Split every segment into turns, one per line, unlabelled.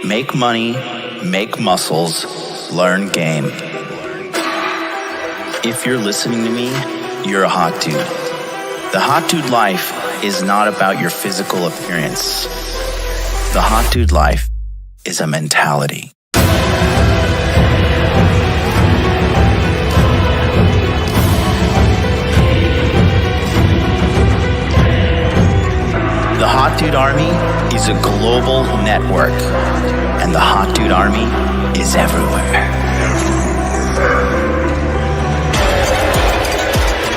Make money, make muscles, learn game. If you're listening to me, you're a hot dude. The hot dude life is not about your physical appearance. The hot dude life is a mentality. The Hot Dude Army is a global network, and the Hot Dude Army is everywhere.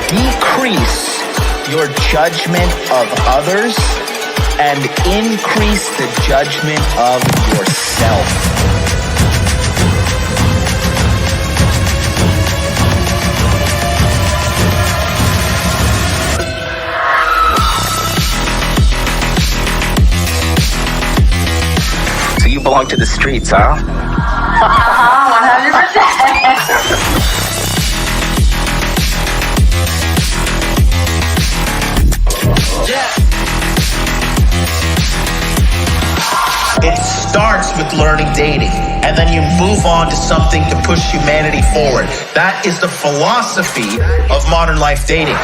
Decrease your judgment of others and increase the judgment of yourself. So you belong to the streets, huh?
100%.
It starts with learning dating, and then you move on to something to push humanity forward. That is the philosophy of modern life dating.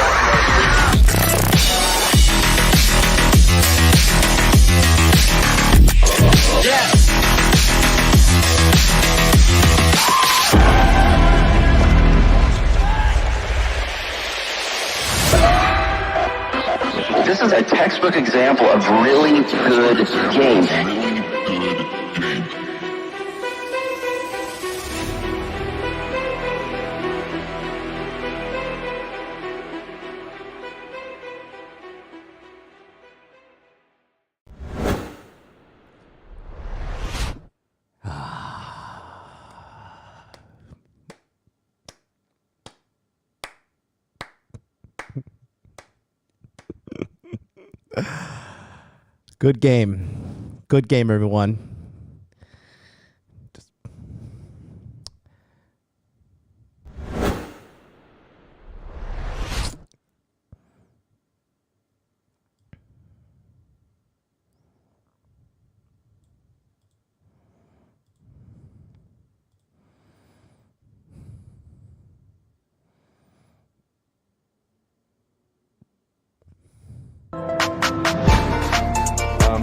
This is a textbook example of really good game.
Good game. Good game, everyone.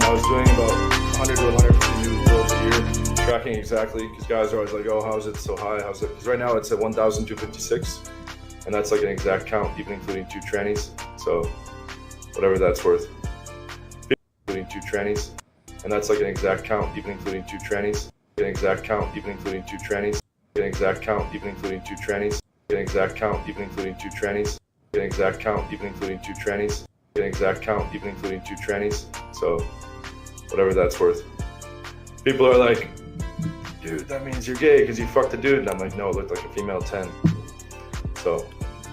I was doing about 100 to 150 new builds a year, tracking exactly, because guys are always like, oh, how's it so high? How's it? Because right now it's at 1,256, and that's like an exact count, even including 2 trannies. So whatever that's worth. Including 2 trannies, and that's like an exact count, even including 2 trannies. An exact count, even including 2 trannies. An exact count, even including 2 trannies. An exact count, even including 2 trannies. An exact count, even including 2 trannies. An exact count, even including 2 trannies. So whatever that's worth. People are like, dude, that means you're gay because you fucked a dude. And I'm like, no, it looked like a female 10. So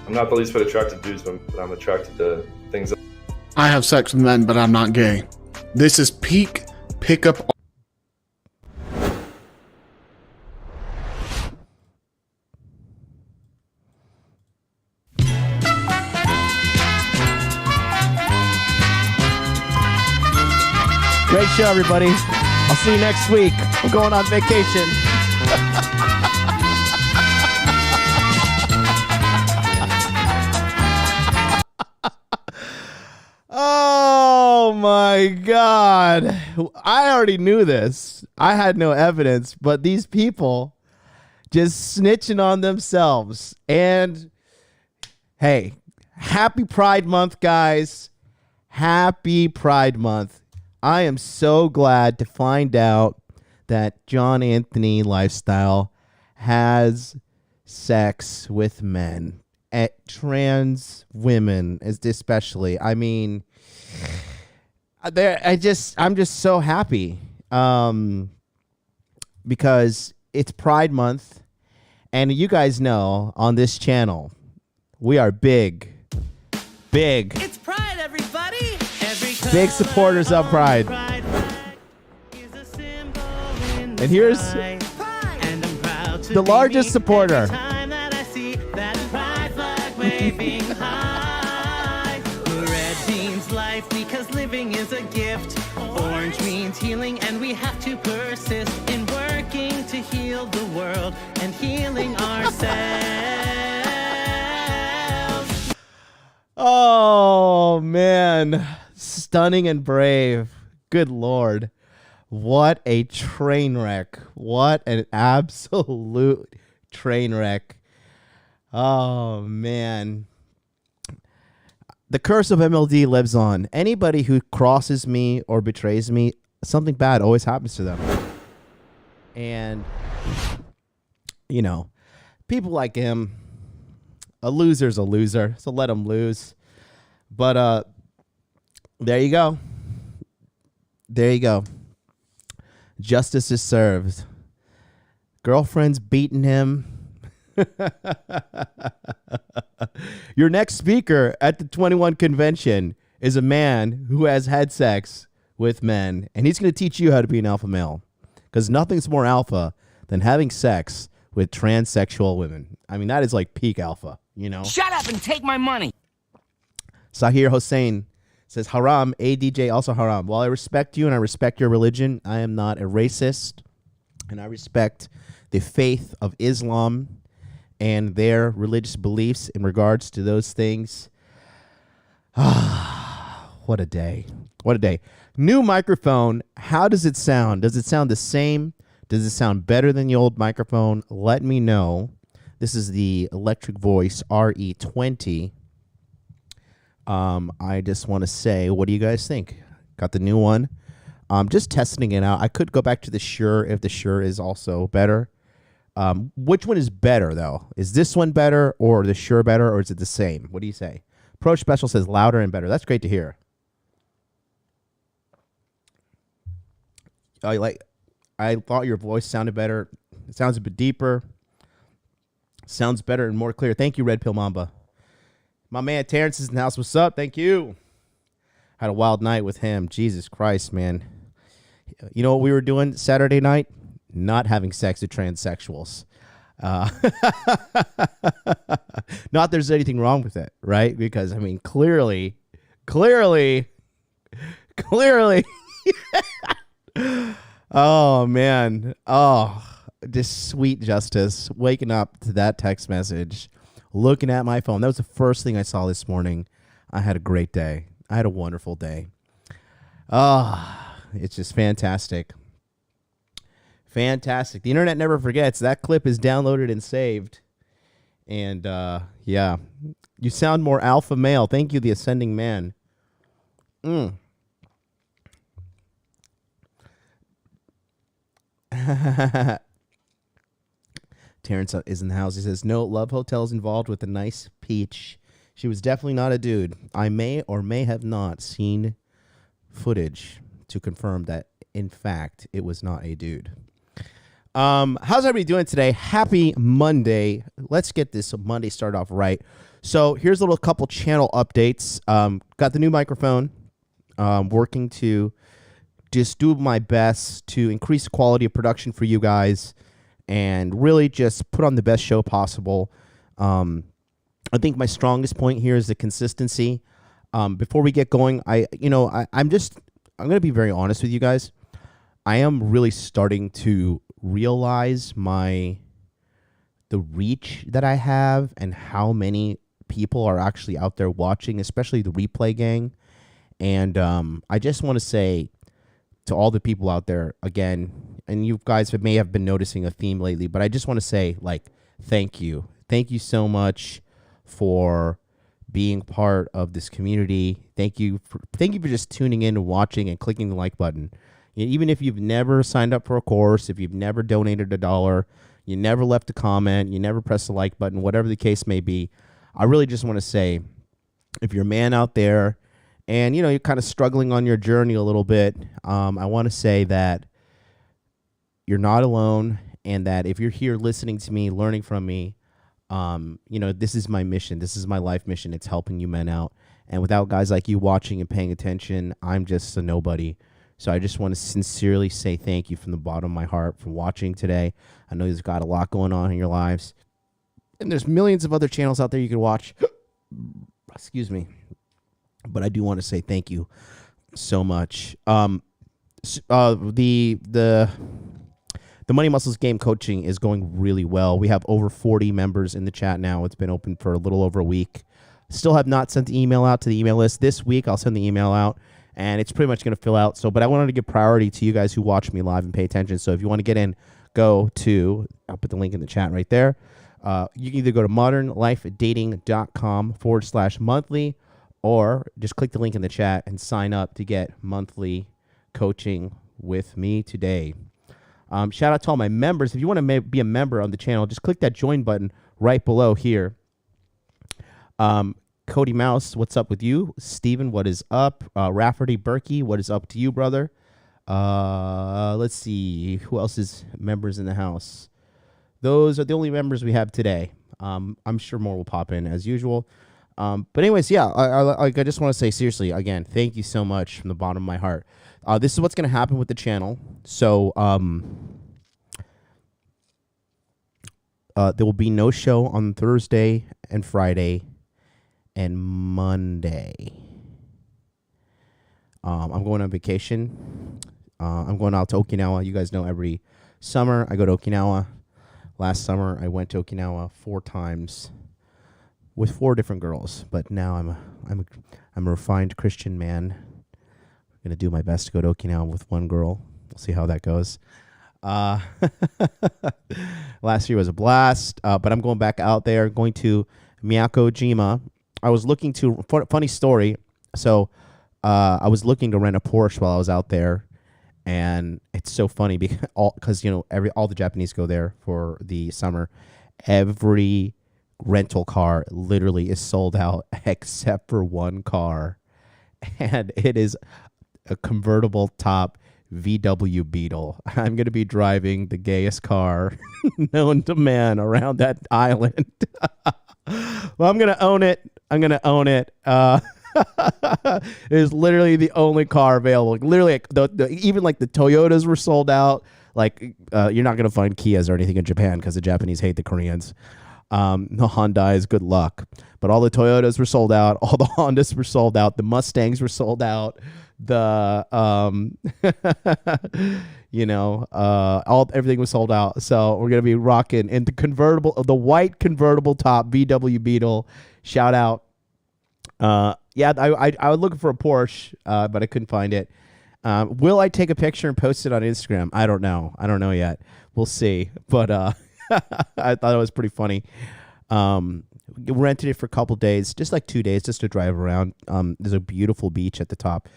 I'm not the least bit attracted to dudes, but I'm attracted to things.
I have sex with men, but I'm not gay. This is peak pickup.
Great show, everybody. I'll see you next week. I'm going on vacation. Oh my God. I already knew this. I had no evidence, but these people just snitching on themselves. And hey, happy Pride Month, guys. Happy Pride Month. I am so glad to find out that John Anthony Lifestyle has sex with men, trans women especially. I mean, I'm just so happy because it's Pride Month, and you guys know on this channel we are big.
It's Pride, everybody.
Big supporters of Pride. And here's the largest supporter.
Red means life because living is a gift. Orange means healing, and we have to persist in working to heal the world and healing ourselves.
Oh, man. Stunning and brave. Good Lord. What a train wreck. What an absolute train wreck. Oh, man. The curse of MLD lives on. Anybody who crosses me or betrays me, something bad always happens to them. And, you know, people like him, a loser's a loser, so let him lose. But there you go. There you go. Justice is served. Girlfriend's beating him. Your next speaker at the 21 convention is a man who has had sex with men, and he's going to teach you how to be an alpha male, because nothing's more alpha than having sex with transsexual women. I mean, that is like peak alpha, you know?
Shut up and take my money.
Sahir Hossein says, haram, ADJ, also haram. While I respect you and I respect your religion, I am not a racist, and I respect the faith of Islam and their religious beliefs in regards to those things. What a day. What a day. New microphone. How does it sound? Does it sound the same? Does it sound better than the old microphone? Let me know. This is the Electric Voice RE20. I just want to say, what do you guys think? Got the new one. Just testing it out. I could go back to the Shure if the Shure is also better. Which one is better, though? Is this one better or the Shure better, or is it the same? What do you say? Pro Special says louder and better. That's great to hear. I thought your voice sounded better. It sounds a bit deeper. Sounds better and more clear. Thank you, Red Pill Mamba. My man Terrence is in the house. What's up? Thank you. Had a wild night with him. Jesus Christ, man. You know what we were doing Saturday night? Not having sex with transsexuals. Not there's anything wrong with it, right? Because, I mean, clearly. Oh, man. Oh, just sweet justice. Waking up to that text message, looking at my phone. That was the first thing I saw this morning. I had a great day. I had a wonderful day. Oh, it's just fantastic. Fantastic. The internet never forgets. That clip is downloaded and saved. And, yeah. You sound more alpha male. Thank you, the Ascending Man. Terrence is in the house. He says, no, Love Hotel's involved with a nice peach. She was definitely not a dude. I may or may have not seen footage to confirm that, in fact, it was not a dude. How's everybody doing today? Happy Monday. Let's get this Monday started off right. So here's a little couple channel updates. Got the new microphone. Working to just do my best to increase the quality of production for you guys and really just put on the best show possible. I think my strongest point here is the consistency. Before we get going, I'm going to be very honest with you guys. I am really starting to realize the reach that I have and how many people are actually out there watching, especially the replay gang. And I just want to say to all the people out there again, and you guys may have been noticing a theme lately, but I just want to say, thank you. Thank you so much for being part of this community. Thank you for just tuning in and watching and clicking the like button. Even if you've never signed up for a course, if you've never donated $1, you never left a comment, you never pressed the like button, whatever the case may be, I really just want to say, if you're a man out there and, you're kind of struggling on your journey a little bit, I want to say that you're not alone, and that if you're here listening to me, learning from me, this is my mission. This is my life mission. It's helping you men out. And without guys like you watching and paying attention, I'm just a nobody. So I just want to sincerely say thank you from the bottom of my heart for watching today. I know you've got a lot going on in your lives, and there's millions of other channels out there you can watch. Excuse me. But I do want to say thank you so much. The Money Muscles game coaching is going really well. We have over 40 members in the chat now. It's been open for a little over a week. Still have not sent the email out to the email list. This week I'll send the email out, and it's pretty much going to fill out. But I wanted to give priority to you guys who watch me live and pay attention. So if you want to get in, go to, I'll put the link in the chat right there. You can either go to modernlifedating.com/monthly, or just click the link in the chat and sign up to get monthly coaching with me today. Shout out to all my members. If you want to be a member on the channel, just click that join button right below here. Cody Mouse, what's up with you? Steven, what is up? Rafferty Berkey, what is up to you, brother? Let's see. Who else is members in the house? Those are the only members we have today. I'm sure more will pop in as usual. But anyways, yeah, I just want to say seriously, again, thank you so much from the bottom of my heart. This is what's going to happen with the channel. So there will be no show on Thursday and Friday and Monday. I'm going on vacation. I'm going out to Okinawa. You guys know every summer I go to Okinawa. Last summer I went to Okinawa 4 times with 4 different girls. But now I'm a refined Christian man. I'm gonna do my best to go to Okinawa with 1 girl. We'll see how that goes. Last year was a blast, but I'm going back out there. Going to Miyako-jima. I was looking to funny story. So I was looking to rent a Porsche while I was out there, and it's so funny because you know all the Japanese go there for the summer. Every rental car literally is sold out except for 1 car, and it is a convertible top VW Beetle. I'm going to be driving the gayest car known to man around that island. Well, I'm going to own it. It is literally the only car available. Literally, even like the Toyotas were sold out. Like, you're not going to find Kias or anything in Japan because the Japanese hate the Koreans. The Hyundais, good luck. But all the Toyotas were sold out. All the Hondas were sold out. The Mustangs were sold out. The everything was sold out. So we're gonna be rocking in the white convertible top VW Beetle. Shout out. I was looking for a Porsche, but I couldn't find it. Will I take a picture and post it on Instagram? I don't know yet. We'll see. But I thought it was pretty funny. Rented it for a couple days, just like 2 days, just to drive around. There's a beautiful beach at the top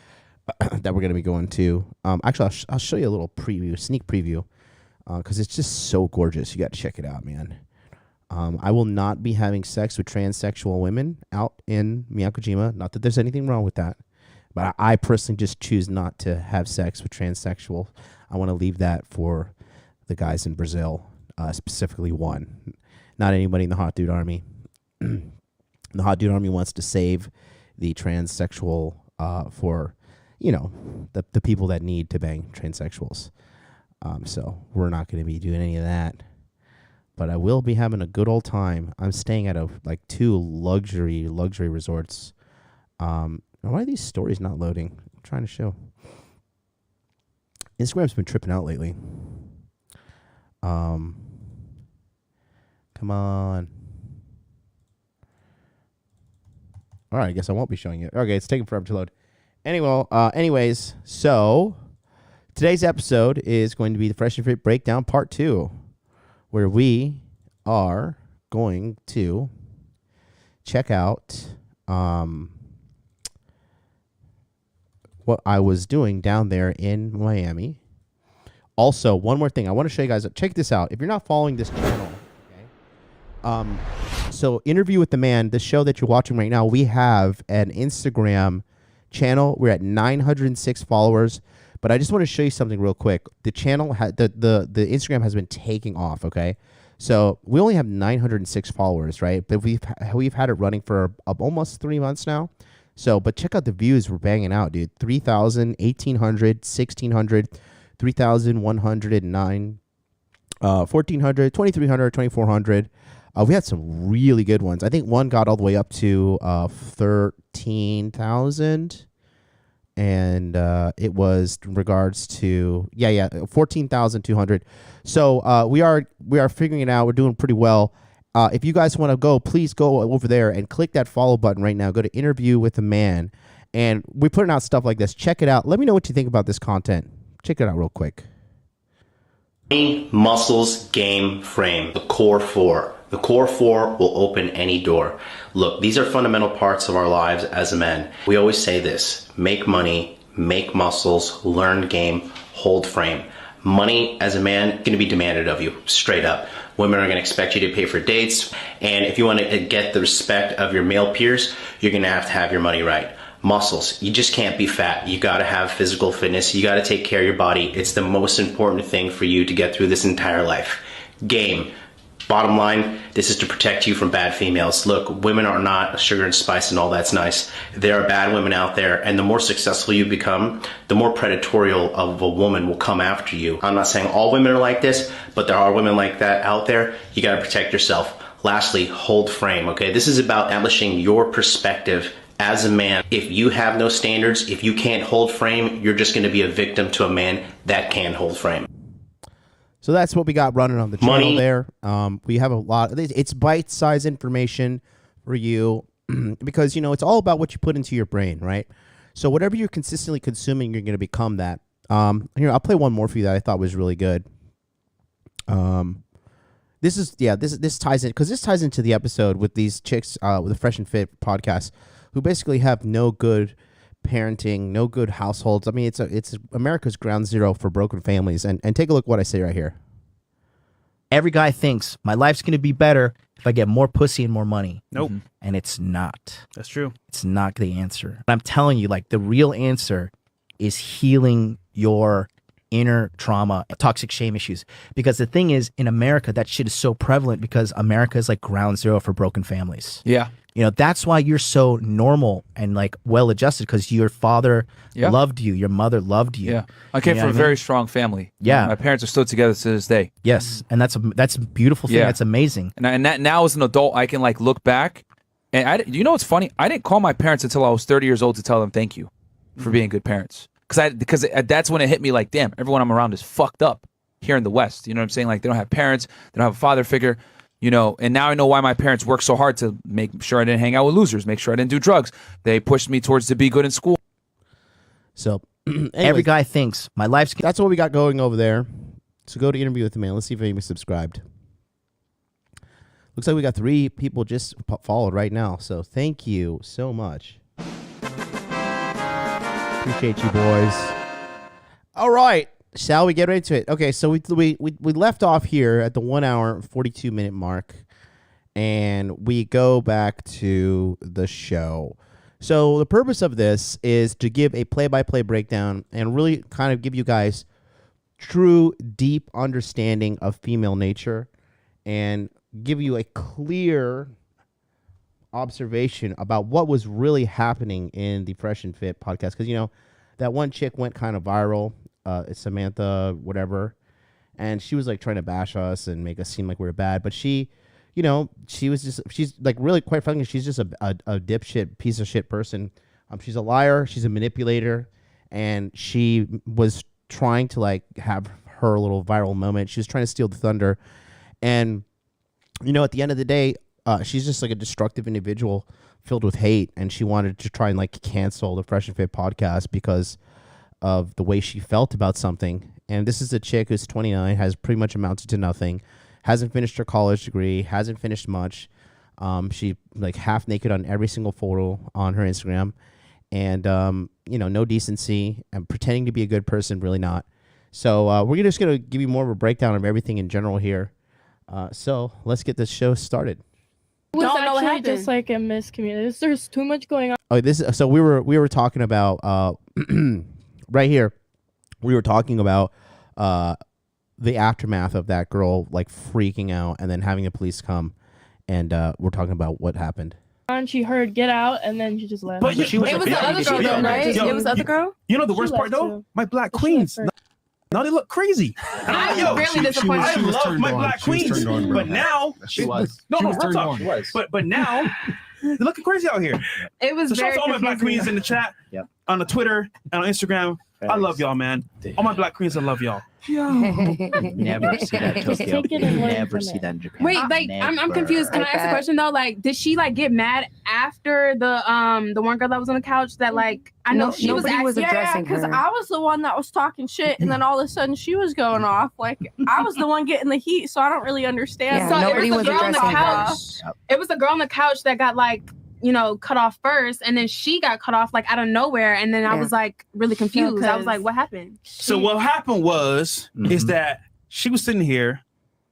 that we're going to be going to. Actually, I'll show you a little sneak preview, because it's just so gorgeous. You got to check it out, man. I will not be having sex with transsexual women out in Miyako-jima. Not that there's anything wrong with that, but I personally just choose not to have sex with transsexual. I want to leave that for the guys in Brazil, specifically one. Not anybody in the Hot Dude Army. The Hot Dude Army wants to save the transsexual for, the people that need to bang transsexuals. So we're not going to be doing any of that. But I will be having a good old time. I'm staying at 2 luxury resorts. Why are these stories not loading? I'm trying to show. Instagram's been tripping out lately. Come on. All right, I guess I won't be showing it. Okay, it's taking forever to load. Anyways, so today's episode is going to be the Fresh and Fit Breakdown Part 2, where we are going to check out what I was doing down there in Miami. Also, one more thing. I want to show you guys. Check this out. If you're not following this channel, so Interview with the Man, the show that you're watching right now, we have an Instagram channel. We're at 906 followers. But I just want to show you something real quick. The channel, the Instagram has been taking off, okay? So we only have 906 followers, right? But we've had it running for almost 3 months now. So, but check out the views we're banging out, dude. 3,000, 1,800, 1,600, 3,109, 1,400, 2,300, 2,400. We had some really good ones. I think one got all the way up to 13,000. and it was in regards to 14,200. So we are figuring it out. We're doing pretty well. If you guys want to go, please go over there and click that follow button right now. Go to Interview with a Man, and we're putting out stuff like this. Check it out. Let me know what you think about this content. Check it out real quick.
Muscles, game, frame, the core four. The core four will open any door. Look, these are fundamental parts of our lives as men. We always say this: make money, make muscles, learn game, hold frame. Money as a man going to be demanded of you, straight up. Women are going to expect you to pay for dates, and if you want to get the respect of your male peers, you're going to have your money right. Muscles, you just can't be fat. You got to have physical fitness. You got to take care of your body. It's the most important thing for you to get through this entire life. Game. Bottom line, this is to protect you from bad females. Look, women are not sugar and spice and all that's nice. There are bad women out there, and the more successful you become, the more predatorial of a woman will come after you. I'm not saying all women are like this, but there are women like that out there. You got to protect yourself. Lastly, hold frame, okay? This is about establishing your perspective as a man. If you have no standards, if you can't hold frame, you're just going to be a victim to a man that can hold frame.
So that's what we got running on the channel there. We have a lot. It's bite-sized information for you because, you know, it's all about what you put into your brain, right? So whatever you're consistently consuming, you're going to become that. Here, I'll play one more for you that I thought was really good. This ties in because this ties into the episode with these chicks with the Fresh and Fit podcast who basically have no good parenting, no good households. I mean, it's America's ground zero for broken families. And take a look what I say right here.
Every guy thinks my life's going to be better if I get more pussy and more money.
Nope.
And it's not.
That's true.
It's not the answer. I'm telling you, like, the real answer is healing your inner trauma, toxic shame issues. Because the thing is, in America, that shit is so prevalent because America is like ground zero for broken families.
Yeah.
You know, that's why you're so normal and like well-adjusted because your father loved you. Your mother loved you.
Yeah. I came from a very strong family.
Yeah.
My parents are still together to this day.
Yes. And that's a beautiful thing.
Yeah.
That's amazing.
And that now as an adult, I can like look back. And you know what's funny? I didn't call my parents until I was 30 years old to tell them thank you for being good parents. Because that's when it hit me like, damn, everyone I'm around is fucked up here in the West. You know what I'm saying? Like, they don't have parents. They don't have a father figure. You know, and now I know why my parents worked so hard to make sure I didn't hang out with losers, make sure I didn't do drugs. They pushed me towards to be good in school.
So
every guy thinks my life's...
That's what we got going over there. So go to Interview with the Man. Let's see if anybody's subscribed. Looks like we got 3 people just followed right now. So thank you so much. Appreciate you, boys. All right. Shall we get right to it? Okay, so we left off here at the 1 hour 42 minute mark, and we go back to the show. So the purpose of this is to give a play-by-play breakdown and really kind of give you guys true, deep understanding of female nature and give you a clear observation about what was really happening in the Fresh and Fit podcast. Because, you know, that one chick went kind of viral. Samantha, whatever, and she was like trying to bash us and make us seem like we were bad. But she, you know, she's like really, quite frankly, she's just a dipshit piece of shit person. She's a liar. She's a manipulator, and she was trying to like have her little viral moment. She was trying to steal the thunder, and you know, at the end of the day, she's just like a destructive individual filled with hate, and she wanted to try and like cancel the Fresh and Fit podcast because of the way she felt about something. And this is a chick who's 29, has pretty much amounted to nothing, hasn't finished her college degree, hasn't finished much. She like half naked on every single photo on her Instagram, and you know, no decency and pretending to be a good person, really not. So we're just gonna give you more of a breakdown of everything in general here. So let's get this show started.
It was actually just like a miscommunication. There's too much going on.
Oh, so we were talking about right here, we were talking about the aftermath of that girl like freaking out and then having the police come, and we're talking about what happened.
And she heard "get out" and then she just left.
But
it was the other girl, though, right? It was the other girl.
You know the worst part though? My black queens. Now they look crazy.
I was really disappointed.
I love my black queens, but now
she was.
No,
she was
but now they're looking crazy out here.
It was
so
very
shout out to all my black queens in the chat. on the Twitter and on Instagram. I love y'all, man. All my black queens, I love y'all.
Never see that in Tokyo. Never see that in Japan.
Wait, like I'm confused. Can I ask a question though? Like, did she like get mad after the one girl that was on the couch that like I know she was
addressing because I was the one that was talking shit, and then all of a sudden she was going off. Like I was the one getting the heat, so I don't really understand.
Yeah, so nobody was addressing her. It was the girl on the couch that got like, you know, cut off first, and then she got cut off like out of nowhere, and then I was like really confused. I was like, what happened?
So what happened was is that she was sitting here,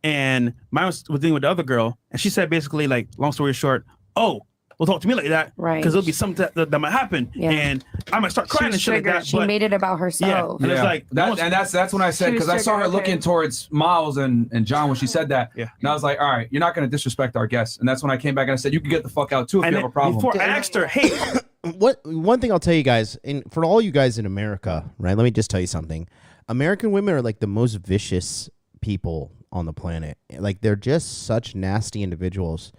and Maya was dealing with the other girl, and she said basically like, long story short, oh, well, talk to me like that, right? Because there'll be something that might happen, and I might start crying and shit like that.
She made it about herself.
And it's like
that's when I said, because I saw her looking towards Miles and John when she said that. And I was like, all right, you're not going to disrespect our guests. And that's when I came back and I said, you can get the fuck out too if you have a problem.
Before I asked her, hey,
one thing I'll tell you guys, and for all you guys in America, right? Let me just tell you something. American women are like the most vicious people on the planet. Like they're just such nasty individuals.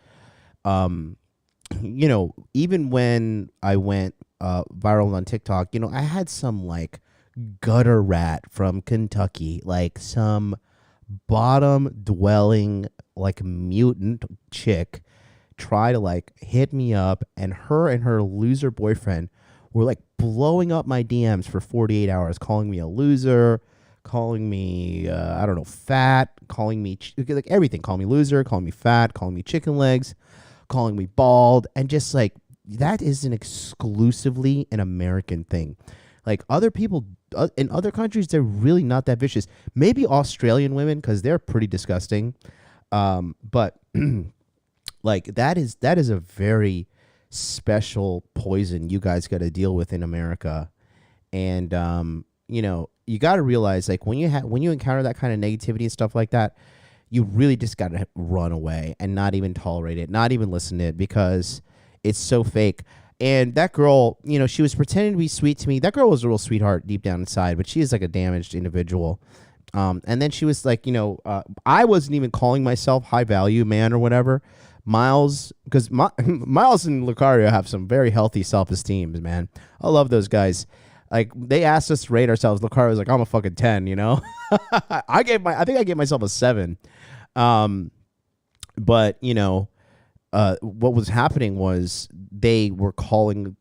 You know, even when I went viral on TikTok, you know, I had some like gutter rat from Kentucky, like some bottom dwelling like mutant chick try to like hit me up, and her loser boyfriend were like blowing up my DMs for 48 hours, calling me a loser, calling me I don't know, fat, calling me like everything, calling me loser, calling me fat, calling me chicken legs, calling me bald, and just like that is an exclusively an American thing. Like other people in other countries, they're really not that vicious. Maybe Australian women, because they're pretty disgusting. But like that is a very special poison you guys got to deal with in America. And you know, you got to realize like when you encounter that kind of negativity and stuff like that, you really just got to run away and not even tolerate it, not even listen to it, because it's so fake. And that girl, you know, she was pretending to be sweet to me. That girl was a real sweetheart deep down inside, but she is like a damaged individual. And then she was like, you know, I wasn't even calling myself high value man or whatever. Miles, because Miles and Lucario have some very healthy self-esteem, man. I love those guys. Like they asked us to rate ourselves. Lucario was like, I'm a fucking 10, you know. I think I gave myself a 7. But you know, what was happening was they were calling,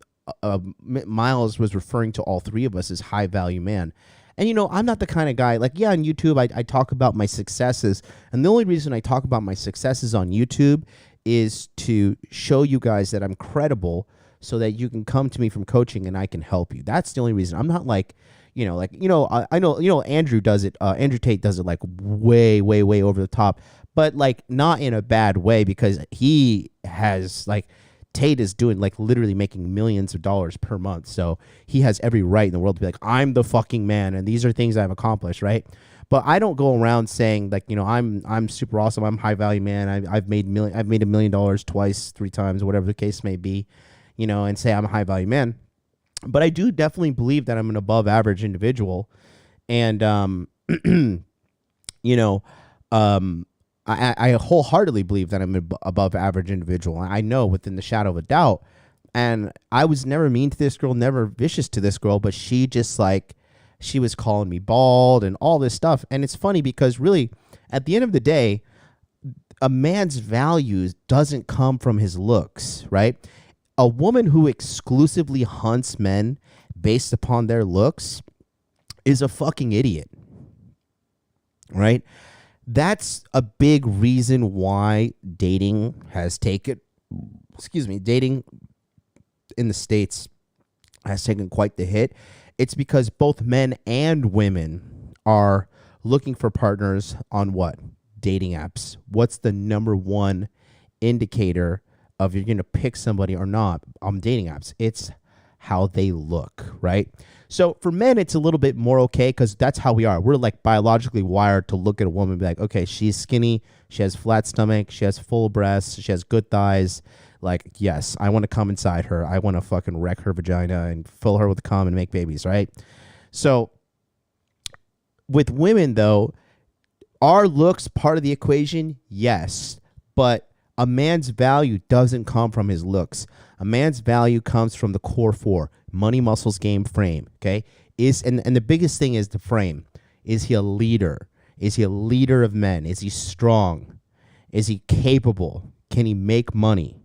Miles was referring to all three of us as high value man. And you know, I'm not the kind of guy, like, yeah, on YouTube, I talk about my successes. And the only reason I talk about my successes on YouTube is to show you guys that I'm credible, so that you can come to me from coaching and I can help you. That's the only reason. I'm not like, I know, Andrew does it. Andrew Tate does it like way, way, way over the top, but like not in a bad way, because he has like, Tate is doing like literally making millions of dollars per month. So he has every right in the world to be like, I'm the fucking man, and these are things I've accomplished, right? But I don't go around saying like, you know, I'm super awesome, I'm high value man, I've made $1 million twice, 3 times, whatever the case may be, you know, and say I'm a high value man. But I do definitely believe that I'm an above average individual, and you know, I wholeheartedly believe that I'm an above average individual. I know within the shadow of a doubt. And I was never mean to this girl, never vicious to this girl, but she just like, she was calling me bald and all this stuff. And it's funny because really, at the end of the day, a man's values doesn't come from his looks, right? A woman who exclusively hunts men based upon their looks is a fucking idiot, right? That's a big reason why dating in the States has taken quite the hit. It's because both men and women are looking for partners on what? Dating apps. What's the number one indicator of you're going to pick somebody or not on dating apps? It's how they look, right? So for men, it's a little bit more okay, because that's how we are. We're like biologically wired to look at a woman and be like, okay, she's skinny, she has flat stomach, she has full breasts, she has good thighs. Like, yes, I want to come inside her. I want to fucking wreck her vagina and fill her with cum and make babies, right? So with women, though, are looks part of the equation? Yes. But A man's value doesn't come from his looks. A man's value comes from the core four: money, muscles, game, frame. Okay, and the biggest thing is the frame. Is he a leader? Is he a leader of men? Is he strong? Is he capable? Can he make money?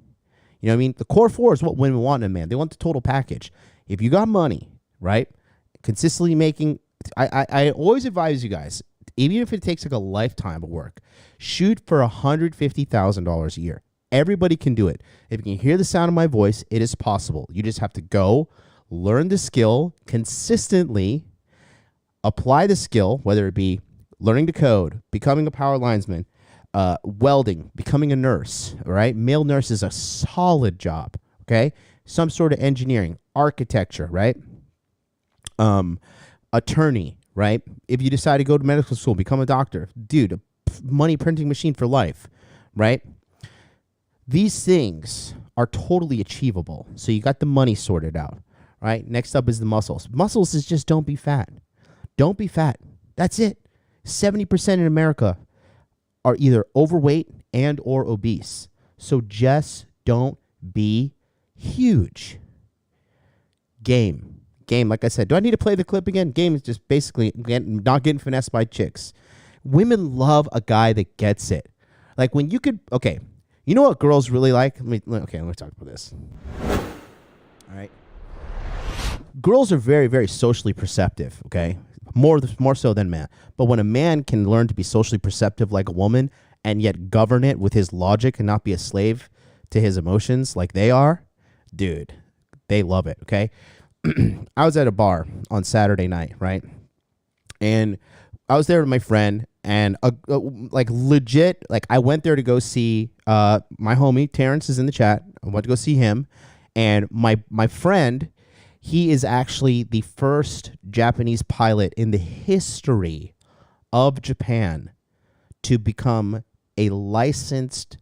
You know what I mean? The core four is what women want in a man. They want the total package. If you got money, right, consistently making, I always advise you guys, even if it takes like a lifetime of work, shoot for $150,000 a year. Everybody can do it. If you can hear the sound of my voice, it is possible. You just have to go learn the skill consistently, apply the skill, whether it be learning to code, becoming a power linesman, welding, becoming a nurse, all right? Male nurse is a solid job, okay? Some sort of engineering, architecture, right? Attorney, right? If you decide to go to medical school, become a doctor, dude, a money printing machine for life, right? These things are totally achievable. So you got the money sorted out, right? Next up is the muscles. Muscles is just don't be fat. Don't be fat. That's it. 70% in America are either overweight and or obese. So just don't be huge. Game, like I said, do I need to play the clip again? Game is just basically not getting finessed by chicks. Women love a guy that gets it. Like when you could, okay, you know what girls really like? Let me talk about this. All right. Girls are very, very socially perceptive, okay? More so than men. But when a man can learn to be socially perceptive like a woman and yet govern it with his logic and not be a slave to his emotions like they are, dude, they love it, okay? I was at a bar on Saturday night, right? And I was there with my friend, and like legit, like I went there to go see my homie Terrence is in the chat. I went to go see him, and my friend, he is actually the first Japanese pilot in the history of Japan to become a licensed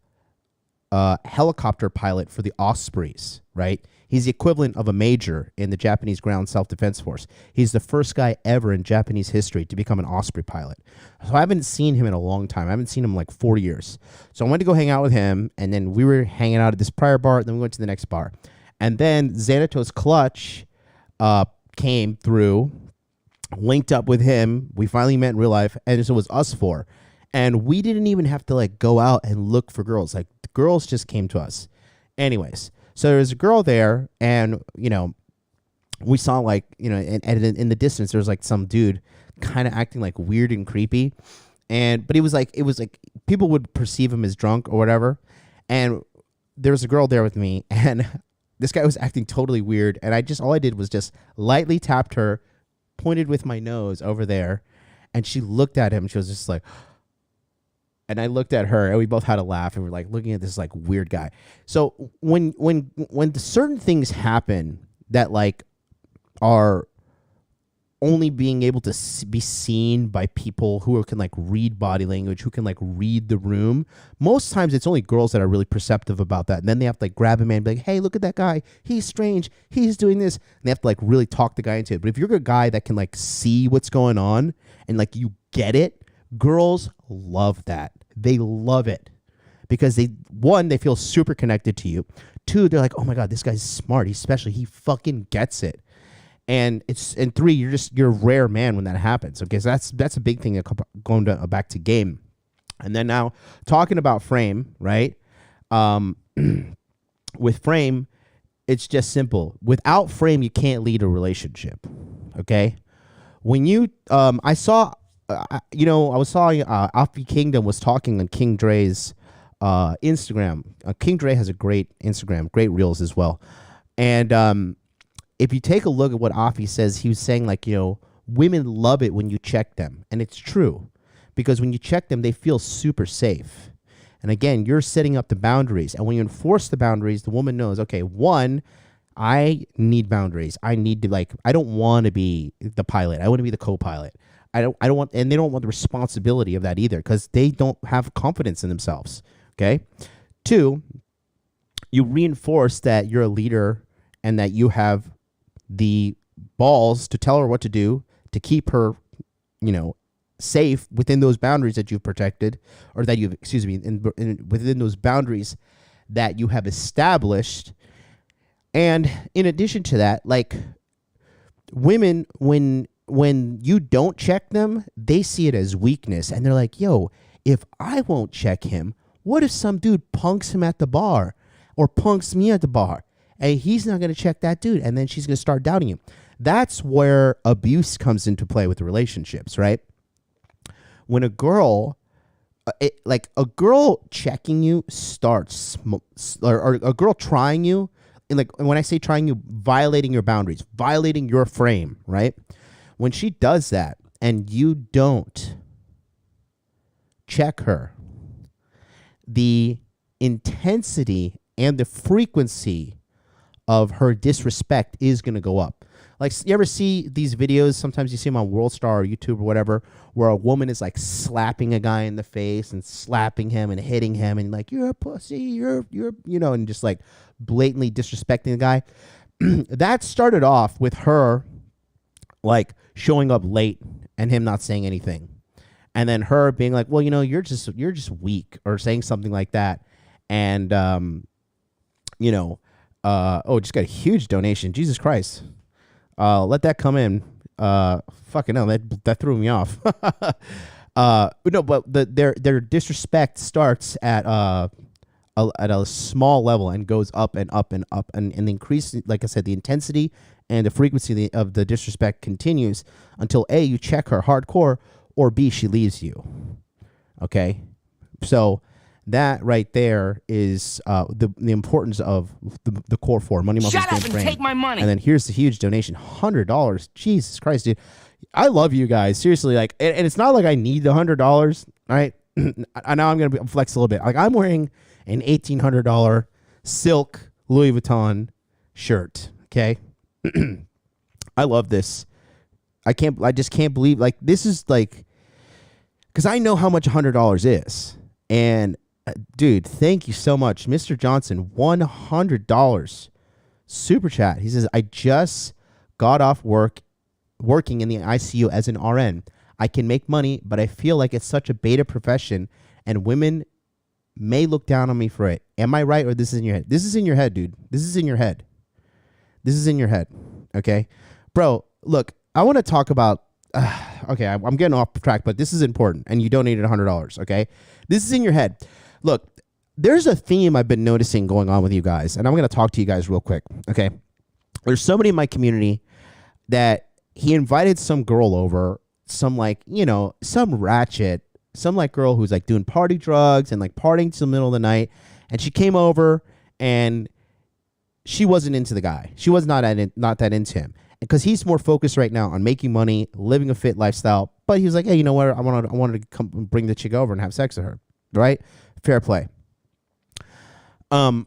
helicopter pilot for the Ospreys, right? He's the equivalent of a major in the Japanese Ground Self-Defense Force. He's the first guy ever in Japanese history to become an Osprey pilot. So I haven't seen him in a long time. I haven't seen him in like 4 years. So I went to go hang out with him, and then we were hanging out at this prior bar, then we went to the next bar. And then Xanatos Clutch came through, linked up with him. We finally met in real life, and so it was us four. And we didn't even have to like go out and look for girls. Like the girls just came to us. Anyways, so there was a girl there, and you know, we saw like, you know, and in the distance there was like some dude kind of acting like weird and creepy, but it was like people would perceive him as drunk or whatever. And there was a girl there with me, and this guy was acting totally weird, and all I did was just lightly tapped her, pointed with my nose over there, and she looked at him. She was just like. And I looked at her, and we both had a laugh, and we're like looking at this like weird guy. So when certain things happen that like are only being able to be seen by people who can like read body language, who can like read the room, most times it's only girls that are really perceptive about that. And then they have to like grab a man and be like, hey, look at that guy. He's strange. He's doing this. And they have to like really talk the guy into it. But if you're a guy that can like see what's going on and like you get it, girls love that. They love it because they feel super connected to you. Two, they're like, oh my God, this guy's smart. He's special. He fucking gets it. And three, you're a rare man when that happens. Okay, so that's a big thing going back to game. And then now talking about frame, right? With frame, it's just simple. Without frame, you can't lead a relationship. Okay, when you I saw. I was saw Alfie Kingdom was talking on King Dre's Instagram. King Dre has a great Instagram, great reels as well. And if you take a look at what Alfie says, he was saying like, you know, women love it when you check them. And it's true because when you check them, they feel super safe. And again, you're setting up the boundaries. And when you enforce the boundaries, the woman knows, okay, one, I need boundaries. I need to I don't want to be the pilot. I want to be the co-pilot. I don't want, and they don't want the responsibility of that either because they don't have confidence in themselves. Okay. Two, you reinforce that you're a leader and that you have the balls to tell her what to do, to keep her, you know, safe within those boundaries that you've protected, or that you've, excuse me, within those boundaries that you have established. And in addition to that, like, women, when you don't check them, they see it as weakness, and they're like, yo, if I won't check him, what if some dude punks him at the bar or punks me at the bar, and he's not going to check that dude, and then she's going to start doubting him. That's where abuse comes into play with the relationships, right? When a girl, like a girl checking you starts, or a girl trying you, and like when I say trying you, violating your boundaries, violating your frame, right? When she does that and you don't check her, the intensity and the frequency of her disrespect is going to go up. Like, you ever see these videos? Sometimes you see them on World Star or YouTube or whatever, where a woman is like slapping a guy in the face and slapping him and hitting him and like, you're a pussy, you're, you know, and just like blatantly disrespecting the guy. That started off with her like showing up late and him not saying anything. And then her being like, well, you know, you're just weak, or saying something like that. And, you know, just got a huge donation. Jesus Christ. Let that come in. Fucking hell, that threw me off. No, but their disrespect starts at a small level and goes up and up and up, and the increase, like I said, the intensity and the frequency of the disrespect continues until A, you check her hardcore, or B, she leaves you. Okay, so that right there is the importance of the core four, money, muscle,
Shut up and take my money.
And then here's the huge donation, $100. Jesus Christ, dude, I love you guys, seriously. Like, and it's not like I need the $100, right? I know I'm gonna flex a little bit. Like, I'm wearing an $1,800 silk Louis Vuitton shirt. Okay, I love this. I just can't believe, like, this is like, because I know how much $100 is. And dude, thank you so much. Mr. Johnson, $100 super chat. He says, I just got off working in the ICU as an RN. I can make money, but I feel like it's such a beta profession and women may look down on me for it. Am I right, or this is in your head? This is in your head, dude. This is in your head. This is in your head. Okay, bro, look, I want to talk about, okay, I'm getting off track, but this is important, and you donated $100, okay? This is in your head. Look, there's a theme I've been noticing going on with you guys, and I'm going to talk to you guys real quick, okay? There's somebody in my community that he invited some girl over, some like, you know, some ratchet, some like girl who's like doing party drugs and like partying till the middle of the night, and she came over and she wasn't into the guy. She was not that into him, because he's more focused right now on making money, living a fit lifestyle. But he was like, hey, you know what? I wanted to come bring the chick over and have sex with her, right? Fair play. But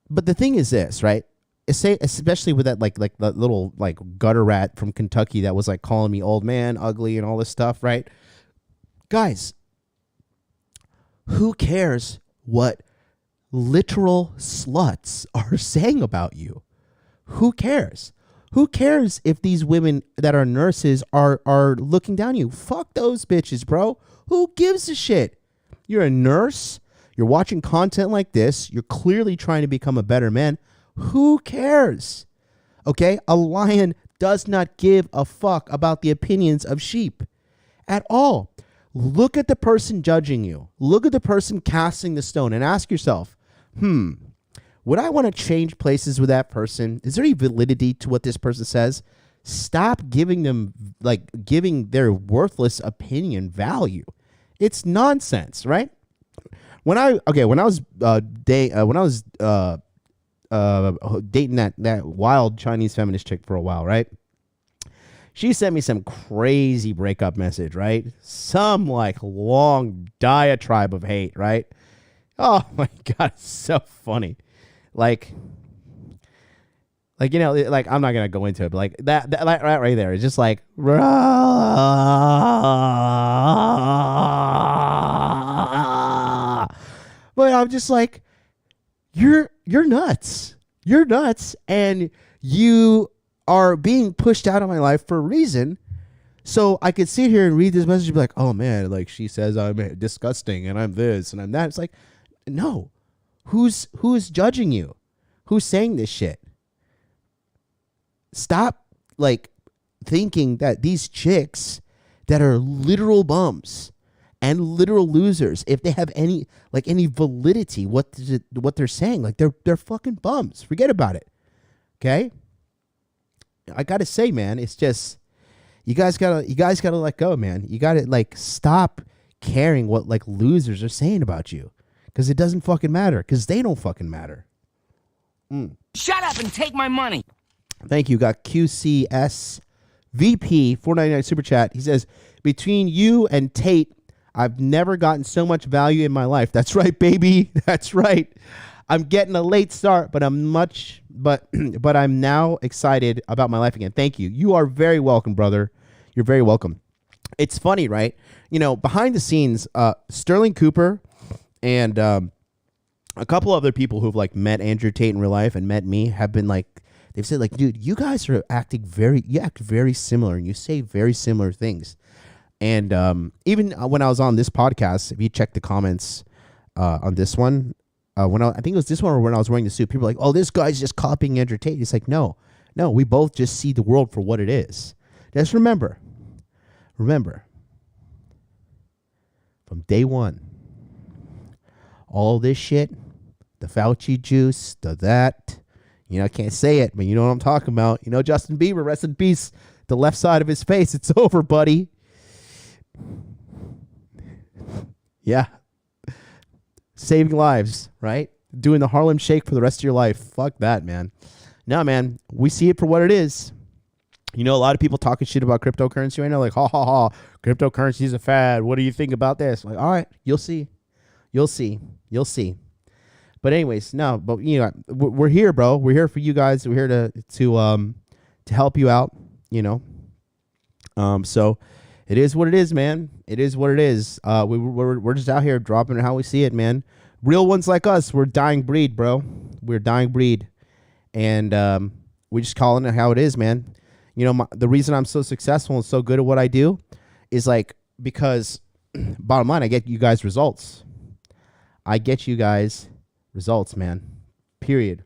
the thing is this, right? Especially with that like that little like gutter rat from Kentucky that was like calling me old man, ugly, and all this stuff, right? Guys, who cares what literal sluts are saying about you? Who cares? Who cares if these women that are nurses are looking down on you? Fuck those bitches, bro. Who gives a shit? You're a nurse. You're watching content like this. You're clearly trying to become a better man. Who cares? Okay? A lion does not give a fuck about the opinions of sheep at all. Look at the person judging you. Look at the person casting the stone and ask yourself, would I want to change places with that person? Is there any validity to what this person says? Stop giving them, like, giving their worthless opinion value. It's nonsense, right? When I was dating that wild Chinese feminist chick for a while, right? She sent me some crazy breakup message, right? Some like long diatribe of hate, right? Oh my God, it's so funny. Like, you know, like, I'm not gonna go into it, but like that right there is just like, but I'm just like, you're nuts. You're nuts, and you are being pushed out of my life for a reason. So I could sit here and read this message and be like, oh man, like she says I'm disgusting and I'm this and I'm that. It's like, no. Who's judging you? Who's saying this shit? Stop like thinking that these chicks that are literal bums and literal losers, if they have any validity, what they're saying, like they're fucking bums. Forget about it. Okay? I gotta say, man, it's just you guys gotta let go, man. You gotta like stop caring what like losers are saying about you. Because it doesn't fucking matter. Because they don't fucking matter.
Shut up and take my money.
Thank you. Got QCS VP 499 super chat. He says, between you and Tate, I've never gotten so much value in my life. That's right, baby. That's right. I'm getting a late start, but I'm now excited about my life again. Thank you. You are very welcome, brother. You're very welcome. It's funny, right? You know, behind the scenes, Sterling Cooper and a couple other people who've like met Andrew Tate in real life and met me have been like, they've said like, dude, you guys are you act very similar and you say very similar things. And even when I was on this podcast, if you check the comments on this one, I think it was this one or when I was wearing the suit, people were like, oh, this guy's just copying Andrew Tate. It's like, no, we both just see the world for what it is. Just remember, from day one, all this shit, the Fauci juice, that, you know, I can't say it, but you know what I'm talking about. You know, Justin Bieber, rest in peace, the left side of his face. It's over, buddy. Yeah. Saving lives, right? Doing the Harlem Shake for the rest of your life. Fuck that, man. No, man, we see it for what it is. You know, a lot of people talking shit about cryptocurrency right now, like, ha, ha, ha, cryptocurrency is a fad. What do you think about this? Like, all right, you'll see. But anyways, no, but you know, we're here, bro. We're here for you guys. We're here to help you out, you know. So it is what it is, man. It is what it is. We're just out here dropping it how we see it, man. Real ones like us, we're dying breed, bro. We're dying breed. And we're just calling it how it is, man. You know, the reason I'm so successful and so good at what I do is like because bottom line, I get you guys results. Man. Period.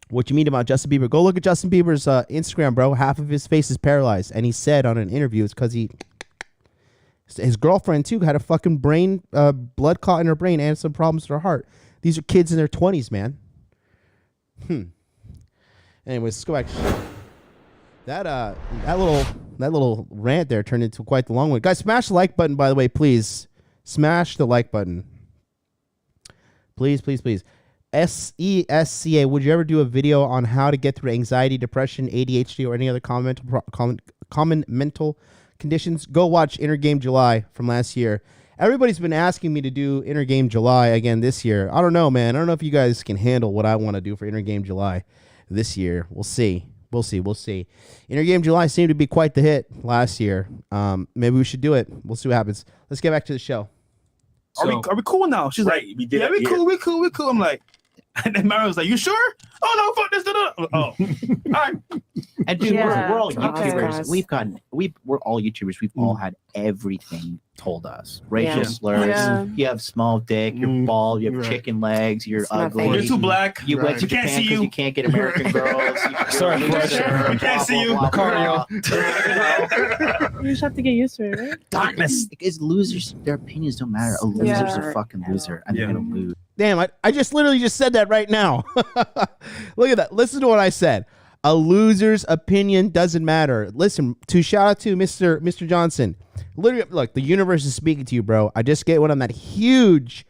What you mean about Justin Bieber? Go look at Justin Bieber's Instagram, bro. Half of his face is paralyzed. And he said on an interview it's because his girlfriend, too, had a fucking brain, blood clot in her brain and some problems with her heart. These are kids in their 20s, man. Anyways, let's go back. That little rant there turned into quite the long one. Guys, smash the like button, by the way, please. Smash the like button. Please. SESCA, would you ever do a video on how to get through anxiety, depression, ADHD, or any other common mental conditions? Go watch Inner Game July from last year. Everybody's been asking me to do Inner Game July again this year. I don't know, man. I don't know if you guys can handle what I want to do for Inner Game July this year. We'll see. Inner Game July seemed to be quite the hit last year. Maybe we should do it. We'll see what happens. Let's get back to the show.
Are we cool now? She's like, we cool. I'm like, and then Mary was like, you sure? Oh no, fuck this. Oh, all right.
And dude,
Yeah.
we're all
Okay.
YouTubers. We're all YouTubers. We've all had everything told us. Racial slurs.
Yeah.
You have small dick. You're bald. You have chicken legs. You're ugly.
You're too black.
You went to
We can't
Japan
see
because
you.
you can't get American girls.
Sorry, we can't see you.
Cardio.
You just have to get used to it, right?
Darkness. Because losers, their opinions don't matter. A loser's a fucking loser, and they're gonna lose.
Damn, I just literally just said that right now. Look at that. Listen to what I said. A loser's opinion doesn't matter. Listen, shout out to Mr. Johnson. Literally, look, the universe is speaking to you, bro. I just went on that huge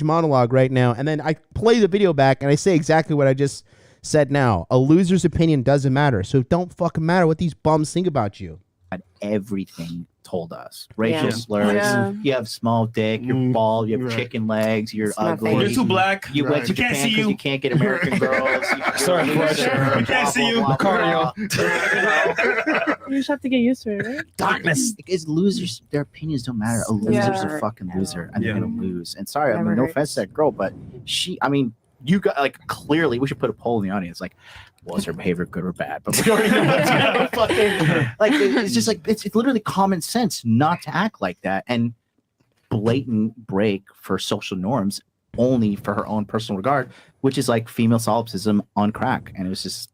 monologue right now, and then I play the video back, and I say exactly what I just said now. A loser's opinion doesn't matter, so don't fucking matter what these bums think about you.
Everything told us. Racial slurs.
Yeah.
You have small dick. You're bald. You have chicken legs. You're ugly.
You're too black.
You went to Japan because you can't get American girls.
Sorry, we can't see you. Cardio.
You just have to get used to it, right?
Darkness. Because losers, their opinions don't matter. A loser's a fucking loser, and they're gonna lose. And sorry, I mean, no offense to that girl, but you got like clearly we should put a poll in the audience like was her behavior good or bad, but we already know what's gonna fucking like it's just like it's literally common sense not to act like that and blatant break for social norms only for her own personal regard, which is like female solipsism on crack. And it was just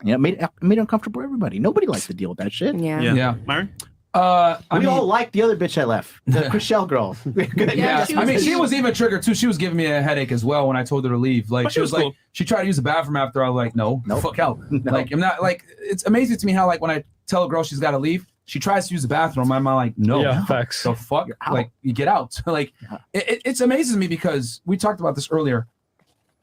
made it uncomfortable for everybody. Nobody likes to deal with that shit.
Yeah.
Myron?
We all like the other bitch I left, the Chriselle girl.
Yeah, I mean, she was even triggered too. She was giving me a headache as well when I told her to leave. Like,
But
she was like,
cool.
she tried to use the bathroom after. I was like, no, fuck out.
No.
Like, I'm not like. It's amazing to me how like when I tell a girl she's got to leave, she tries to use the bathroom. I'm like, no,
Yeah, facts.
the fuck, like you get out. Like, it's amazing to me because we talked about this earlier.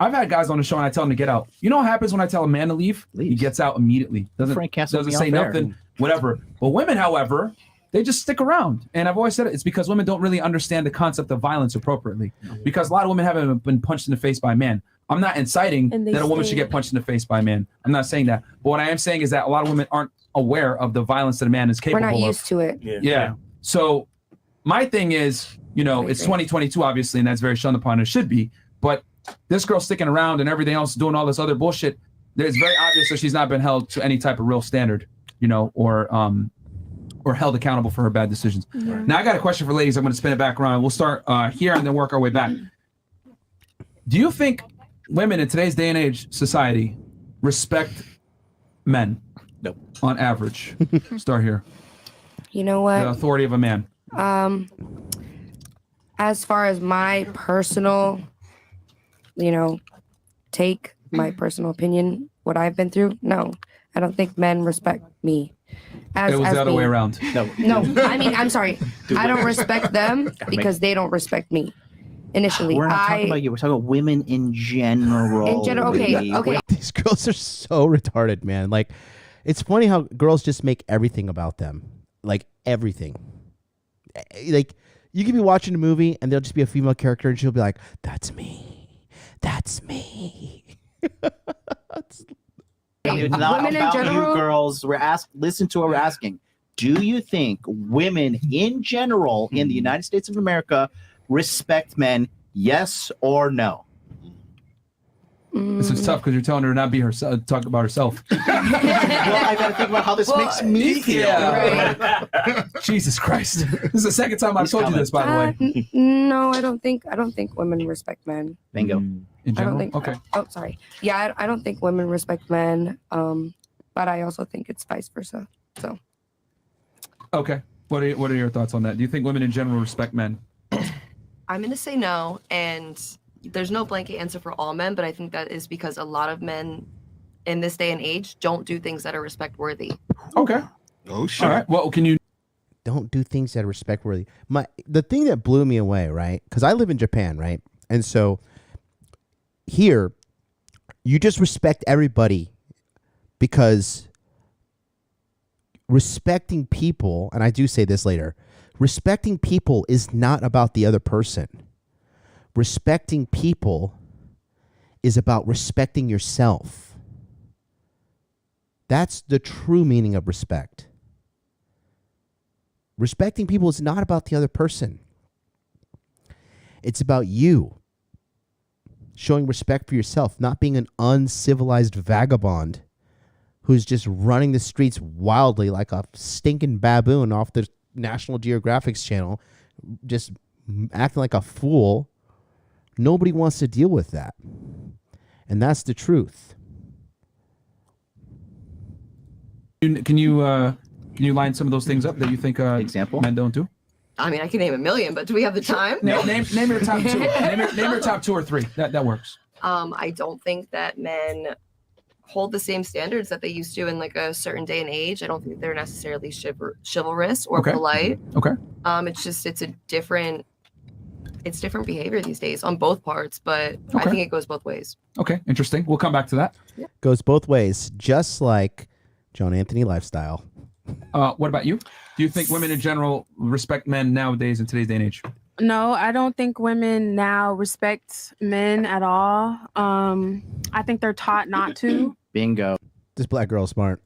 I've had guys on the show and I tell them to get out. You know what happens when I tell a man to leave? He gets out immediately.
Frank Castle
Doesn't
be
say
out there.
nothing, whatever. But women, however, they just stick around. And I've always said it's because women don't really understand the concept of violence appropriately. Because a lot of women haven't been punched in the face by a man. I'm not inciting
And they
that a woman
stay.
should get punched in the face by a man. I'm not saying that. But what I am saying is that a lot of women aren't aware of the violence that a man is
We're
capable of.
not used to it.
Yeah. So my thing is, it's 2022, obviously, and that's very shunned upon. It should be. But this girl sticking around and everything else, doing all this other bullshit, it's very obvious that she's not been held to any type of real standard, or held accountable for her bad decisions.
Yeah.
Now I got a question for ladies. I'm going to spin it back around. We'll start here and then work our way back. Do you think women in today's day and age society respect men?
Nope.
On average. Start here.
You know what?
The authority of a man.
As far as my personal, take my personal opinion, what I've been through, no, I don't think men respect me.
It was the other way around.
No.
I mean, I'm sorry. I don't respect them because they don't respect me. Initially,
We're not talking about you. We're talking about women in general.
In general, okay.
These girls are so retarded, man. Like, it's funny how girls just make everything about them. Like, everything. Like, you could be watching a movie and there'll just be a female character and she'll be like, that's me. That's me.
It's not
Women in
about
general-
you girls. Listen to what we're asking. Do you think women in general in the United States of America respect men? Yes or no?
This is tough because you're telling her to not be herself, talk about herself.
Well, I gotta think about how this makes me feel.
Jesus Christ. This is the second time I've told you this, by the way.
No, I don't think women respect men.
Bingo.
In
I don't
general?
think.
Okay.
Oh, sorry. Yeah, I don't think women respect men. But I also think it's vice versa. So
Okay. What are your thoughts on that? Do you think women in general respect men?
I'm going to say no, and there's no blanket answer for all men, but I think that is because a lot of men in this day and age don't do things that are respect-worthy.
Okay.
Oh, shit.
All right. Well, can you...
Don't do things that are respect worthy. The thing that blew me away, right? Because I live in Japan, right? And so here, you just respect everybody because respecting people, and I do say this later, respecting people is not about the other person. Respecting people is about respecting yourself. That's the true meaning of respect. Respecting people is not about the other person. It's about you showing respect for yourself, not being an uncivilized vagabond who's just running the streets wildly like a stinking baboon off the National Geographic's channel, just acting like a fool. Nobody wants to deal with that. And that's the truth.
Can you line some of those things up that you think men don't do?
I mean, I can name a million, but do we have the time?
Name your top two. Name your top two or three. That works.
I don't think that men hold the same standards that they used to in like a certain day and age. I don't think they're necessarily chivalrous or polite.
Okay.
It's different behavior these days on both parts, but I
Okay.
think it goes both ways.
Okay. Interesting. We'll come back to that.
Goes both ways, just like John Anthony lifestyle.
What about you? Do you think women in general respect men nowadays in today's day and age?
No, I don't think women now respect men at all. I think they're taught not to.
Bingo.
This black girl is smart.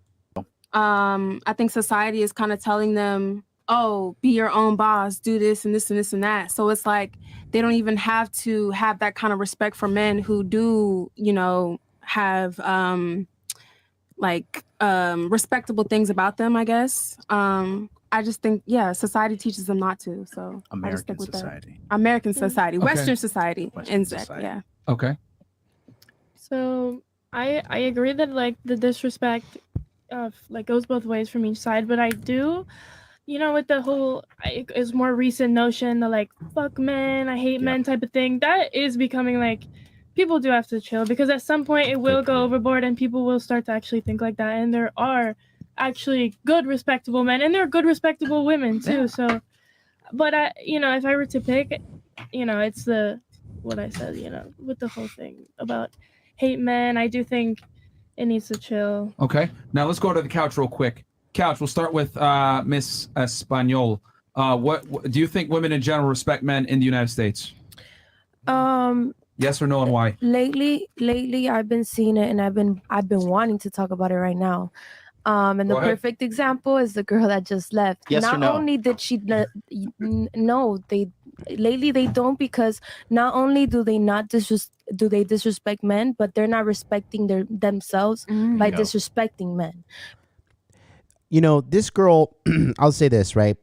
I think society is kind of telling them oh, be your own boss, do this and this and this and that. So it's like they don't even have to have that kind of respect for men who do, you know, have respectable things about them, I guess. I just think, yeah, society teaches them not to. So I just stick with
society.
That. American society,
Okay.
Western society,
Western society.
yeah.
Okay.
So I agree that like the disrespect like goes both ways from each side, but I do, you know, with the whole is more recent notion the like fuck men, I hate men type of thing, that is becoming like people do have to chill, because at some point it will go overboard and people will start to actually think like that, and there are actually good respectable men and there are good respectable women too. So but I, you know, if I were to pick, you know, it's what I said, you know, with the whole thing about hate men, I do think it needs to chill.
Okay. Now let's go to the couch real quick. Couch, we'll start with Miss Espanol. What do you think women in general respect men in the United States? Yes or no, and why?
Lately I've been seeing it, and I've been wanting to talk about it right now. And the perfect example is the girl that just left.
Yes
not
or no?
only did she no, lately they don't, because not only do they disrespect men, but they're not respecting themselves by disrespecting men.
You know, this girl, I'll say this, right?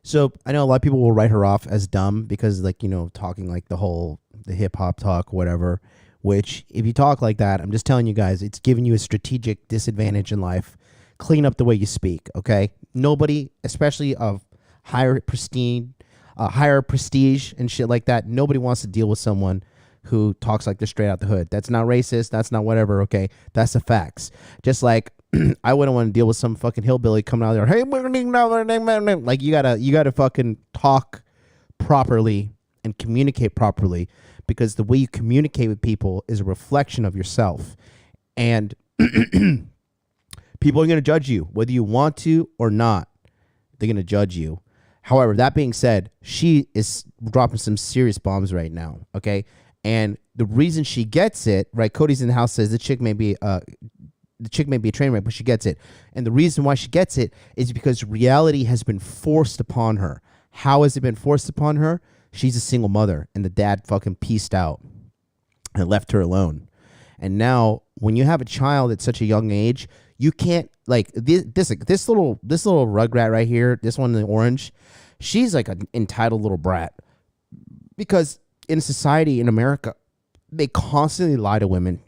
So I know a lot of people will write her off as dumb because, like, you know, talking like the hip hop talk, whatever, which if you talk like that, I'm just telling you guys, it's giving you a strategic disadvantage in life. Clean up the way you speak, okay? Nobody, especially of higher prestige and shit like that, nobody wants to deal with someone who talks like they're straight out the hood. That's not racist. That's not whatever, okay? That's the facts. Just like I wouldn't want to deal with some fucking hillbilly coming out there, hey, like you gotta fucking talk properly and communicate properly, because the way you communicate with people is a reflection of yourself. And people are going to judge you, whether you want to or not. They're going to judge you. However, that being said, she is dropping some serious bombs right now, okay? And the reason she gets it, right, Cody's in the house says the chick may be a train wreck, but she gets it. And the reason why she gets it is because reality has been forced upon her. How has it been forced upon her? She's a single mother, and the dad fucking pieced out and left her alone. And now, when you have a child at such a young age, you can't, like, this little rugrat right here, this one in the orange, she's like an entitled little brat. Because in society in America, they constantly lie to women.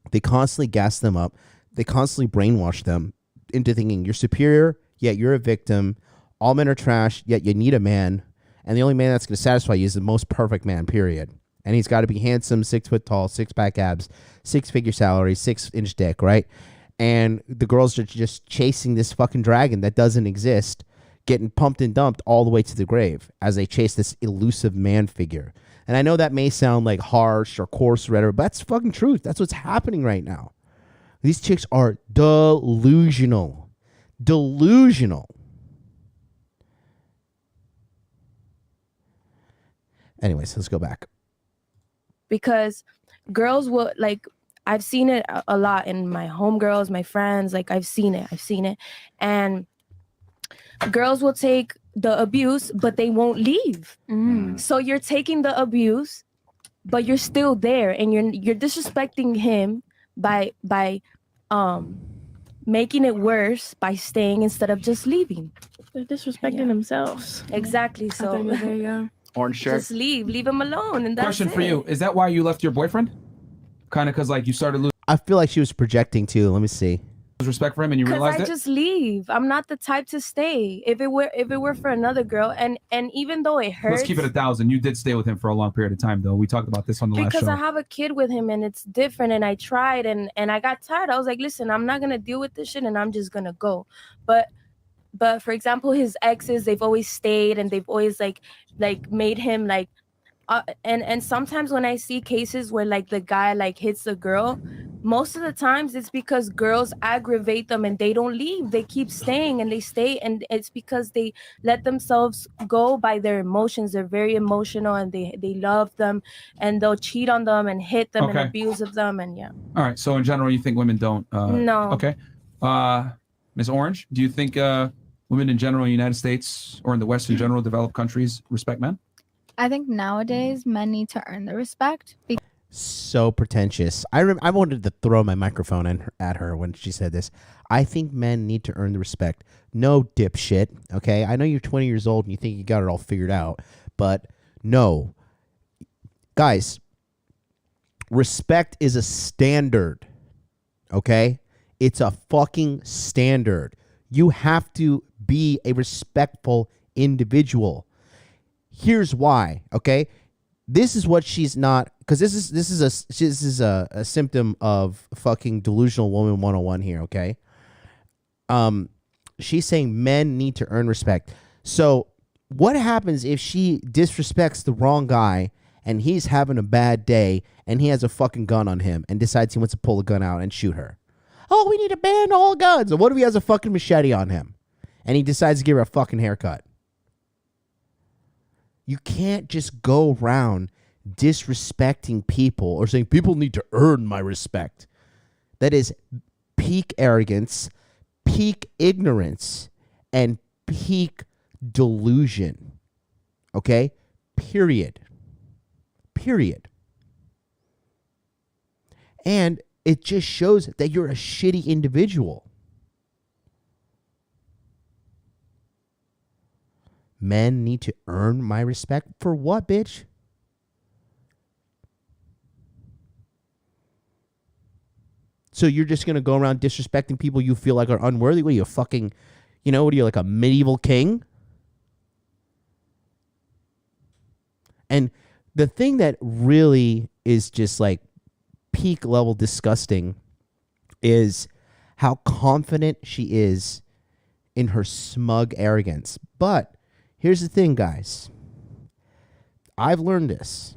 They constantly gas them up. They constantly brainwash them into thinking you're superior, yet you're a victim. All men are trash, yet you need a man. And the only man that's going to satisfy you is the most perfect man, period. And he's got to be handsome, 6 foot tall, 6-pack abs, 6-figure salary, 6-inch dick, right? And the girls are just chasing this fucking dragon that doesn't exist, getting pumped and dumped all the way to the grave as they chase this elusive man figure. And I know that may sound like harsh or coarse or whatever, but that's fucking truth. That's what's happening right now. These chicks are delusional. Delusional. Anyways, let's go back.
Because girls will, like, I've seen it a lot in my homegirls, my friends, like I've seen it. And girls will take the abuse, but they won't leave. So you're taking the abuse, but you're still there, and you're disrespecting him by making it worse by staying instead of just leaving.
They're disrespecting themselves.
Exactly. So
there you go.
Orange shirt.
Just leave him alone, and that's
Question
it.
for you: is that why you left your boyfriend? Kind of because like you started losing
I feel like she was projecting too. Let me see.
respect for him, and you
Because
realized
I
it.
just leave. I'm not the type to stay. If it were for another girl, and even though it hurts,
Let's keep it 1,000. You did stay with him for a long period of time, though. We talked about this on the last
because
show.
I have a kid with him, and it's different. And I tried, and I got tired. I was like, listen, I'm not gonna deal with this shit, and I'm just gonna go. But for example, his exes, they've always stayed, and they've always like made him like. And sometimes when I see cases where like the guy like hits the girl, most of the times it's because girls aggravate them and they don't leave. They keep staying and they stay, and it's because they let themselves go by their emotions. They're very emotional, and they love them, and they'll cheat on them and hit them and
Okay.
abuse of them, and yeah.
All right. So in general, you think women don't?
No.
Okay. Ms. Orange, do you think women in general in the United States or in the West in general, developed countries, respect men?
I think nowadays men need to earn the respect.
So pretentious. I wanted to throw my microphone at her when she said this. I think men need to earn the respect. No, dipshit. Okay, I know you're 20 years old and you think you got it all figured out, but no, guys. Respect is a standard. Okay, it's a fucking standard. You have to be a respectful individual. Here's why. Okay. This is what she's not, because this is a symptom of fucking delusional woman 101 here, okay? She's saying men need to earn respect. So what happens if she disrespects the wrong guy and he's having a bad day and he has a fucking gun on him and decides he wants to pull a gun out and shoot her? Oh, we need to ban all guns. And what if he has a fucking machete on him and he decides to give her a fucking haircut? You can't just go around disrespecting people or saying people need to earn my respect. That is peak arrogance, peak ignorance, and peak delusion. Okay? Period. And it just shows that you're a shitty individual. Men need to earn my respect. For what, bitch? So you're just going to go around disrespecting people you feel like are unworthy? What are you, fucking, what are you, like a medieval king? And the thing that really is just like peak level disgusting is how confident she is in her smug arrogance. But here's the thing, guys. I've learned this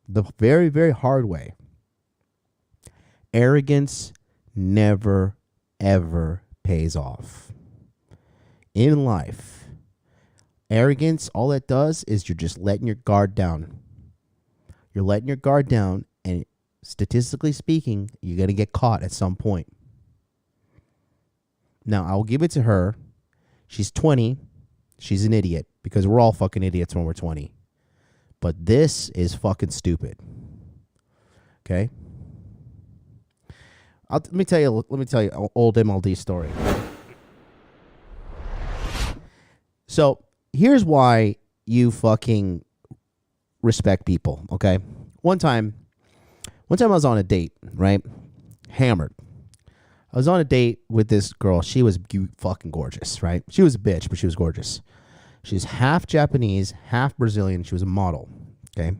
the very, very hard way. Arrogance never, ever pays off. In life, arrogance, all it does is you're just letting your guard down. You're letting your guard down, and statistically speaking, you're going to get caught at some point. Now, I'll give it to her. She's 20. She's an idiot, because we're all fucking idiots when we're 20. But this is fucking stupid. Okay? Let me tell you an old MLD story. So here's why you fucking respect people, okay? One time I was on a date, right? Hammered. I was on a date with this girl. She was fucking gorgeous, right? She was a bitch, but she was gorgeous. She's half Japanese, half Brazilian. She was a model, okay?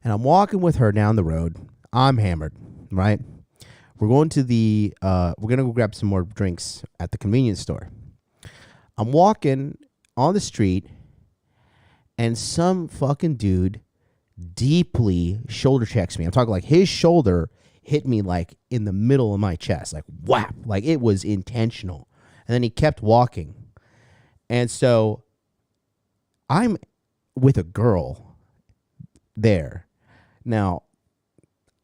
And I'm walking with her down the road. I'm hammered, right? We're going to we're going to go grab some more drinks at the convenience store. I'm walking on the street, and some fucking dude deeply shoulder checks me. I'm talking like his shoulder hit me like in the middle of my chest, like whap, like it was intentional. And then he kept walking. And so I'm with a girl there. Now,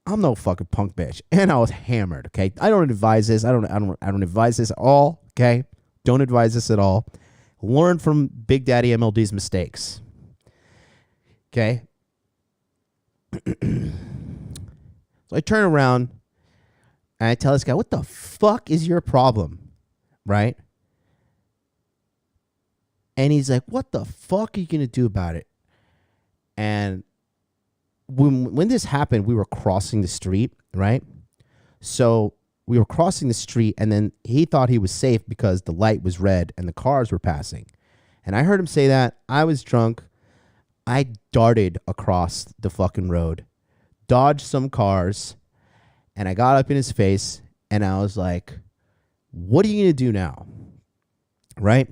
I'm no fucking punk bitch, and I was hammered. Okay, I don't advise this. I don't advise this at all. Okay, don't advise this at all. Learn from Big Daddy MLD's mistakes. Okay. So I turn around and I tell this guy, "What the fuck is your problem?" Right? And he's like, "What the fuck are you gonna do about it?" And when this happened, we were crossing the street, right? So we were crossing the street, and then he thought he was safe because the light was red and the cars were passing. And I heard him say that. I was drunk. I darted across the fucking road, dodged some cars, and I got up in his face, and I was like, "What are you going to do now?" Right?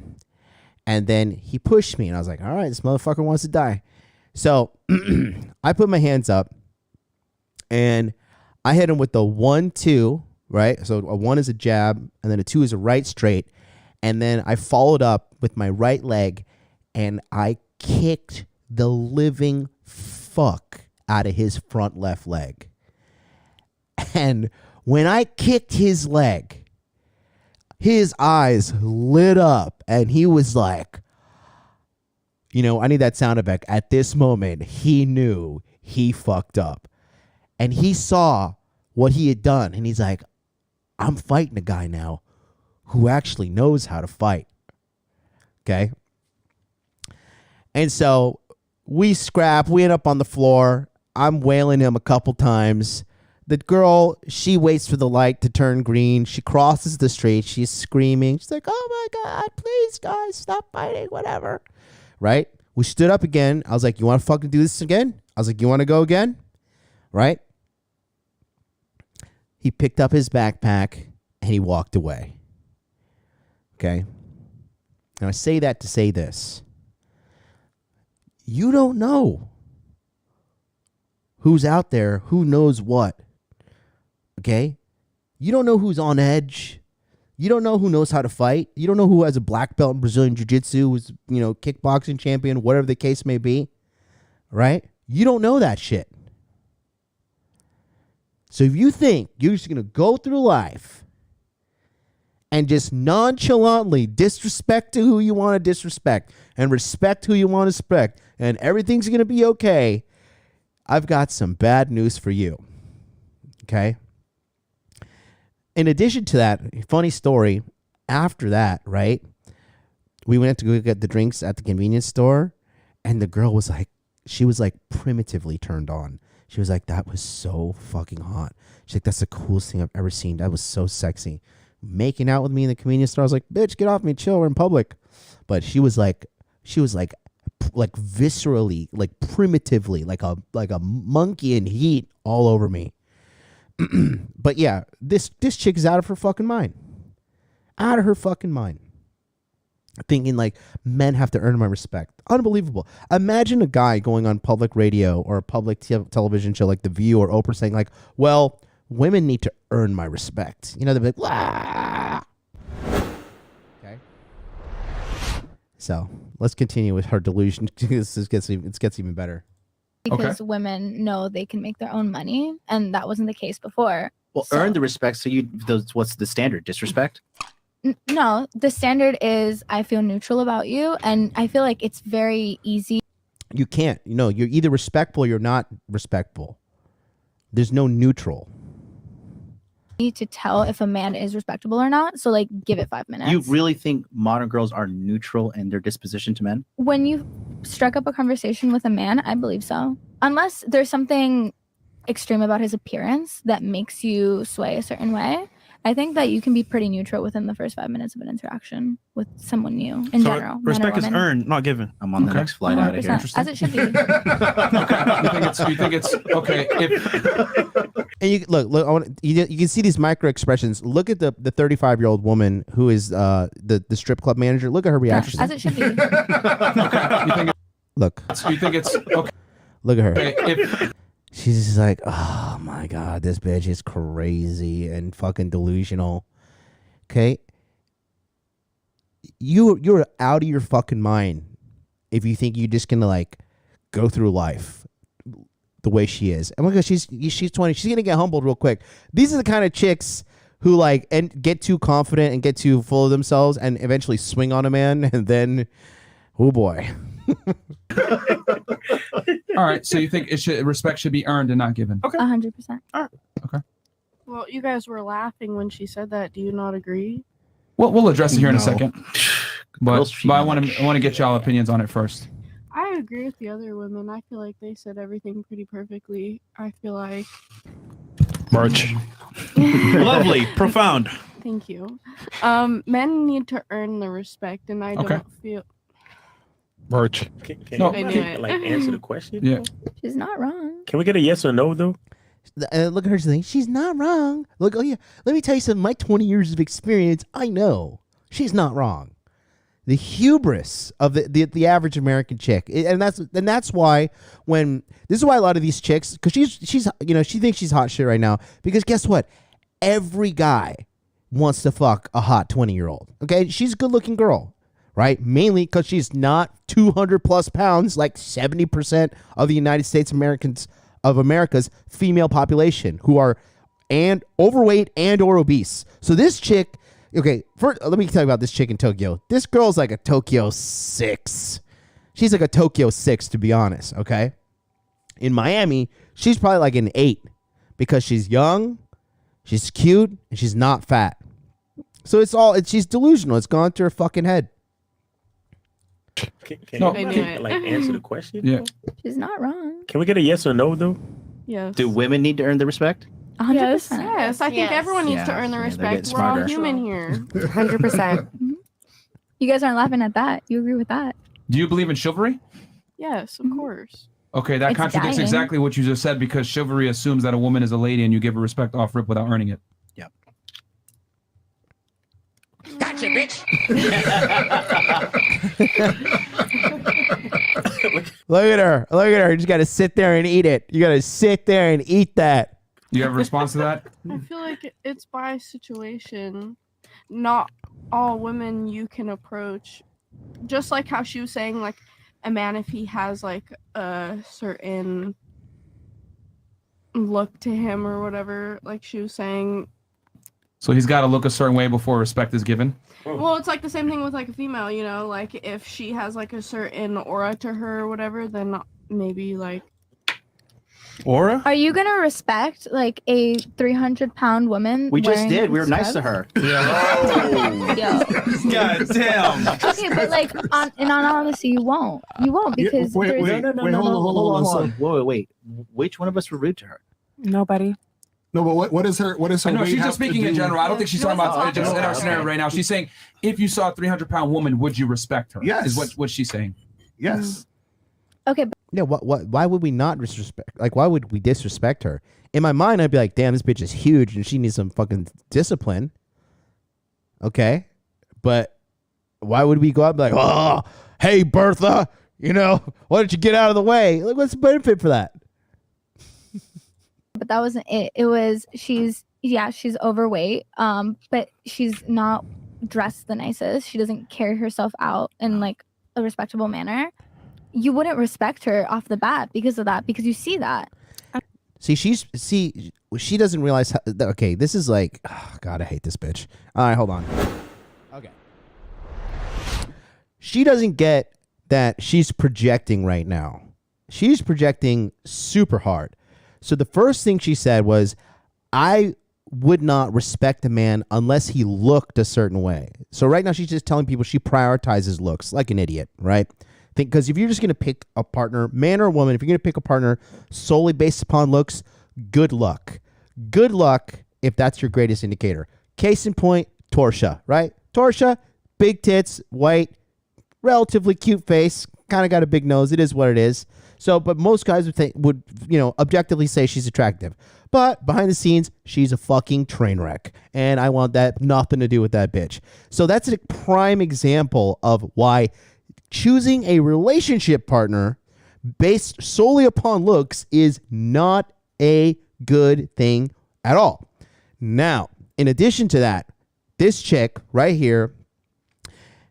And then he pushed me, and I was like, "All right, this motherfucker wants to die." So I put my hands up, and I hit him with the 1-2, right? So a 1 is a jab, and then a 2 is a right straight. And then I followed up with my right leg, and I kicked the living fuck out of his front left leg. And when I kicked his leg, his eyes lit up and he was like, you know, I need that sound effect. At this moment, he knew he fucked up. And he saw what he had done. And he's like, I'm fighting a guy now who actually knows how to fight. Okay? And so we scrap. We end up on the floor. I'm wailing him a couple times. The girl, she waits for the light to turn green. She crosses the street. She's screaming. She's like, oh my God, please, guys, stop fighting, whatever. Right? We stood up again. I was like, you want to fucking do this again? I was like, you want to go again? Right? He picked up his backpack and he walked away. Okay? Now I say that to say this. You don't know who's out there, who knows what. Okay? You don't know who's on edge. You don't know who knows how to fight. You don't know who has a black belt in Brazilian Jiu-Jitsu, who's, you know, kickboxing champion, whatever the case may be. Right? You don't know that shit. So if you think you're just going to go through life and just nonchalantly disrespect to who you want to disrespect and respect who you want to respect and everything's going to be okay, I've got some bad news for you. Okay? In addition to that, funny story, after that, right, we went to go get the drinks at the convenience store, and the girl was like, she was like primitively turned on. She was like, that was so fucking hot. She's like, that's the coolest thing I've ever seen. That was so sexy. Making out with me in the convenience store. I was like, bitch, get off me, chill, we're in public. But she was like viscerally, like primitively, like a monkey in heat all over me. But yeah, this chick is out of her fucking mind. Out of her fucking mind. Thinking like men have to earn my respect. Unbelievable. Imagine a guy going on public radio or a public television show like The View or Oprah saying like, well, women need to earn my respect. You know, they'd be like, wah! Okay. So let's continue with her delusion. It gets even better.
Because women know they can make their own money, and that wasn't the case before.
Well, earn the respect. So what's the standard? Disrespect?
No, the standard is I feel neutral about you, and I feel like it's very easy.
You can't. You know, you're either respectful or you're not respectful. There's no neutral.
To tell if a man is respectable or not. So, like, give it 5 minutes.
You really think modern girls are neutral in their disposition to men?
When you struck up a conversation with a man, I believe so. Unless there's something extreme about his appearance that makes you sway a certain way, I think that you can be pretty neutral within the first 5 minutes of an interaction with someone new in general.
Respect is earned, not given.
I'm on the next flight out of here.
As it should be.
You think it's okay?
And you look. You can see these micro expressions. Look at the 35-year-old woman who is the strip club manager. Look at her reaction.
As it should be.
Look.
You think it's okay?
Look at her.
Okay,
She's just like, oh my God, this bitch is crazy and fucking delusional. Okay? You're out of your fucking mind if you think you're just gonna like go through life the way she is. And because she's 20, she's gonna get humbled real quick. These are the kind of chicks who like and get too confident and get too full of themselves and eventually swing on a man and then, oh boy.
All right, so you think respect should be earned and not given?
Okay. 100%.
All right.
Okay.
Well, you guys were laughing when she said that. Do you not agree?
Well, we'll address it here in a
No.
second. But I want to get y'all opinions on it first.
I agree with the other women. I feel like they said everything pretty perfectly. I feel like.
March. Lovely. Profound.
Thank you. Men need to earn the respect, and I don't feel.
March.
Can
I knew it.
like answer the question?
Yeah.
She's not wrong.
Can we get a yes or no though?
Look at her saying, she's not wrong. Look, oh yeah, let me tell you something. My 20 years of experience, I know she's not wrong. The hubris of the average American chick, and that's why this is why a lot of these chicks, because she's you know, she thinks she's hot shit right now, because guess what? Every guy wants to fuck a hot 20-year-old. Okay, she's a good looking girl. Right? Mainly because she's not 200 plus pounds, like 70% of the United States America's female population who are and overweight and or obese. So this chick Okay, let me tell you about this chick in Tokyo. This girl's like a Tokyo 6. She's like a Tokyo 6, to be honest, okay? In Miami, she's probably like an 8 because she's young, she's cute, and she's not fat. So she's delusional. It's gone to her fucking head.
Can like answer the question?
Yeah.
She's not wrong.
Can we get a yes or no though?
Yes.
Do women need to earn the respect?
100%.
Yes, I think everyone needs to earn the respect. We're all human here.
100%.
You guys aren't laughing at that. You agree with that?
Do you believe in chivalry?
Yes, of course.
Okay, that
It's
contradicts
dying.
exactly what you just said because chivalry assumes that a woman is a lady and you give her respect off rip without earning it.
Yep.
Gotcha, bitch.
Look at her. Look at her. You just got to sit there and eat it. You got to sit there and eat that.
You have a response to that?
I feel like it's by situation. Not all women you can approach. Just like how she was saying, like, a man, if he has like a certain look to him or whatever, like she was saying.
So he's got to look a certain way before respect is given?
Well, it's like the same thing with like a female, you know, like if she has like a certain aura to her or whatever, then maybe like.
Aura?
Are you gonna respect like a 300-pound woman?
We just
wearing
did. We were nice to
scrubs?
her.
Yo.
God damn.
Okay, but like in all honesty, you won't. You won't because
Wait,
there's-
hold on. Wait. Which one of us were rude to her?
Nobody.
No, but what is her? What is her?
I know
weight
she's
have
just
to
speaking in
do-
general. I don't think she's talking about just in our scenario right now. She's saying if you saw a 300-pound woman, would you respect her?
Yes.
Is what she's saying.
Yes.
Okay. But
Yeah, why would we not disrespect? Like, why would we disrespect her? In my mind, I'd be like, damn, this bitch is huge and she needs some fucking discipline. Okay. But why would we go out and be like, oh, hey, Bertha, you know, why don't you get out of the way? Like, what's the benefit for that?
but that wasn't it. It was she's overweight, but she's not dressed the nicest. She doesn't carry herself out in like a respectable manner. You wouldn't respect her off the bat because of that, because you see that.
See, she doesn't realize how, okay, this is like, oh, God, I hate this bitch. All right, hold on. Okay. She doesn't get that she's projecting right now. She's projecting super hard. So the first thing she said was, I would not respect a man unless he looked a certain way. So right now she's just telling people she prioritizes looks like an idiot, right? Because if you're just going to pick a partner, man or woman, if you're going to pick a partner solely based upon looks, good luck. Good luck if that's your greatest indicator. Case in point, Torsha, right? Torsha, big tits, white, relatively cute face, kind of got a big nose. It is what it is. So, but most guys would objectively say she's attractive. But behind the scenes, she's a fucking train wreck. And I want that nothing to do with that bitch. So that's a prime example of why choosing a relationship partner based solely upon looks is not a good thing at all. Now, in addition to that, this chick right here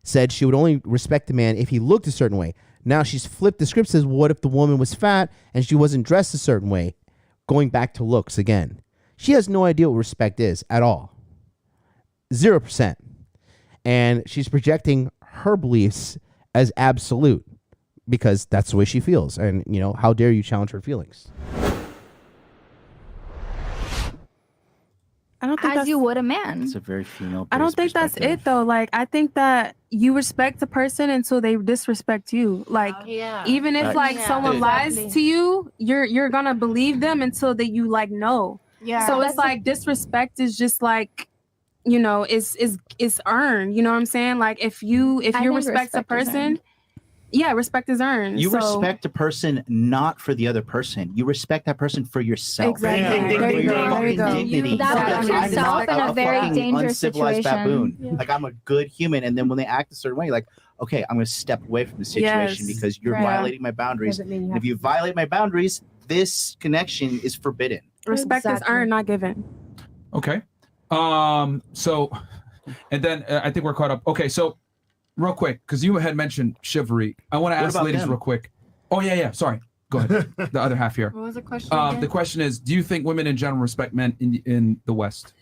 said she would only respect a man if he looked a certain way. Now she's flipped the script, says, what if the woman was fat and she wasn't dressed a certain way? Going back to looks again. She has no idea what respect is at all. 0%. And she's projecting her beliefs as absolute because that's the way she feels. And, how dare you challenge her feelings?
I don't think
as you would a man.
It's a very female.
I don't think that's it though. Like I think that you respect the person until they disrespect you. Like even if like someone lies to you, you're gonna believe them until that you like know.
Yeah.
So it's like disrespect is just like, is earned. You know what I'm saying? Like if you
think
respect a
respect is
person,
earned.
yeah, respect is earned.
You
So-
respect a person not for the other person. You respect that person for yourself.
Exactly.
For
There you
your
go.
fucking
There you go.
dignity.
That
Not
puts
I'm
yourself
not
in a very
fucking
dangerous
uncivilized
situation.
baboon.
Yeah.
Like I'm a good human, and then when they act a certain way, like, okay, I'm going to step away from the situation
Yes.
because you're
Right.
violating my boundaries.
Doesn't mean you
And
have
if you violate my boundaries, this connection is forbidden.
Respect is earned, not given.
Okay. So, and then I think we're caught up. Okay, so real quick, because you had mentioned chivalry, I want to
What
ask
about
ladies
them?
real quick. Oh yeah. Sorry. Go ahead. The other half here.
What was the question? again?
The question is, do you think women in general respect men in the West?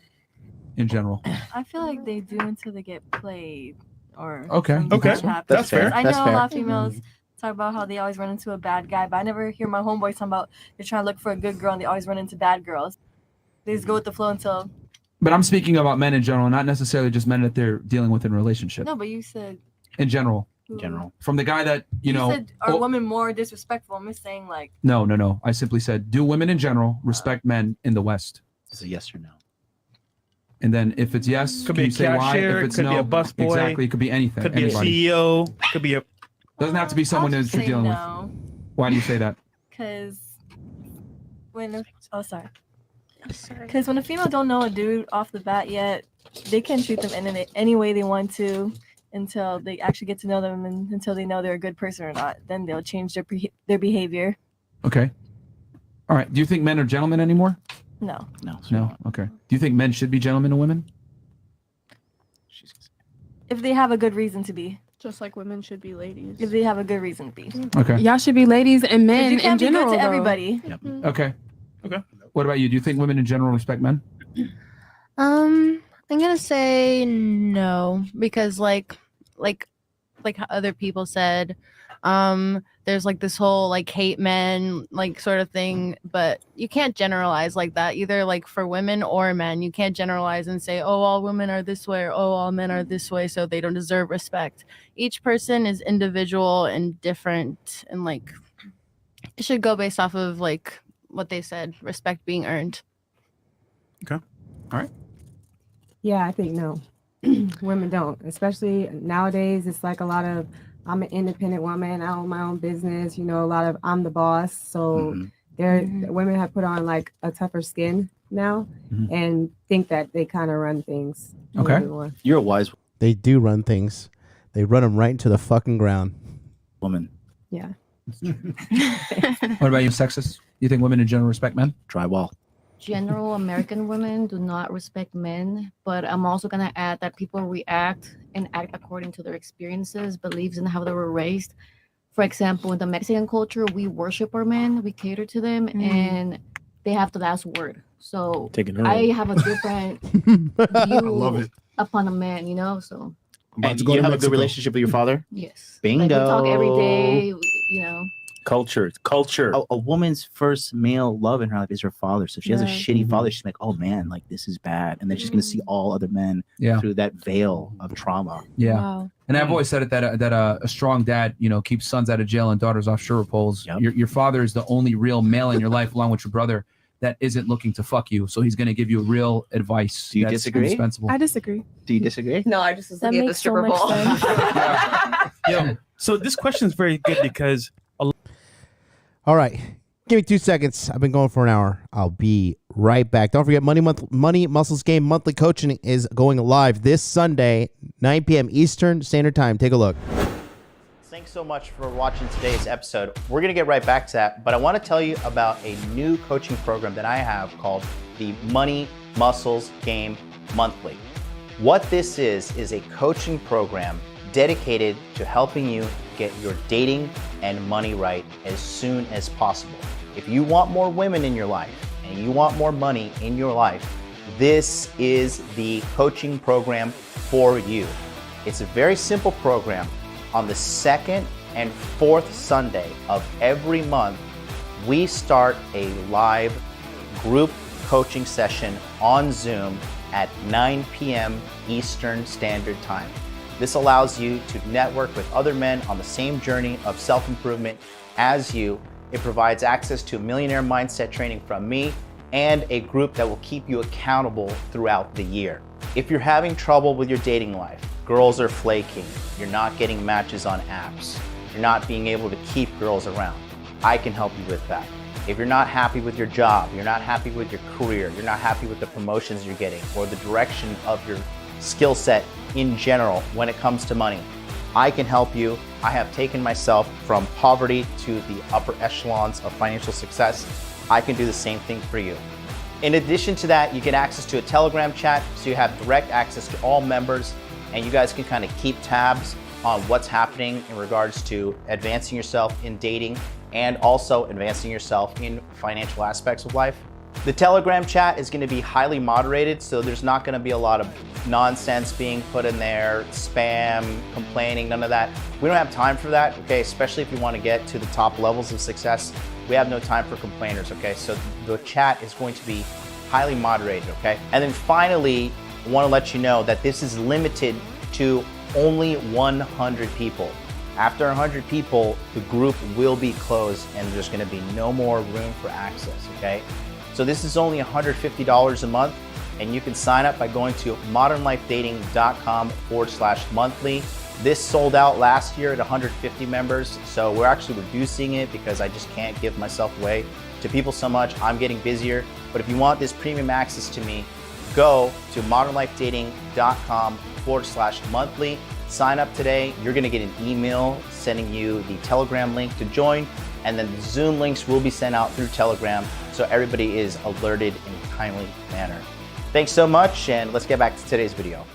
in general?
I feel like they do until they get played or
Okay.
something
Okay.
happens.
That's fair.
I know
That's
a
fair.
lot of females talk about how they always run into a bad guy, but I never hear my homeboys talking about they're trying to look for a good girl and they always run into bad girls. They just go with the flow until
But I'm speaking about men in general, not necessarily just men that they're dealing with in a relationship.
no. But you said
In general.
In
From the guy that, you know.
said are
oh,
women more disrespectful? I'm just saying like
no. I simply said, do women in general respect men in the West?
Is it yes or no?
And then if it's yes,
Could
can
be
you
a
say why?
cashier,
If it's
could
no,
be a busboy,
exactly, it could be anything.
Could be
anybody.
a CEO. Could be a.
Doesn't have to be someone that you're
say
dealing
no.
with. Why do you say that?
because when because when a female don't know a dude off the bat yet, they can treat them any way they want to until they actually get to know them and until they know they're a good person or not. Then they'll change their behavior.
Okay. All right. Do you think men are gentlemen anymore?
No.
No. Okay. Do you think men should be gentlemen to women?
If they have a good reason to be.
Just like women should be ladies.
If they have a good reason to be.
Okay.
Y'all should be ladies and men
You can't
in
be
general.
good to
though.
everybody.
Okay. What about you? Do you think women in general respect men?
I'm gonna say no because like how other people said, there's like this whole like hate men like sort of thing, but you can't generalize like that either. Like for women or men, you can't generalize and say, oh, all women are this way or oh, all men are this way, so they don't deserve respect. Each person is individual and different, and like it should go based off of like what they said, respect being earned.
Okay. All right.
Yeah, I think no. Women don't, especially nowadays. It's like a lot of I'm an independent woman. I own my own business. You know, a lot of I'm the boss. So women have put on like a tougher skin now and think that they kind of run things.
Okay.
more.
You're a wise
They do run things. They run them right into the fucking ground.
woman.
Yeah.
What about you, sexist? You think women in general respect men?
Drywall.
General American women do not respect men, but I'm also going to add that people react and act according to their experiences, beliefs, and how they were raised. For example, in the Mexican culture, we worship our men, we cater to them, and they have the last word. So
Taking her
I
own.
have a different view
love it.
upon a man, you know? So
And you have a good relationship with your father?
yes.
Bingo.
Like, we talk every day, you know.
Culture.
A woman's first male love in her life is her father. So if she has a
Right.
shitty father, she's like, oh man, like this is bad. And then she's going to see all other men
Yeah.
through that veil of trauma.
Yeah. And I've always said it that a strong dad, you know, keeps sons out of jail and daughters off sugar poles. Your father is the only real male in your life, along with your brother, that isn't looking to fuck you. So he's going to give you real advice.
Do you
that's
disagree?
indispensable.
I disagree.
Do you disagree?
No, I just was
That
looking at the
makes so
stripper
much
pole.
sense.
Yo, so this question is very good because
All right. Give me 2 seconds. I've been going for an hour. I'll be right back. Don't forget, Money Muscles Game monthly coaching is going live this Sunday, 9 p.m. Eastern Standard Time. Take a look.
Thanks so much for watching today's episode. We're going to get right back to that, but I want to tell you about a new coaching program that I have called the Money Muscles Game Monthly. What this is a coaching program dedicated to helping you get your dating and money right as soon as possible. If you want more women in your life and you want more money in your life, this is the coaching program for you. It's a very simple program. On the second and fourth Sunday of every month, we start a live group coaching session on Zoom at 9 p.m. Eastern Standard Time. This allows you to network with other men on the same journey of self-improvement as you. It provides access to millionaire mindset training from me and a group that will keep you accountable throughout the year. If you're having trouble with your dating life, girls are flaking, you're not getting matches on apps, you're not being able to keep girls around, I can help you with that. If you're not happy with your job, you're not happy with your career, you're not happy with the promotions you're getting or the direction of your skill set in general when it comes to money, I can help you. I have taken myself from poverty to the upper echelons of financial success. I can do the same thing for you. In addition to that, you get access to a Telegram chat, so you have direct access to all members, and you guys can kind of keep tabs on what's happening in regards to advancing yourself in dating and also advancing yourself in financial aspects of life. The Telegram chat is going to be highly moderated, so there's not going to be a lot of nonsense being put in there, spam, complaining, none of that. We don't have time for that, okay? Especially if you want to get to the top levels of success. We have no time for complainers, okay? So the chat is going to be highly moderated, okay? And then finally, I want to let you know that this is limited to only 100 people. After 100 people, the group will be closed and there's going to be no more room for access, okay? So this is only $150 a month, and you can sign up by going to modernlifedating.com/monthly. This sold out last year at 150 members, so we're actually reducing it because I just can't give myself away to people so much. I'm getting busier, but if you want this premium access to me, go to modernlifedating.com/monthly. Sign up today. You're gonna get an email sending you the Telegram link to join, and then the Zoom links will be sent out through Telegram so everybody is alerted in a timely manner. Thanks so much, and let's get back to today's video.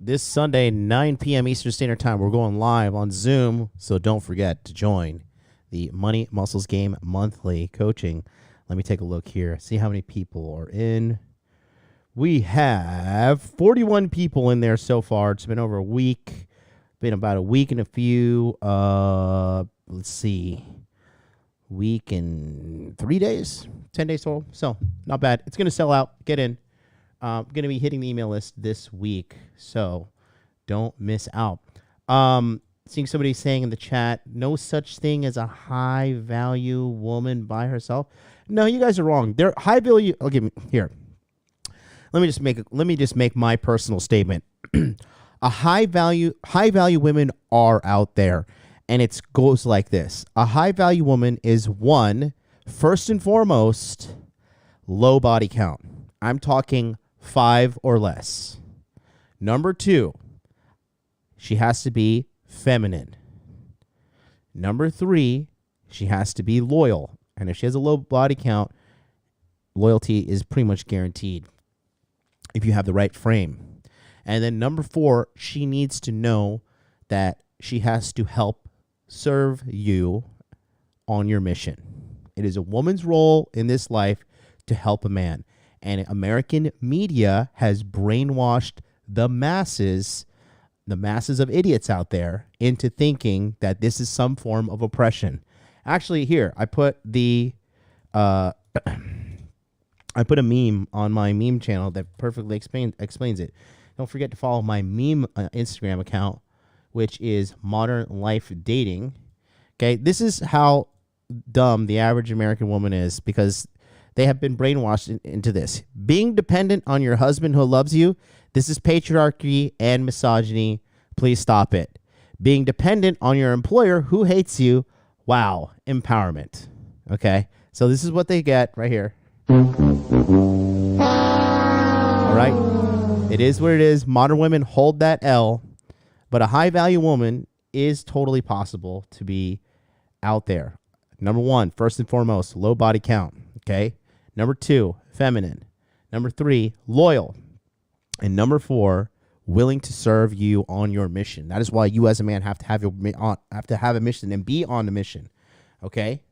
This Sunday, 9 p.m. Eastern Standard Time, we're going live on Zoom, so don't forget to join the Money Muscles Game monthly coaching. Let me take a look here, see how many people are in. We have 41 people in there so far. It's been over a week. Been about a week and a few. Let's see. Week and 3 days. 10 days total. So, not bad. It's going to sell out. Get in. Going to be hitting the email list this week. So, don't miss out. Seeing somebody saying in the chat, no such thing as a high-value woman by herself. No, you guys are wrong. They're high-value. Okay, here. Let me just make my personal statement. A high value women are out there, and it goes like this. A high value woman is one, first and foremost, low body count. I'm talking 5 or less. Number 2, she has to be feminine. Number 3, she has to be loyal. And if she has a low body count, loyalty is pretty much guaranteed if you have the right frame. And then number 4, she needs to know that she has to help serve you on your mission. It is a woman's role in this life to help a man. And American media has brainwashed the masses of idiots out there into thinking that this is some form of oppression. Actually, here, I put a meme on my meme channel that perfectly explains it. Don't forget to follow my meme Instagram account, which is Modern Life Dating. Okay, this is how dumb the average American woman is because they have been brainwashed into this. Being dependent on your husband who loves you, this is patriarchy and misogyny. Please stop it. Being dependent on your employer who hates you, wow, empowerment. Okay, so this is what they get right here. All right. It is what it is. Modern women hold that L, but a high value woman is totally possible to be out there. Number 1, first and foremost, low body count. Okay. Number 2, feminine. Number 3, loyal. And number 4, willing to serve you on your mission. That is why you as a man have to have a mission and be on the mission. Okay.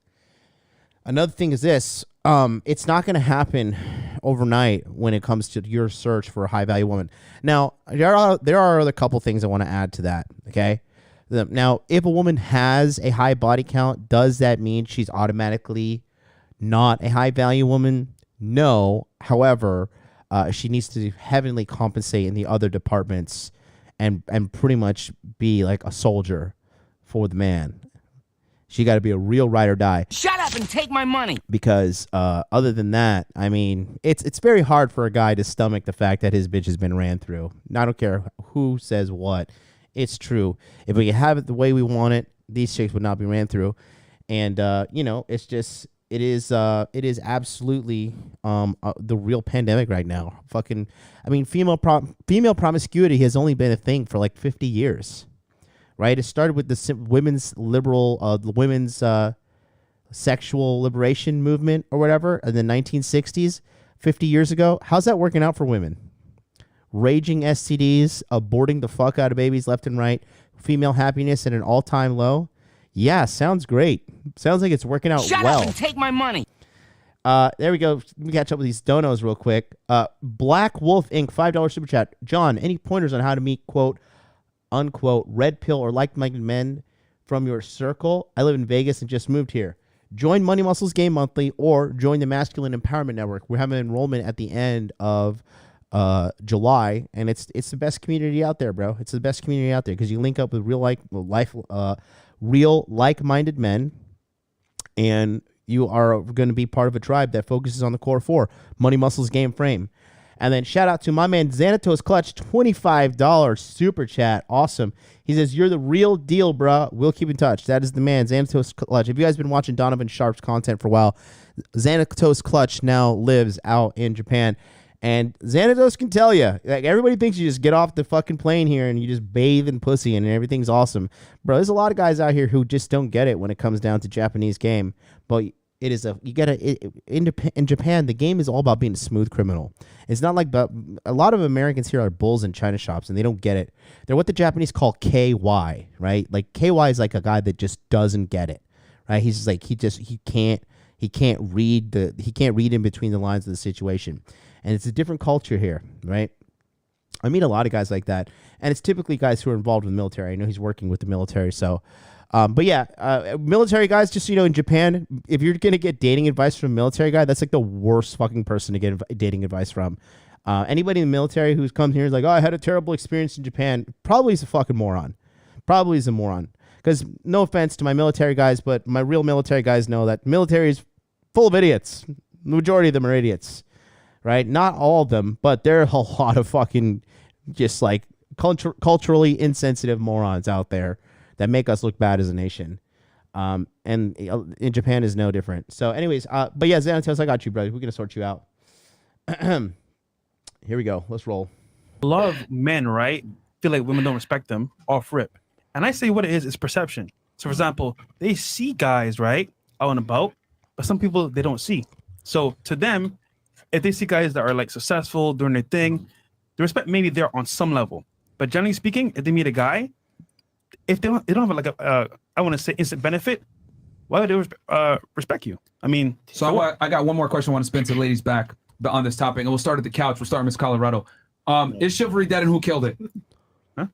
Another thing is this. It's not going to happen overnight when it comes to your search for a high-value woman. Now, there are a couple things I want to add to that, okay? Now, if a woman has a high body count, does that mean she's automatically not a high-value woman? No. However, she needs to heavily compensate in the other departments and pretty much be like a soldier for the man. She got to be a real ride or die.
Shut up and take my money.
Because other than that, I mean, it's very hard for a guy to stomach the fact that his bitch has been ran through. I don't care who says what. It's true. If we have it the way we want it, these chicks would not be ran through. And, it's just, it is absolutely the real pandemic right now. Female promiscuity has only been a thing for like 50 years. Right? It started with the women's sexual liberation movement or whatever in the 1960s, 50 years ago. How's that working out for women? Raging STDs, aborting the fuck out of babies left and right, female happiness at an all-time low. Yeah, sounds great. Sounds like it's working out
Shut
well.
up and take my money.
There we go. Let me catch up with these donos real quick. Black Wolf Inc. $5 super chat. John, any pointers on how to meet quote unquote red pill or like-minded men from your circle? I live in Vegas and just moved here. Join Money Muscles Game Monthly or join the Masculine Empowerment Network. We're having enrollment at the end of July, and it's the best community out there, bro. It's the best community out there because you link up with real like-minded men, and you are going to be part of a tribe that focuses on the core four, Money Muscles Game Frame. And then shout out to my man Xanatos Clutch, $25 super chat. Awesome. He says, you're the real deal, bruh. We'll keep in touch. That is the man, Xanatos Clutch. If you guys been watching Donovan Sharp's content for a while, Xanatos Clutch now lives out in Japan. And Xanatos can tell you, like, everybody thinks you just get off the fucking plane here and you just bathe in pussy and everything's awesome. Bro, there's a lot of guys out here who just don't get it when it comes down to Japanese game. But it is in Japan, the game is all about being a smooth criminal. It's not like, but a lot of Americans here are bulls in China shops and they don't get it. They're what the Japanese call KY, right? Like KY is like a guy that just doesn't get it, right? He's just like, he can't read in between the lines of the situation. And it's a different culture here, right? I meet a lot of guys like that, and it's typically guys who are involved with the military. I know he's working with the military, so. But yeah, military guys, just so you know, in Japan, if you're going to get dating advice from a military guy, that's like the worst fucking person to get dating advice from. Anybody in the military who's come here is like, oh, I had a terrible experience in Japan, probably is a fucking moron. Probably is a moron. Because no offense to my military guys, but my real military guys know that military is full of idiots. The majority of them are idiots, right? Not all of them, but there are a lot of fucking just like culturally insensitive morons out there that make us look bad as a nation. And in Japan is no different. So anyways, but yeah, Xanatos, I got you, brother. We're going to sort you out. Here we go. Let's roll.
A lot of men, right, feel like women don't respect them off rip. And I say what it is perception. So for example, they see guys, right, out and about, but some people they don't see. So to them, if they see guys that are like successful doing their thing, the respect maybe they're on some level. But generally speaking, if they meet a guy, if they don't have like I want to say instant benefit, why would they respect you? I mean,
so I got one more question I want to spin to the ladies back on this topic, and we'll start at the couch. We'll start with Miss Colorado. Is chivalry dead and who killed it?
Huh?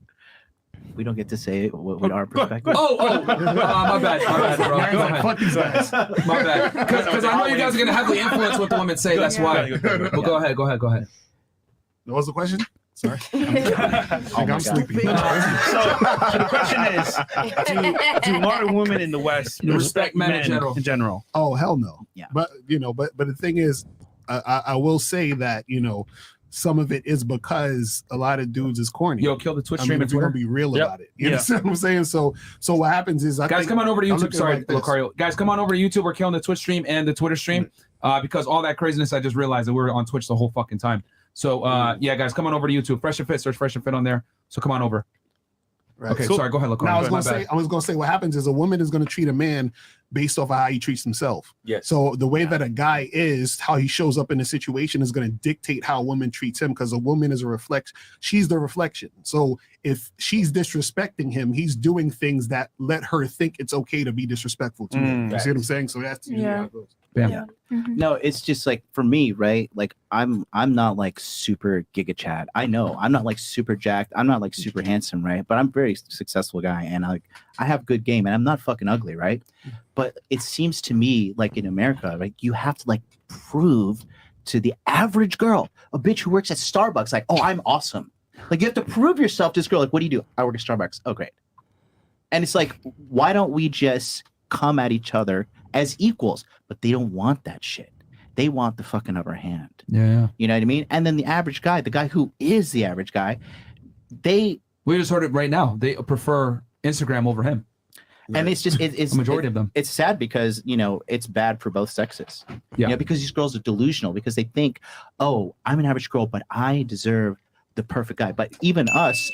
We don't get to say it with our perspective.
My bad, bro. Go ahead.
Fuck these guys.
My bad. Because I know you guys are gonna heavily influence what the women say. That's why. But go ahead.
What was the question? Sorry. I'm sleepy.
So the question is, do modern women in the West respect men in general?
Oh, hell no.
Yeah.
But but the thing is, I will say that, some of it is because a lot of dudes is corny.
Yo, kill the Twitch stream.
If we're gonna be real about it. You understand what I'm saying? So what happens is,
guys, come on over to YouTube. Sorry, Lucario. Guys, come on over to YouTube. We're killing the Twitch stream and the Twitter stream because all that craziness. I just realized that we were on Twitch the whole fucking time. So yeah, guys, come on over to YouTube. Fresh and Fit, search Fresh and Fit on there. So come on over.
Right.
Okay,
So-
sorry. Go ahead, Lucario.
Now I was gonna say what happens is a woman is gonna treat a man based off of how he treats himself.
Yes.
So the way that a guy is, how he shows up in a situation is gonna dictate how a woman treats him, because a woman is she's the reflection. So if she's disrespecting him, he's doing things that let her think it's okay to be disrespectful to him. You see what I'm saying? So that's usually how it goes.
Yeah. No, it's just like for me, right? Like I'm not like super giga chad. I know I'm not like super jacked. I'm not like super handsome, right? But I'm a very successful guy, and I have good game, and I'm not fucking ugly, right? But it seems to me like in America, like you have to like prove to the average girl, a bitch who works at Starbucks, like, oh, I'm awesome. Like you have to prove yourself to this girl. Like, what do you do? I work at Starbucks. Oh, great. And it's like, why don't we just come at each other as equals? But they don't want that shit. They want the fucking upper hand.
Yeah.
You know what I mean? And then the average guy, the guy who is the average guy, we
just heard it right now. They prefer Instagram over him.
And it's just it's
the majority of them.
It's sad because it's bad for both sexes.
Yeah.
Because these girls are delusional because they think, oh, I'm an average girl, but I deserve the perfect guy. But even us,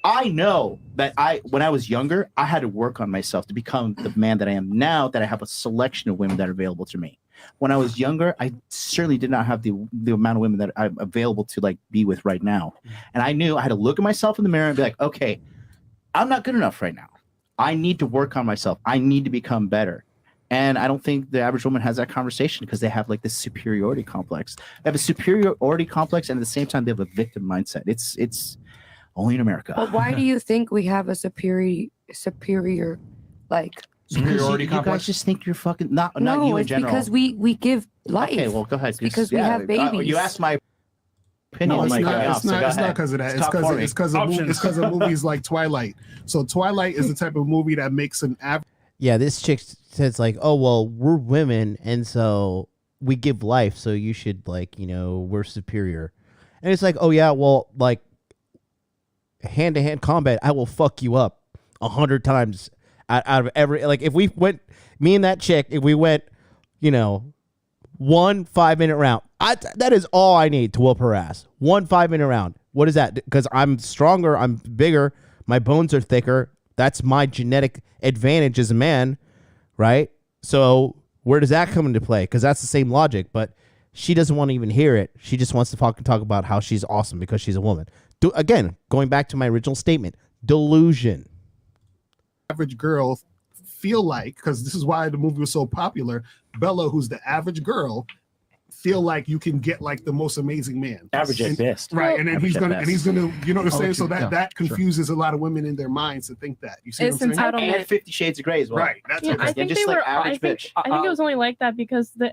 I know that when I was younger, I had to work on myself to become the man that I am now, that I have a selection of women that are available to me. When I was younger, I certainly did not have the amount of women that I'm available to like be with right now. And I knew I had to look at myself in the mirror and be like, okay, I'm not good enough right now. I need to work on myself. I need to become better. And I don't think the average woman has that conversation because they have like this superiority complex. They have a superiority complex, and at the same time, they have a victim mindset. It's only in America.
But why do you think we have a superior like
superiority complex? You guys just think you're fucking not
no,
you in
it's
general.
because we give life.
Okay, well, go ahead.
It's because we have babies.
You asked my opinion.
No, it's
like,
not. It's not. It's not because of that. It's because of movies like Twilight. So Twilight is the type of movie that makes an average.
Yeah, this chick says like, oh well, we're women, and so we give life, so you should we're superior. And it's like, oh yeah, well, like hand-to-hand combat, I will fuck you up 100 times out of every, like if we went, me and that chick, if we went, 1 5-minute round, that is all I need to whoop her ass. 1 5-minute round. What is that? Because I'm stronger, I'm bigger, my bones are thicker. That's my genetic advantage as a man, right? So where does that come into play? Because that's the same logic, but she doesn't want to even hear it. She just wants to talk about how she's awesome because she's a woman. Again, going back to my original statement, delusion.
Average girl feel like, because this is why the movie was so popular, Bella, who's the average girl, feel like you can get like the most amazing man.
Average at best.
Right. And then he's gonna, you know what I'm saying? So that
Sure.
confuses a lot of women in their minds to think that. You see
It's
what I'm saying?
And 50 Shades of Grey as well.
Right. That's
Yeah,
what
I think
just
they
like
were.
average
I think,
bitch.
I think it was only like that because the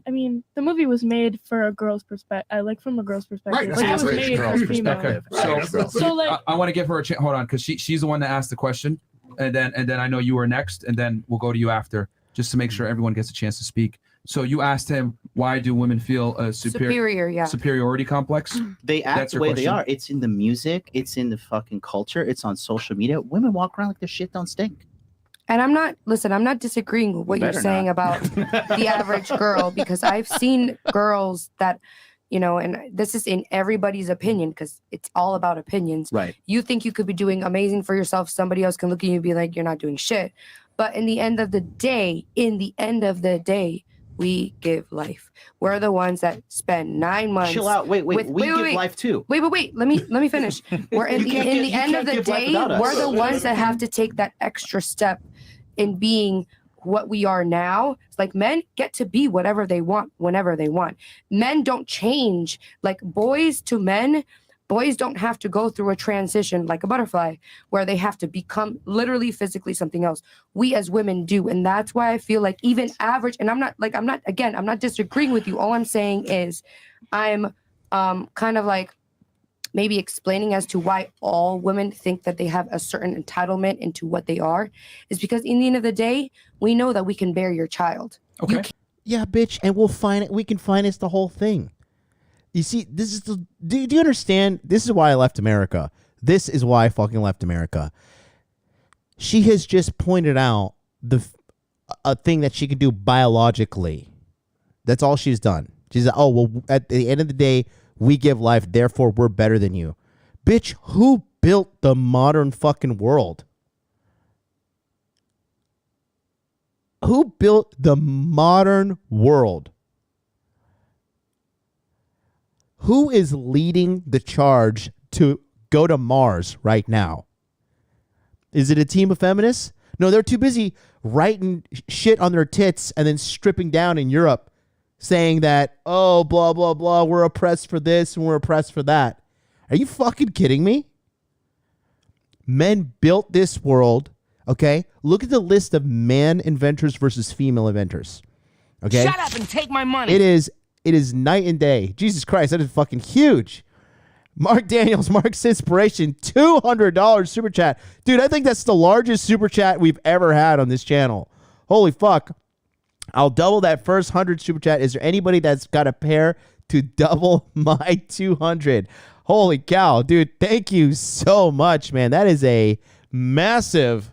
movie was made for a girl's perspective, like from a girl's perspective.
Right,
Like it
that's
was
average
made
girl's
for female.
Okay,
So like,
I want to give her a chance. Hold on, because she's the one that asked the question, and then I know you were next, and then we'll go to you after, just to make sure everyone gets a chance to speak. So you asked him, why do women feel a
Superior, yeah.
superiority complex?
They act
That's
the
your
way
question?
they are. It's in the music. It's in the fucking culture. It's on social media. Women walk around like their shit don't stink.
And I'm not disagreeing with what you're
better
saying
not.
about the average girl, because I've seen girls that, and this is in everybody's opinion because it's all about opinions.
Right.
You think you could be doing amazing for yourself. Somebody else can look at you and be like, you're not doing shit. But in the end of the day, we give life. We're the ones that spend 9 months.
Chill out. Wait. We give life too.
Wait. Let me finish. We're in the end of the day, we're the ones that have to take that extra step in being what we are now. It's like men get to be whatever they want whenever they want. Men don't change. Like boys to men, boys don't have to go through a transition like a butterfly where they have to become literally physically something else. We as women do. And that's why I feel like even average, and I'm not disagreeing with you. All I'm saying is I'm kind of like maybe explaining as to why all women think that they have a certain entitlement into what they are is because in the end of the day, we know that we can bear your child.
Okay.
Yeah, bitch, and we can finance the whole thing. You see, this is do you understand? This is why I left America. This is why I fucking left America. She has just pointed out a thing that she could do biologically. That's all she's done. She's like, oh, well, at the end of the day, we give life, therefore we're better than you. Bitch, who built the modern fucking world? Who built the modern world? Who is leading the charge to go to Mars right now? Is it a team of feminists? No, they're too busy writing shit on their tits and then stripping down in Europe saying that, oh, blah, blah, blah, we're oppressed for this and we're oppressed for that. Are you fucking kidding me? Men built this world, okay? Look at the list of man inventors versus female inventors, okay?
Shut up and take my money.
It is night and day. Jesus Christ, that is fucking huge. Mark Daniels, Mark's Inspiration, $200 super chat. Dude, I think that's the largest super chat we've ever had on this channel. Holy fuck. I'll double that first 100 super chat. Is there anybody that's got a pair to double my 200? Holy cow, dude. Thank you so much, man. That is a massive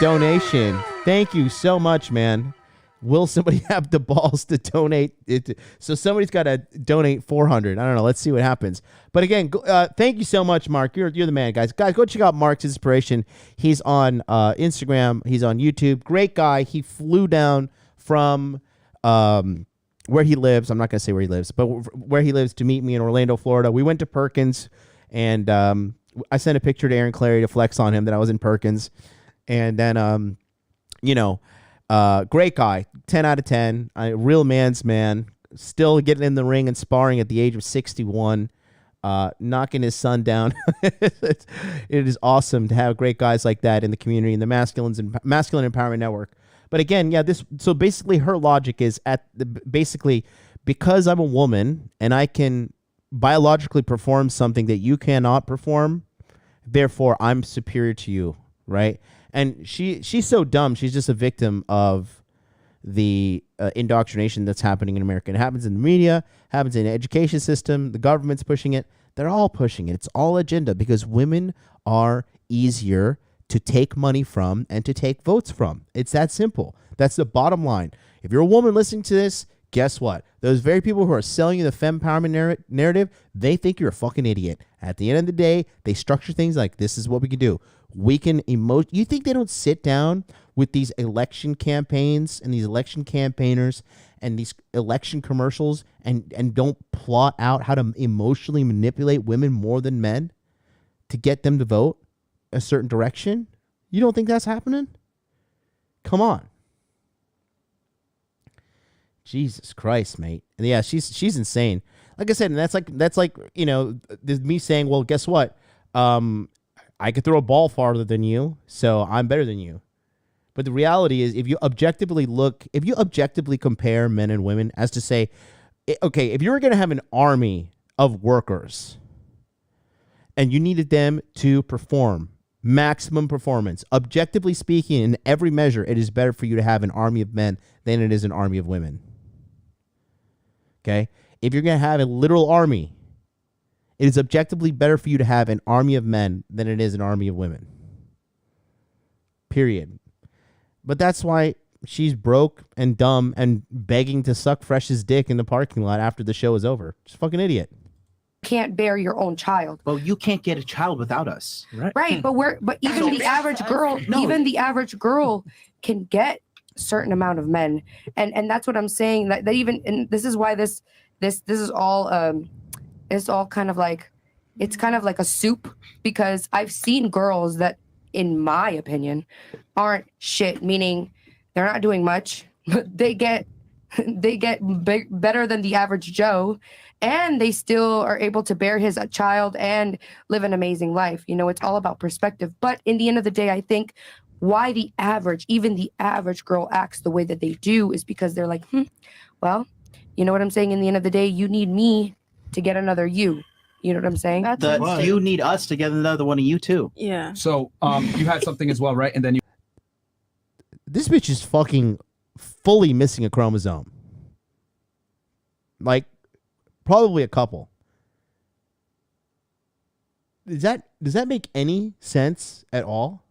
donation. Thank you so much, man. Will somebody have the balls to donate it? So somebody's got to donate 400. I don't know. Let's see what happens. But again, thank you so much, Mark. You're the man, guys. Guys, go check out Mark's Inspiration. He's on Instagram. He's on YouTube. Great guy. He flew down from where he lives. I'm not going to say where he lives, but where he lives to meet me in Orlando, Florida. We went to Perkins, and I sent a picture to Aaron Clary to flex on him that I was in Perkins. And then, great guy, 10 out of 10, a real man's man, still getting in the ring and sparring at the age of 61, knocking his son down. It is awesome to have great guys like that in the community, in the Masculine Empowerment Network. But again, so basically her logic is basically, because I'm a woman and I can biologically perform something that you cannot perform, therefore I'm superior to you, right? And she's so dumb. She's just a victim of the indoctrination that's happening in America. It happens in the media, happens in the education system. The government's pushing it. They're all pushing it. It's all agenda because women are easier to take money from and to take votes from. It's that simple. That's the bottom line. If you're a woman listening to this, guess what? Those very people who are selling you the femme empowerment narrative, they think you're a fucking idiot. At the end of the day, they structure things like, this is what we can do. We can emote. You think they don't sit down with these election campaigns and these election campaigners and these election commercials and don't plot out how to emotionally manipulate women more than men to get them to vote a certain direction? You don't think that's happening? Come on. Jesus Christ, mate. And yeah, she's insane. Like I said, and that's like there's me saying, well, guess what? I could throw a ball farther than you, so I'm better than you. But the reality is, if you objectively compare men and women, as to say, okay, if you were going to have an army of workers and you needed them to perform maximum performance, objectively speaking, in every measure, it is better for you to have an army of men than it is an army of women. Okay? If you're going to have a literal army, it is objectively better for you to have an army of men than it is an army of women. Period. But that's why she's broke and dumb and begging to suck Fresh's dick in the parking lot after the show is over. She's a fucking idiot.
Can't bear your own child.
Well, you can't get a child without us.
Right, but even the average girl can get a certain amount of men. And that's what I'm saying. That even, and this is why this is all it's all kind of like, it's kind of like a soup, because I've seen girls that, in my opinion, aren't shit, meaning they're not doing much, but they get better than the average Joe, and they still are able to bear his child and live an amazing life. It's all about perspective. But in the end of the day, I think why even the average girl acts the way that they do is because they're like, well, you know what I'm saying? In the end of the day, you need me to get another you. You know what I'm saying?
You need us to get another one of you too.
Yeah.
So you had something as well, right? And then you.
This bitch is fucking fully missing a chromosome. Like, probably a couple. Does that make any sense at all?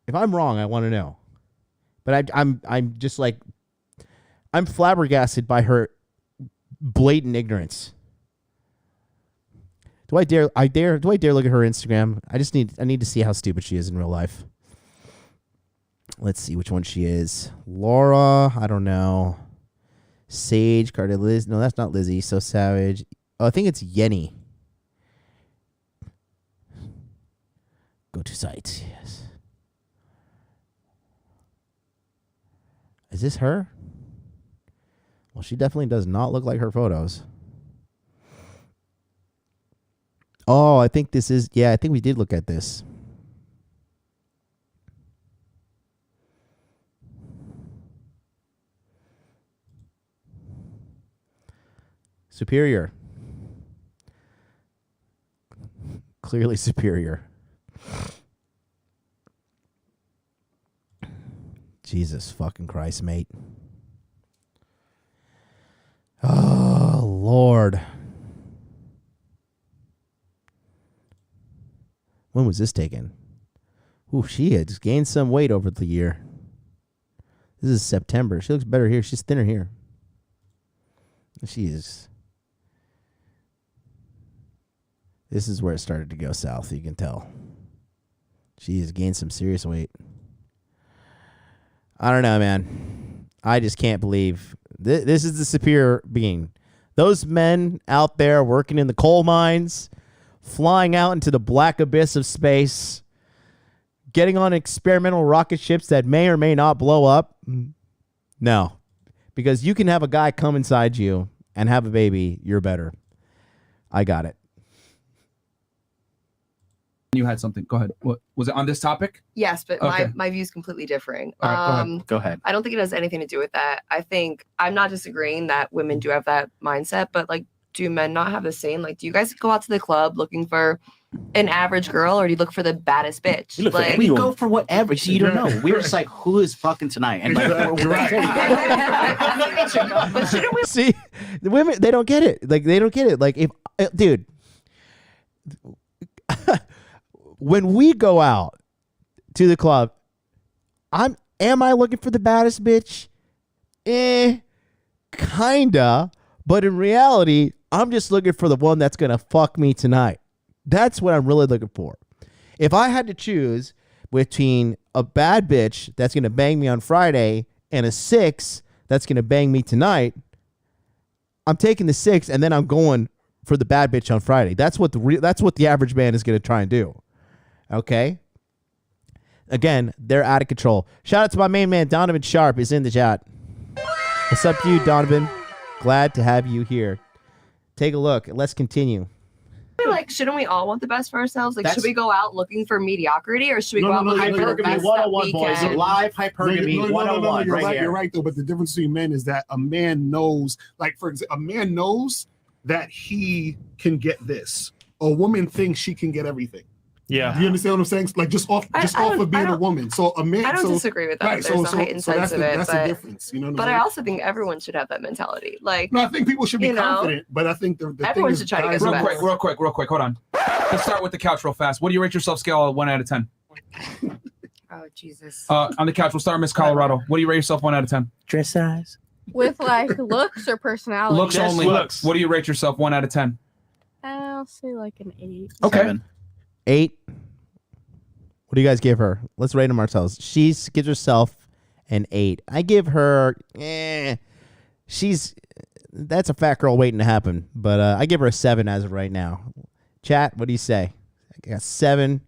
If I'm wrong, I want to know. But I'm just like, I'm flabbergasted by her blatant ignorance. Do I dare look at her Instagram? I need to see how stupid she is in real life. Let's see which one she is. Laura, I don't know. Sage, Carter, Liz. No, that's not Lizzie. So Savage. Oh, I think it's Yenny. Go to sites. Yes. Is this her? Well, she definitely does not look like her photos. Oh, I think this is... Yeah, I think we did look at this. Superior. Clearly superior. Jesus fucking Christ, mate. Oh, Lord. When was this taken? Ooh, she had gained some weight over the year. This is September. She looks better here. She's thinner here. She is... This is where it started to go south, you can tell. She has gained some serious weight. I don't know, man. I just can't believe... This is the superior being. Those men out there working in the coal mines, flying out into the black abyss of space, getting on experimental rocket ships that may or may not blow up. No, because you can have a guy come inside you and have a baby. You're better. I got it.
You had something. Go ahead. What was it on this topic?
Yes, but
Okay.
my view is completely different.
All right, go ahead.
I don't think it has anything to do with that. I think I'm not disagreeing that women do have that mindset, but like, do men not have the same? Like, do you guys go out to the club looking for an average girl, or do you look for the baddest bitch? Like,
we go for whatever. So you don't know. We're just like, who is fucking tonight? And like,
but shouldn't we?
See, the women, they don't get it. Like, they don't get it. Like, if, dude, when we go out to the club, am I looking for the baddest bitch? Kinda. But in reality, I'm just looking for the one that's going to fuck me tonight. That's what I'm really looking for. If I had to choose between a bad bitch that's going to bang me on Friday and a 6 that's going to bang me tonight, I'm taking the 6 and then I'm going for the bad bitch on Friday. That's what the average man is going to try and do. Okay? Again, they're out of control. Shout out to my main man, Donovan Sharp, is in the chat. What's up to you, Donovan? Glad to have you here. Take a look. Let's continue.
Like, shouldn't we all want the best for ourselves? Like,
That's-
should we go out looking for mediocrity, or should we go out looking for the
hypergamy
best
101,
that we
boys.
can?
Live hypergamy 101
You're
right
right.
here.
You're right, though. But the difference between men is that a man knows, like, for example, a man knows that he can get this. A woman thinks she can get everything.
Yeah.
Do you understand what I'm saying? Like, just off of being a woman. So a man.
I don't
so,
disagree with that.
Right,
There's
so
a heightened
so
sense
that's
of
the,
it,
that's
but
the difference. You know what
but
I'm
I
saying?
also think everyone should have that mentality. Like,
No, I think people should be
you know,
confident, but I think the
everyone
thing is,
should try to
guys
get
are
the
more-
best.
Real quick. Hold on. Let's start with the couch real fast. What do you rate yourself scale of 1 out of 10?
Oh Jesus.
On the couch, we'll start with Miss Colorado. What do you rate yourself 1 out of 10?
Dress size.
With like looks or personality.
Looks only.
looks.
What do you rate yourself 1 out of 10?
I'll say like an 8.
Okay.
8. What do you guys give her? Let's rate them ourselves. She gives herself an 8. I give her, that's a fat girl waiting to happen. But I give her a 7 as of right now. Chat, what do you say? I got 7,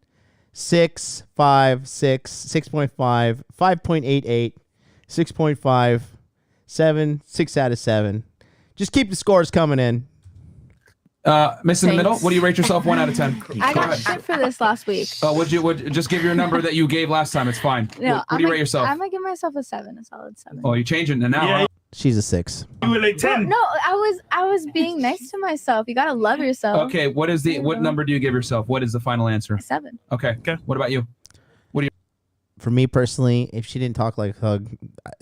6, 5, 6, 6.5, 5.88, 6.5, 7, 6 out of 7. Just keep the scores coming in.
Miss in the middle,
Thanks.
what do you rate yourself 1 out of 10?
I
Go
got
ahead.
shit for this last week.
Would just give your number that you gave last time. It's fine.
No,
What do you rate yourself?
I'm gonna give myself a 7, a solid 7.
Oh, you're changing it now.
Yeah.
Huh?
She's a 6.
You were like 10.
No, I was being nice to myself. You gotta love yourself.
Okay, what number do you give yourself? What is the final answer?
7.
Okay. What about you?
For me personally, if she didn't talk like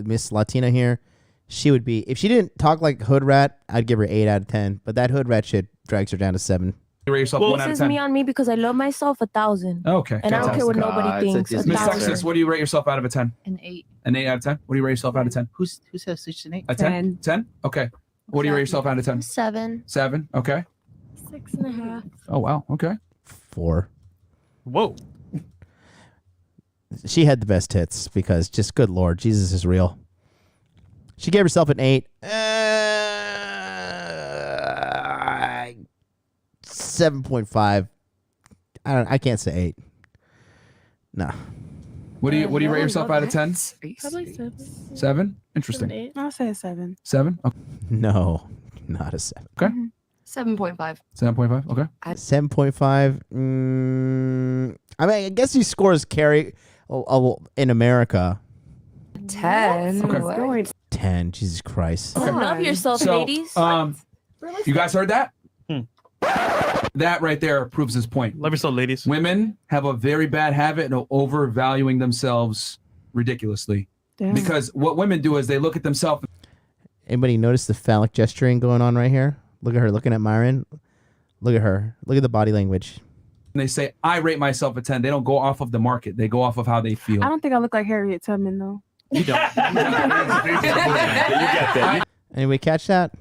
Miss Latina here, she would be. If she didn't talk like Hood Rat, I'd give her 8 out of 10. But that Hood Rat shit drags her down to 7.
You rate yourself 1 out
This
of
is
10.
me on me because I love myself 1,000.
Okay.
And I don't care what nobody thinks.
Miss
1,000.
Texas, what do you rate yourself out of a 10?
An 8.
An 8 out of 10? What do you rate yourself out of 10?
Who says such an 8?
A 10? 10? Okay. What do you rate yourself out of 10?
7.
7? Okay.
6.5.
Oh, wow. Okay.
4.
Whoa.
She had the best tits because just good Lord, Jesus is real. She gave herself an 8. 7.5. I can't say 8. No.
What do you rate yourself out of 10?
Probably 7.
7? Interesting.
8.
I'll say a 7.
7? Okay.
No, not a 7.
Okay.
7.5.
7.5. Okay.
7.5. I mean, I guess these scores carry in America.
10.
Okay.
What?
10. Jesus Christ.
Love yourself, ladies.
You guys heard that? That right there proves his point.
Love yourself, ladies.
Women have a very bad habit of overvaluing themselves ridiculously.
Damn.
Because what women do is they look at themselves.
Anybody notice the phallic gesturing going on right here? Look at her looking at Myron. Look at her. Look at the body language.
And they say, I rate myself a 10. They don't go off of the market. They go off of how they feel.
I don't think I look like Harriet Tubman though.
You don't.
Anybody catch that?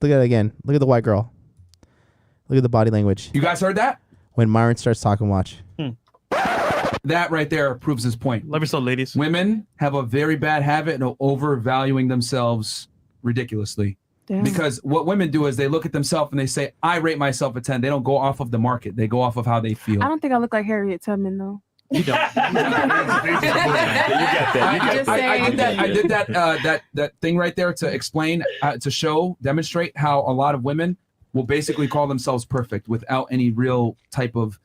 Look at it again. Look at the white girl. Look at the body language.
You guys heard that?
When Myron starts talking, watch.
That right there proves his point.
Love yourself, ladies.
Women have a very bad habit of overvaluing themselves ridiculously. Because what women do is they look at themselves and they say, I rate myself a 10. They don't go off of the market. They go off of how they feel.
I don't think I look like Harriet Tubman though.
You don't. I did that thing right there to explain, to demonstrate how a lot of women will basically call themselves perfect without any real type of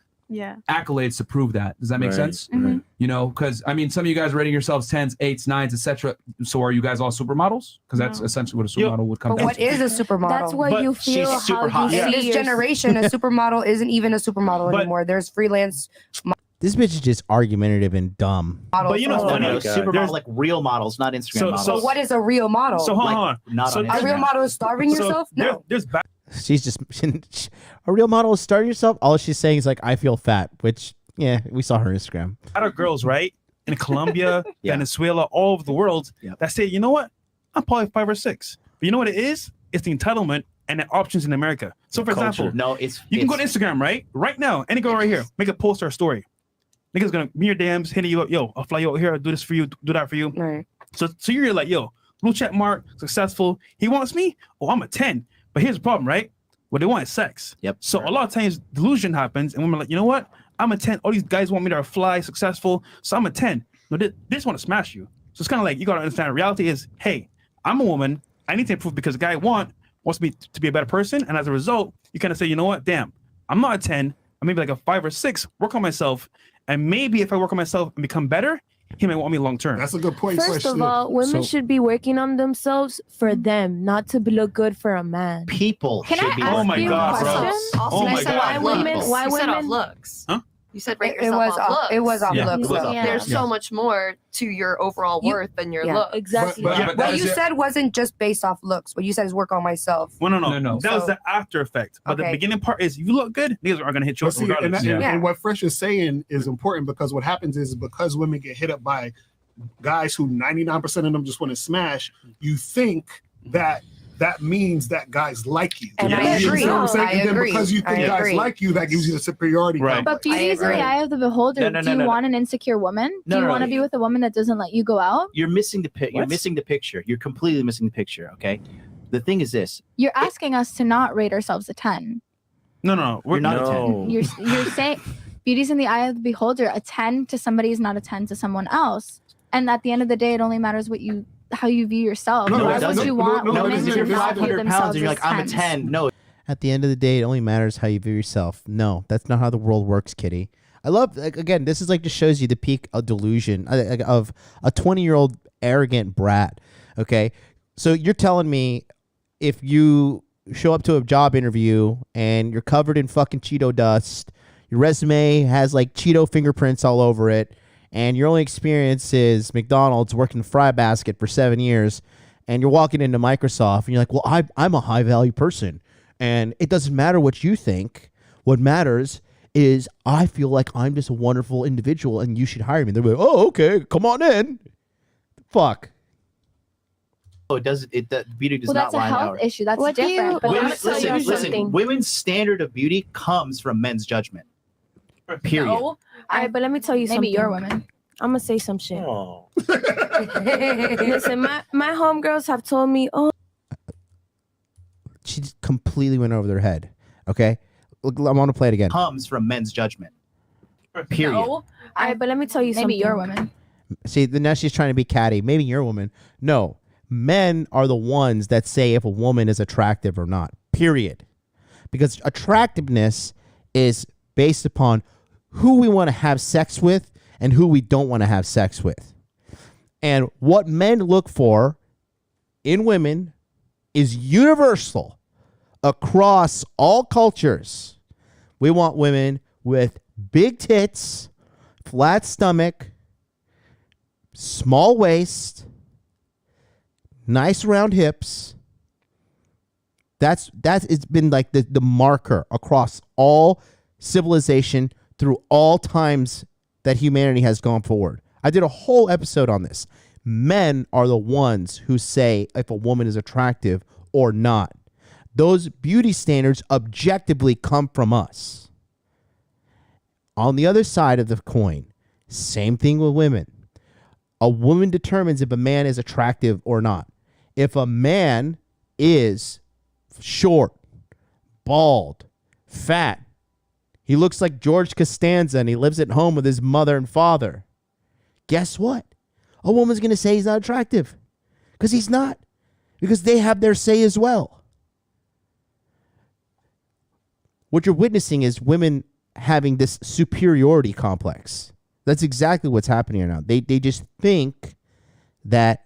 accolades to prove that. Does that make sense?
Mm-hmm.
You know, because I mean, some of you guys are rating yourselves 10s, 8s, 9s, etc. So are you guys all supermodels? Because that's essentially what a supermodel would come
But
down
what
to.
is a supermodel?
That's what you feel how you
In
see
this
your-
generation, a supermodel isn't even a supermodel anymore. There's freelance.
This bitch is just argumentative and dumb.
But you know what's funny?
Oh my God.
Supermodels like real models, not Instagram models.
So what is a real model?
So hold
Like,
on.
not on
a real
Instagram.
model is starving yourself? No.
There's
She's just a real model is starting yourself. All she's saying is like, I feel fat, which we saw her Instagram.
lot of girls, right? In Colombia, Venezuela, all over the world that say, you know what? I'm probably 5 or 6. But you know what it is? It's the entitlement and the options in America. So for example, you can go to Instagram, right? Right now, any girl right here, make a post or a story. Niggas gonna be your DMs, hitting you up, yo, I'll fly you over here, I'll do this for you, do that for you.
Right.
So you're like, yo, blue check mark, successful. He wants me? Oh, I'm a 10. But here's the problem, right? What they want is sex.
Yep.
So a lot of times delusion happens, and women are like, you know what? I'm a 10. All these guys want me to fly, successful. So I'm a 10. No, they just want to smash you. So it's kind of like you gotta understand. The reality is, hey, I'm a woman. I need to improve because the guy wants me to be a better person, and as a result, you kind of say, you know what? Damn, I'm not a 10. I'm maybe like a 5 or 6. Work on myself, and maybe if I work on myself and become better, he may want me long term.
That's a good point.
First of all, women should be working on themselves for them, not to look good for a man.
People
Can
should
I
be
ask
Oh my
you a
God, bro.
question?
Oh my God.
Why
You said off
women?
looks.
Huh?
You said rate
It
yourself
was
off
off-
looks.
it was off
Yeah.
looks.
It was
though.
off
There's so much more to your overall worth than your look.
Exactly.
But
What you said wasn't just based off looks. What you said is work on myself.
Well, no.
No.
That was
So-
the after effect. But the
Okay.
beginning part is, you look good, niggas are gonna hit you
But
up
see,
regardless.
and what Fresh is saying is important because what happens is because women get hit up by guys who 99% of them just want to smash, you think that means that guys like you.
And I
You
agree.
see what I'm saying?
I
And then
agree.
because you think
I
guys
agree.
like you, that gives you the superiority.
Right.
complex.
But beauty is in the eye of the beholder.
No,
Do you want an insecure woman?
No,
Do you
no,
want to
no.
be with a woman that doesn't let you go out?
You're missing the You're
What?
missing the picture. You're completely missing the picture. Okay. The thing is this.
You're asking us to not rate ourselves a 10.
No.
You're not a 10.
You're saying beauty's in the eye of the beholder. A 10 to somebody is not a 10 to someone else. And at the end of the day, it only matters how you view yourself.
No,
Why
it
would
doesn't.
you want
No,
women
because if
to
you're
not view
500 pounds
themselves
and you're
as
like, I'm a
10s?
10. No.
At the end of the day, it only matters how you view yourself. No, that's not how the world works, kitty. I love, again, this is like just shows you the peak of delusion of a 20-year-old arrogant brat. Okay. So you're telling me if you show up to a job interview and you're covered in fucking Cheeto dust, your resume has like Cheeto fingerprints all over it, and your only experience is McDonald's working the fry basket for 7 years, and you're walking into Microsoft and you're like, well, I'm a high value person. And it doesn't matter what you think. What matters is I feel like I'm just a wonderful individual and you should hire me. They're like, oh, okay, come on in. Fuck.
Oh, it does. That beauty does
Well,
not
that's a
line
health
out.
issue. That's
What do you-
different. But
Women,
let me tell you
listen.
something.
Women's standard of beauty comes from men's judgment. Period.
No. All right, but let me tell you something.
Maybe you're a woman.
I'm gonna say some shit.
Oh.
Listen, my homegirls have told me, oh,
She just completely went over their head. Okay? Look, I want to play it again.
Comes from men's judgment. Period.
no. All right, but let me tell you something.
Maybe you're a woman.
See, then now she's trying to be catty. Maybe you're a woman. No. Men are the ones that say if a woman is attractive or not. Period. Because attractiveness is based upon who we want to have sex with and who we don't want to have sex with. And what men look for in women is universal across all cultures. We want women with big tits, flat stomach, small waist, nice round hips. That's it's been like the marker across all civilization through all times that humanity has gone forward. I did a whole episode on this. Men are the ones who say if a woman is attractive or not. Those beauty standards objectively come from us. On the other side of the coin, same thing with women. A woman determines if a man is attractive or not. If a man is short, bald, fat. He looks like George Costanza and he lives at home with his mother and father. Guess what? A woman's going to say he's not attractive because he's not, because they have their say as well. What you're witnessing is women having this superiority complex. That's exactly what's happening right now. They just think that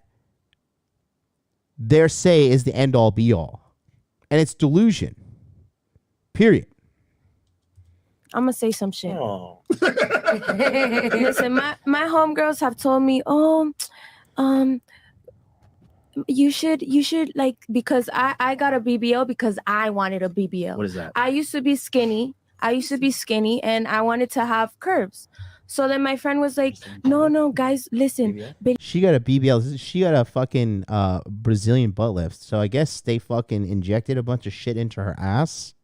their say is the end all be all. And it's delusion. Period.
I'm gonna say some shit. Listen, my homegirls have told me, you should like, because I got a BBL because I wanted a BBL.
What is that?
I used to be skinny and I wanted to have curves. So then my friend was like, no, guys, listen.
She got a BBL. She got a fucking Brazilian butt lift. So I guess they fucking injected a bunch of shit into her ass.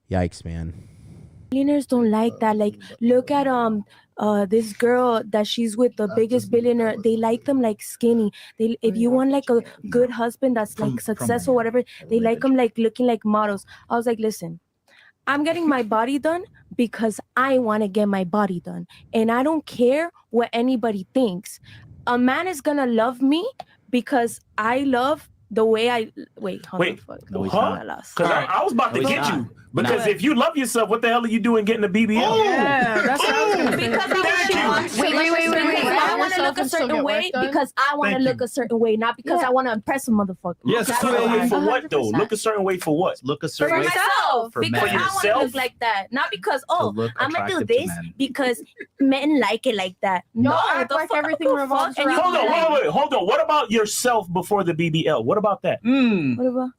Yikes, man.
Billionaires don't like that. Like, look at this girl that she's with, the biggest billionaire. They like them like skinny. If you want like a good husband that's like successful, whatever, they like them like looking like models. I was like, listen, I'm getting my body done because I want to get my body done. And I don't care what anybody thinks. A man is going to love me because I love the way I... Wait, hold on.
Because I was about to get you. Because if you love yourself, what the hell are you doing getting a BBL?
Yeah, that's what I was going to say. Because wait. I want to look a certain way because I want to look a certain way, not because I want to impress a motherfucker.
Yes, a certain way for what, though? Look a certain way for what?
Look a
For
certain way
myself,
for
because
men.
I want to look like that, not because I'm gonna do
attractive to
this
men.
because men like it like that. No,
act like everything revolves
and
around
Hold on. What about yourself before the BBL? What about that?
What about?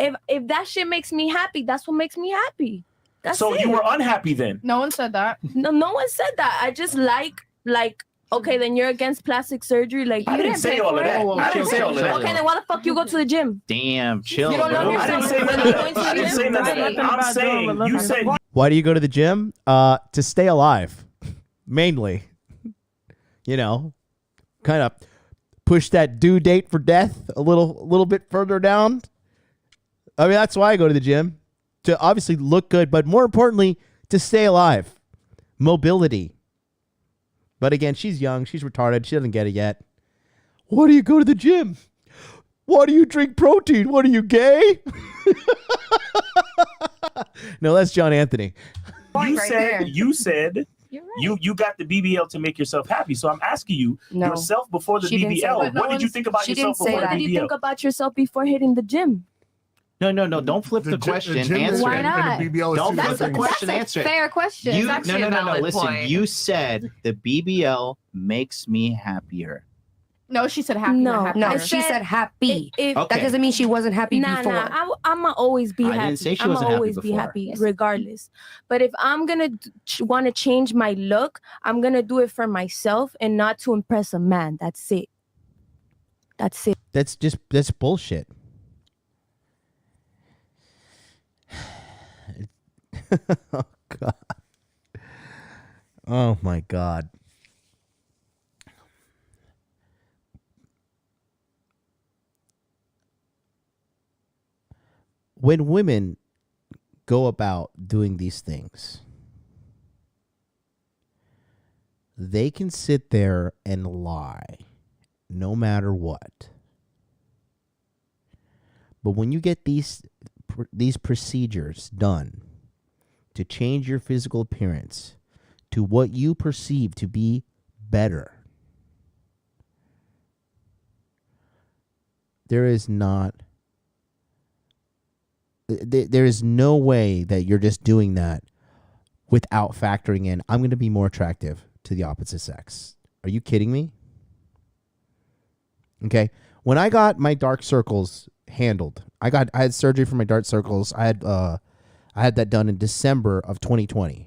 If that shit makes me happy, that's what makes me happy. That's
so
it.
you were unhappy then?
No one said that.
No one said that. I just like. Okay, then you're against plastic surgery. Like,
I
you
didn't say all of that. I didn't say all of that.
Okay, then why the fuck you go to the gym?
Damn, chill.
You don't love
bro.
yourself.
I didn't say nothing. I'm saying you said.
Why do you go to the gym? To stay alive, mainly. You know, kind of push that due date for death a little bit further down. I mean, that's why I go to the gym, to obviously look good, but more importantly, to stay alive. Mobility. But again, she's young, she's retarded, she doesn't get it yet. Why do you go to the gym? Why do you drink protein? What are you, gay? No, that's John Anthony.
You said you got the BBL to make yourself happy. So I'm asking you, yourself before the BBL, what did you think about yourself before the BBL?
What did you think about yourself before hitting the gym?
No. Don't flip the question. Answer
Why
it.
not?
Don't flip the question.
That's
Answer
a
it.
fair question.
You,
It's
no.
actually a valid
Listen,
point.
you said the BBL makes me happier.
No, she said happy.
No,
not
no,
happier.
She said happy.
If-
That doesn't mean she wasn't happy before.
I'ma always be
I
happy.
didn't say she
I'ma
wasn't happy
always be
before.
happy, regardless. But if I'm gonna want to change my look, I'm gonna do it for myself and not to impress a man. That's it.
That's bullshit. Oh God. Oh my God. When women go about doing these things, they can sit there and lie no matter what. But when you get these procedures done to change your physical appearance to what you perceive to be better, there is no way that you're just doing that without factoring in, I'm going to be more attractive to the opposite sex. Are you kidding me? Okay. When I got my dark circles handled, I had surgery for my dark circles. I had that done in December of 2020.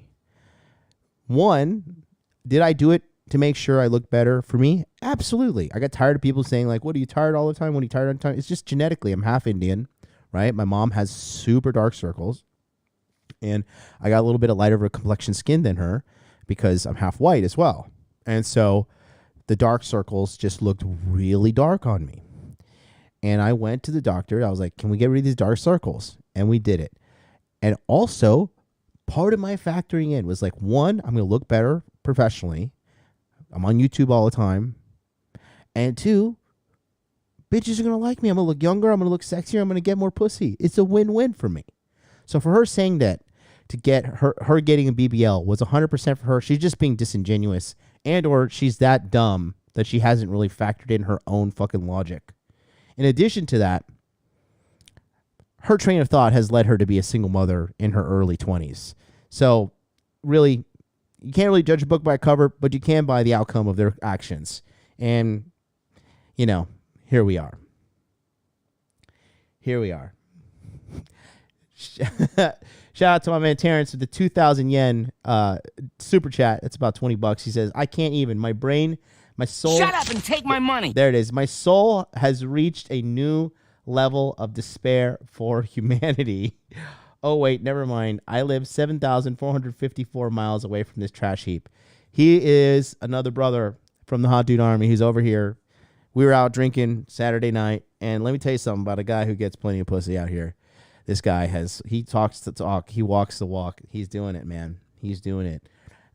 One, did I do it to make sure I look better for me? Absolutely. I got tired of people saying like, what, are you tired all the time? What are you tired all the time? It's just genetically. I'm half Indian, right? My mom has super dark circles. And I got a little bit of lighter of a complexion skin than her because I'm half white as well. And so the dark circles just looked really dark on me. and I went to the doctor. I was like, can we get rid of these dark circles? And we did it. And also, part of my factoring in was like, one, I'm going to look better professionally. I'm on YouTube all the time. And two, bitches are going to like me. I'm going to look younger. I'm going to look sexier. I'm going to get more pussy. It's a win-win for me. So for her saying that, to get her getting a BBL was 100% for her. She's just being disingenuous, and or she's that dumb that she hasn't really factored in her own fucking logic. In addition to that, her train of thought has led her to be a single mother in her early 20s. So really, you can't really judge a book by a cover, but you can by the outcome of their actions. And, you know, here we are. Here we are. Shout out to my man Terrence with the 2,000 yen super chat. That's about $20. He says, I can't even. My brain, my soul.
Shut up and take my money.
There it is. My soul has reached a new level of despair for humanity. Oh, wait, never mind. I live 7,454 miles away from this trash heap. He is another brother from the Hot Dude Army. He's over here. We were out drinking Saturday night. And let me tell you something about a guy who gets plenty of pussy out here. This guy he talks the talk. He walks the walk. He's doing it, man. He's doing it.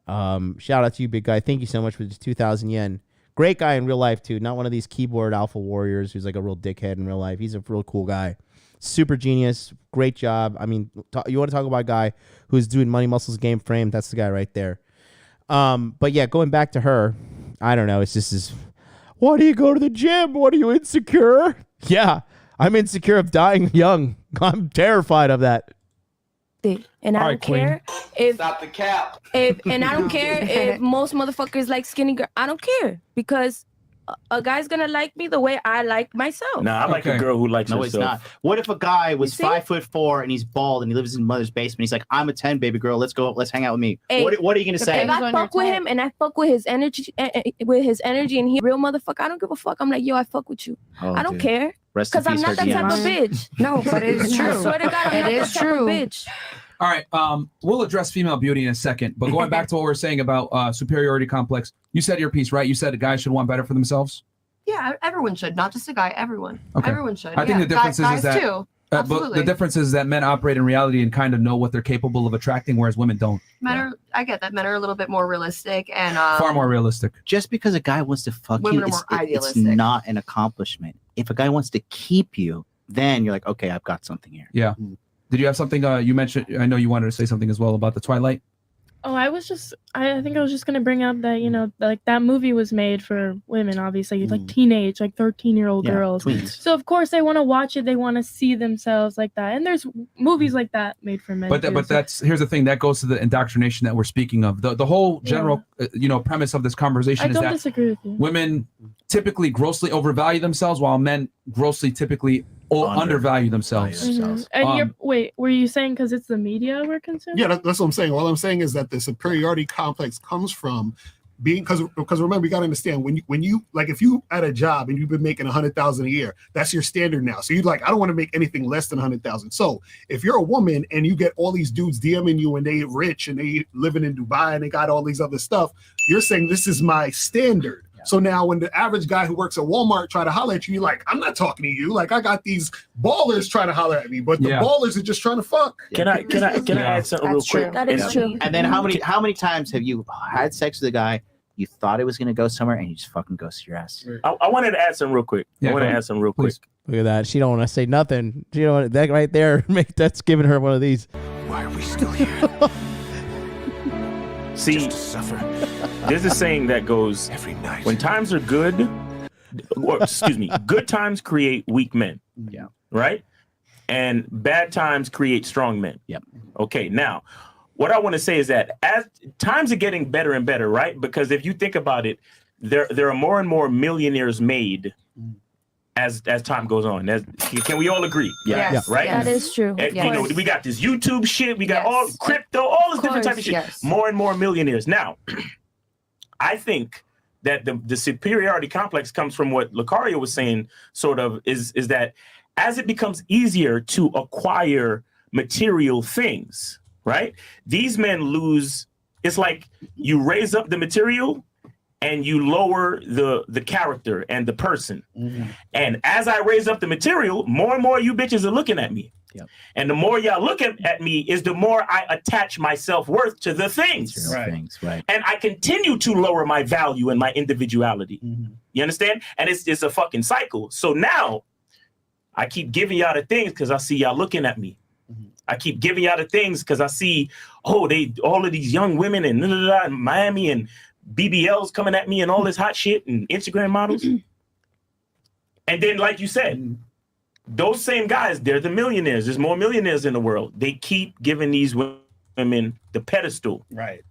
Shout out to you, big guy. Thank you so much for this 2,000 yen. Great guy in real life, too. Not one of these keyboard alpha warriors who's like a real dickhead in real life. He's a real cool guy. Super genius. Great job. I mean, you want to talk about a guy who's doing Money Muscles Game Frame? That's the guy right there. But yeah, going back to her, I don't know. It's just this, why do you go to the gym? What are you, insecure? Yeah. I'm insecure of dying young. I'm terrified of that.
And I don't care if
Stop the cap.
And I don't care if most motherfuckers like skinny girl. I don't care because a guy's gonna like me the way I like myself.
Nah, I like a girl who likes
No,
herself.
it's not. What if a guy was
see?
5'4" and he's bald and he lives in his mother's basement? He's like, I'm a 10, baby girl. Let's go. Let's hang out with me.
Hey,
what are you gonna say?
If I fuck with him and I fuck with his energy, and he real motherfucker, I don't give a fuck. I'm like, yo, I fuck with you.
Oh,
I don't
dude.
care
Rest in
because I'm
peace,
not that type of
Herdiana.
bitch.
No, but it is true.
I swear to God, I'm
It
not
is
that type of
true.
bitch.
All right, we'll address female beauty in a second, but going back to what we were saying about superiority complex, you said your piece, right? You said a guy should want better for themselves.
Yeah, everyone should, not just a guy. Everyone.
Okay.
Everyone should.
I think
yeah.
the difference
guys
is that
too.
but
Absolutely.
the difference is that men operate in reality and kind of know what they're capable of attracting, whereas women don't.
Men are. I get that. Men are a little bit more realistic and
Far more realistic.
Just because a guy wants to fuck
Women
you,
are
it's
more
it's
idealistic.
not an accomplishment. If a guy wants to keep you, then you're like, okay, I've got something here.
Yeah. Did you have something you mentioned? I know you wanted to say something as well about the Twilight.
Oh, I think I was just gonna bring up that, you know, like that movie was made for women, obviously, like teenage, like 13-year-old
Yeah,
girls.
tweens.
So of course they want to watch it. They want to see themselves like that. And there's movies like that made for men.
But
too, so-
that's here's the thing that goes to the indoctrination that we're speaking of. The whole general premise of this conversation
I
is
don't
that
disagree with you.
women typically grossly overvalue themselves, while men grossly typically undervalue themselves.
Mhm. And were you saying because it's the media we're consuming?
Yeah, that's what I'm saying. All I'm saying is that the superiority complex comes from being because remember, you got to understand when you like if you at a job and you've been making 100,000 a year, that's your standard now. So you're like, I don't want to make anything less than 100,000. So if you're a woman and you get all these dudes DMing you and they rich and they living in Dubai and they got all these other stuff, you're saying this is my standard. So now when the average guy who works at Walmart try to holler at you, you're like, I'm not talking to you. Like I got these ballers trying to holler at me, but the ballers are just trying to fuck.
Can I add something real quick?
That is true.
And then how many times have you had sex with a guy, you thought it was gonna go somewhere, and you just fucking ghosted your ass?
I wanted to add something real quick.
Yeah,
I want
go
to
ahead.
add something real quick.
Look at that. She don't want to say nothing. She don't want that right there. That's giving her one of these.
Why are we still here? See, there's a saying that goes, every night when times are good, or excuse me, good times create weak men.
Yeah.
Right? And bad times create strong men.
Yep.
Okay, now, what I want to say is that as times are getting better and better, right? Because if you think about it, there are more and more millionaires made as time goes on. Can we all agree?
Yes.
Right?
That is true.
And,
Yes.
you know, we got this YouTube shit, we got all crypto, all this different type of shit.
Yes.
More and more millionaires. Now, I think that the superiority complex comes from what Lucario was saying, sort of, is that as it becomes easier to acquire material things, right? These men lose, it's like you raise up the material and you lower the character and the person. And as I raise up the material, more and more you bitches are looking at me. And the more y'all look at me is the more I attach my self-worth to the things.
Right.
And I continue to lower my value and my individuality. You understand? And it's a fucking cycle. So now I keep giving y'all the things because I see y'all looking at me. I keep giving y'all the things because I see, all of these young women and in Miami and BBLs coming at me and all this hot shit and Instagram models. And then, like you said, those same guys, they're the millionaires. There's more millionaires in the world. They keep giving these women the pedestal.
Right.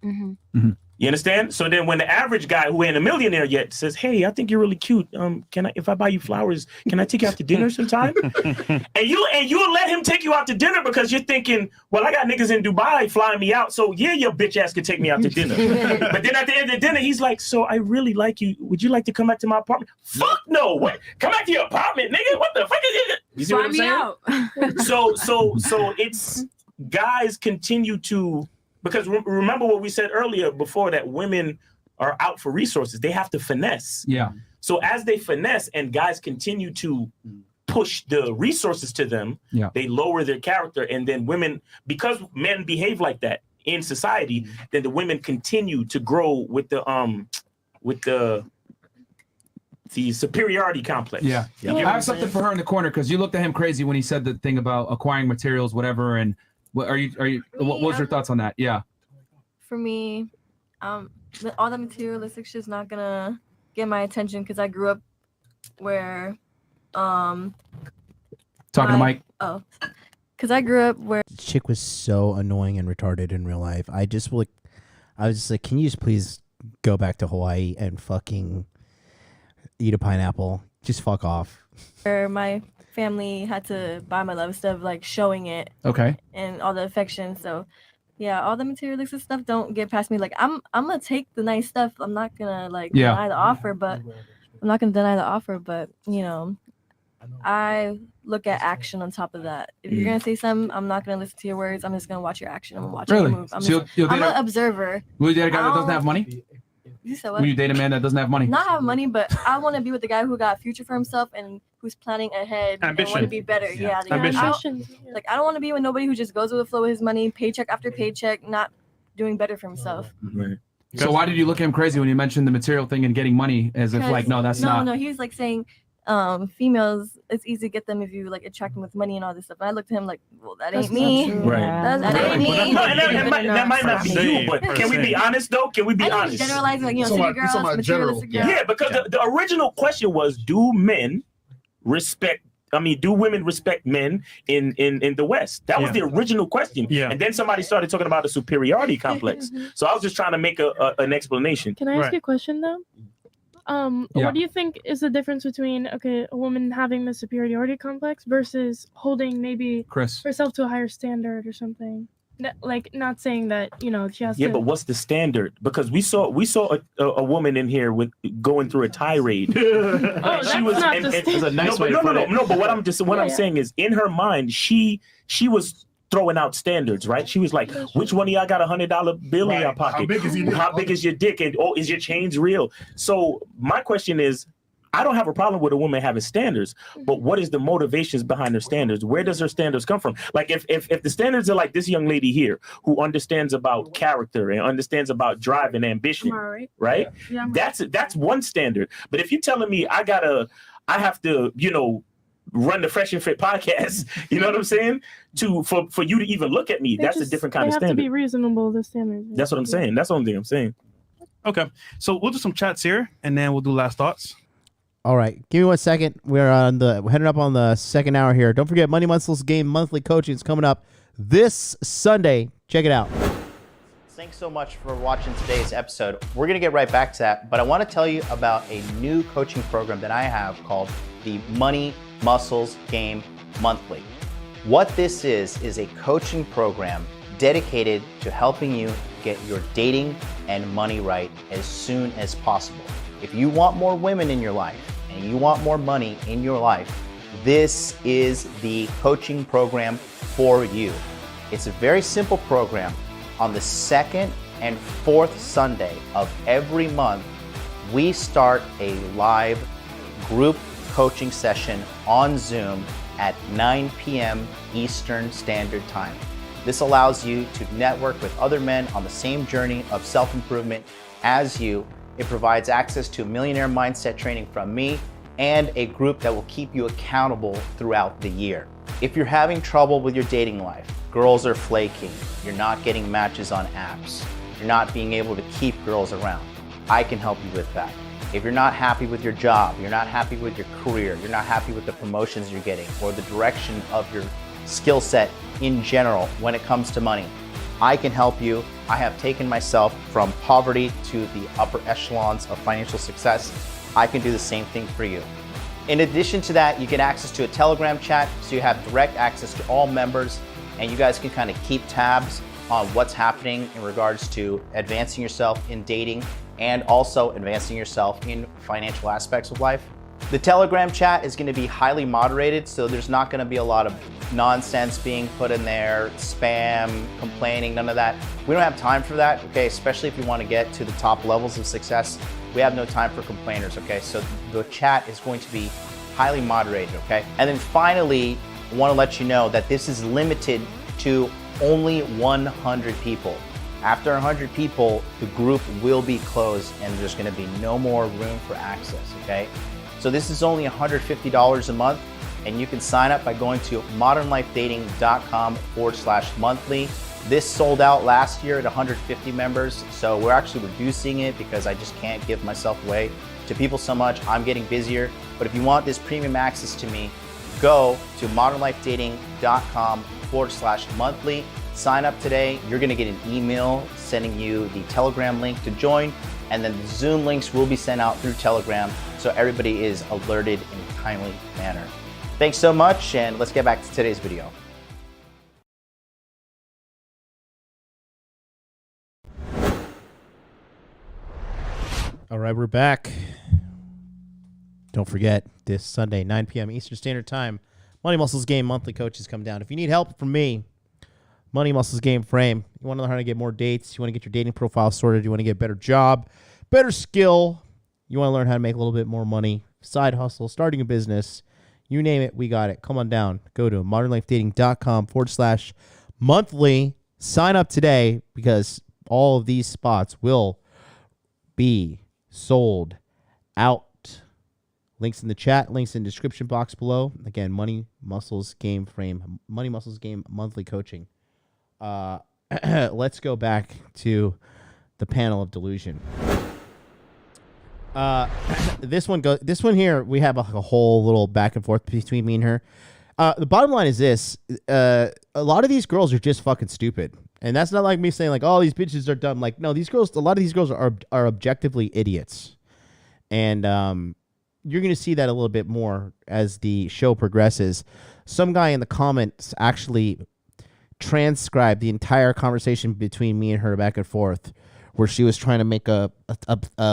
You understand? So then when the average guy who ain't a millionaire yet says, hey, I think you're really cute. If I buy you flowers, can I take you out to dinner sometime? and you'll let him take you out to dinner because you're thinking, well, I got niggas in Dubai flying me out. So yeah, your bitch ass could take me out to dinner. But then at the end of the dinner, he's like, so I really like you. Would you like to come back to my apartment? Fuck no. What? Come back to your apartment, nigga. What the fuck is it? You see what I'm saying? So it's guys continue to, because remember what we said earlier before, that women are out for resources. They have to finesse.
Yeah.
So as they finesse and guys continue to push the resources to them, they lower their character. And then women, because men behave like that in society, then the women continue to grow with the superiority complex.
Yeah. I have something for her in the corner because you looked at him crazy when he said the thing about acquiring materials, whatever. And what was your thoughts on that? Yeah.
For me, all the materialistic shit's not gonna get my attention because I grew up where
talking to Mike.
Oh, because I grew up where
The chick was so annoying and retarded in real life. I was just like, can you just please go back to Hawaii and fucking eat a pineapple? Just fuck off.
my family had to buy my love stuff, like showing it.
Okay.
And all the affection. So yeah, all the materialistic stuff don't get past me. Like I'm gonna take the nice stuff. I'm not gonna deny the offer, but you know, I look at action on top of that. If you're gonna say something, I'm not gonna listen to your words. I'm just gonna watch your action. I'm gonna watch your move. I'm an observer.
Will you date a guy that doesn't have money?
You said what?
Will you date a man that doesn't have money?
Not have money, but I want to be with the guy who got a future for himself and who's planning ahead and want to be better. Yeah,
Ambition.
I don't want to be with nobody who just goes with the flow of his money, paycheck after paycheck, not doing better for himself.
Right.
So why did you look at him crazy when you mentioned the material thing and getting money as if like, no, that's not.
No, he was like saying, females, it's easy to get them if you like attract them with money and all this stuff. And I looked at him like, well, that ain't me.
Right.
That ain't me.
That might not be you, but can we be honest though? Can we be honest?
Generalizing, like, you know, city girls, materialistic girls.
Yeah, because the original question was, do women respect men in the West? That was the original question. Yeah. And then somebody started talking about a superiority complex. So I was just trying to make an explanation.
Can I ask you a question though? What do you think is the difference between a woman having the superiority complex versus holding maybe herself to a higher standard or something? Like, not saying that, you know, she has to.
Yeah, but what's the standard? Because we saw a woman in here with going through a tirade.
She was not
a nice way to put it. No, but what I'm saying is, in her mind, she was throwing out standards, right? She was like, which one of y'all got $100 bill in your pocket? How big is your dick? And is your chains real? So my question is, I don't have a problem with a woman having standards, but what is the motivations behind her standards? Where does her standards come from? Like if the standards are like this young lady here who understands about character and understands about drive and ambition, right? Yeah, that's one standard. But if you're telling me I have to, you know, run the Fresh and Fit podcast, you know what I'm saying? For you to even look at me, that's a different kind of standard.
They have to be reasonable, the standards.
That's what I'm saying. That's the only thing I'm saying.
Okay, so we'll do some chats here, and then we'll do last thoughts.
All right, give me 1 second. We're heading up on the second hour here. Don't forget, Money Muscles Game monthly coaching is coming up this Sunday. Check it out.
Thanks so much for watching today's episode. We're going to get right back to that, but I want to tell you about a new coaching program that I have called the Money Muscles Game Monthly. What this is a coaching program dedicated to helping you get your dating and money right as soon as possible. If you want more women in your life and you want more money in your life, this is the coaching program for you. It's a very simple program. On the second and fourth Sunday of every month, we start a live group coaching session on Zoom at 9 p.m. Eastern Standard Time. This allows you to network with other men on the same journey of self-improvement as you. It provides access to millionaire mindset training from me and a group that will keep you accountable throughout the year. If you're having trouble with your dating life, girls are flaking, you're not getting matches on apps, you're not being able to keep girls around, I can help you with that. If you're not happy with your job, you're not happy with your career, you're not happy with the promotions you're getting or the direction of your skill set in general when it comes to money, I can help you. I have taken myself from poverty to the upper echelons of financial success. I can do the same thing for you. In addition to that, you get access to a Telegram chat, so you have direct access to all members, and you guys can kind of keep tabs on what's happening in regards to advancing yourself in dating and also advancing yourself in financial aspects of life. The Telegram chat is going to be highly moderated, so there's not going to be a lot of nonsense being put in there, spam, complaining, none of that. We don't have time for that, okay? Especially if you want to get to the top levels of success. We have no time for complainers, okay? So the chat is going to be highly moderated, okay? And then finally, I want to let you know that this is limited to only 100 people. After 100 people, the group will be closed and there's going to be no more room for access, okay? So this is only $150 a month, and you can sign up by going to modernlifedating.com/monthly. This sold out last year at 150 members, so we're actually reducing it because I just can't give myself away to people so much. I'm getting busier, but if you want this premium access to me, go to modernlifedating.com/monthly. Sign up today. You're gonna get an email sending you the Telegram link to join, and then the Zoom links will be sent out through Telegram, so everybody is alerted in a timely manner. Thanks so much, and let's get back to today's video.
All right, we're back. Don't forget, this Sunday, 9 p.m. Eastern Standard Time, Money Muscles Game monthly coaches come down. If you need help from me, Money Muscles Game Frame, you want to learn how to get more dates, you want to get your dating profile sorted, you want to get a better job, better skill, you want to learn how to make a little bit more money, side hustle, starting a business, you name it, we got it. Come on down. Go to modernlifedating.com/monthly. Sign up today because all of these spots will be sold out. Links in the chat, links in the description box below. Again, Money Muscles Game Frame, Money Muscles Game monthly coaching. Let's go back to the panel of delusion. This one here, we have a whole little back and forth between me and her. The bottom line is this: a lot of these girls are just fucking stupid, and that's not like me saying like, "Oh, these bitches are dumb." Like, no, these girls, a lot of these girls are objectively idiots, and you're gonna see that a little bit more as the show progresses. Some guy in the comments actually transcribed the entire conversation between me and her back and forth, where she was trying to make a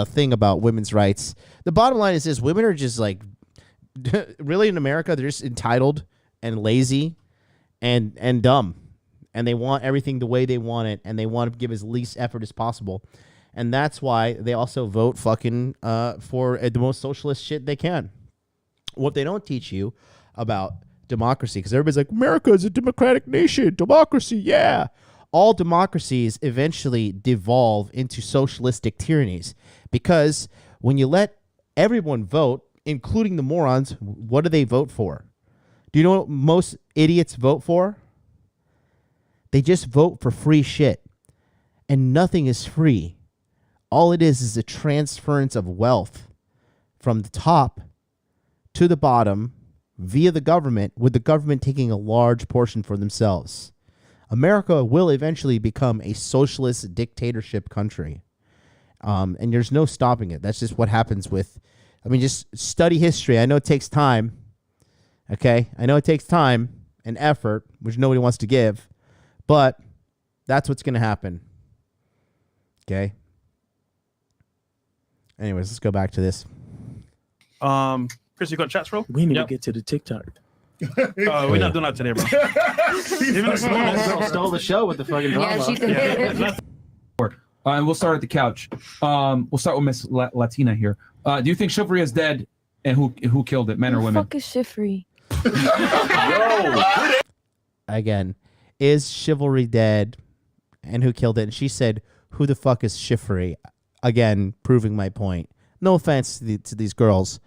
thing about women's rights. The bottom line is this: women are just like, really in America, they're just entitled and lazy and dumb. And they want everything the way they want it, and they want to give as least effort as possible. And that's why they also vote fucking for the most socialist shit they can. What they don't teach you about democracy, because everybody's like, America is a democratic nation, democracy, yeah. All democracies eventually devolve into socialistic tyrannies, because when you let everyone vote, including the morons, what do they vote for? Do you know what most idiots vote for? They just vote for free shit. And nothing is free. All it is a transference of wealth from the top to the bottom via the government, with the government taking a large portion for themselves. America will eventually become a socialist dictatorship country. And there's no stopping it. That's just what happens with, I mean, just study history. I know it takes time. Okay? I know it takes time and effort, which nobody wants to give, but that's what's going to happen. Okay? Anyways, let's go back to this.
Chris, you got chats, bro?
We need to get to the TikTok.
We're not doing that today, bro. Even this morning,
stole the show with the fucking drama.
Yeah, she did.
And we'll start at the couch. We'll start with Miss Latina here. Do you think chivalry is dead, and who killed it, men or
Who
women?
fuck is chivalry?
Again, is chivalry dead, and who killed it? And she said, "Who the fuck is chivalry?" Again, proving my point. No offense to these girls,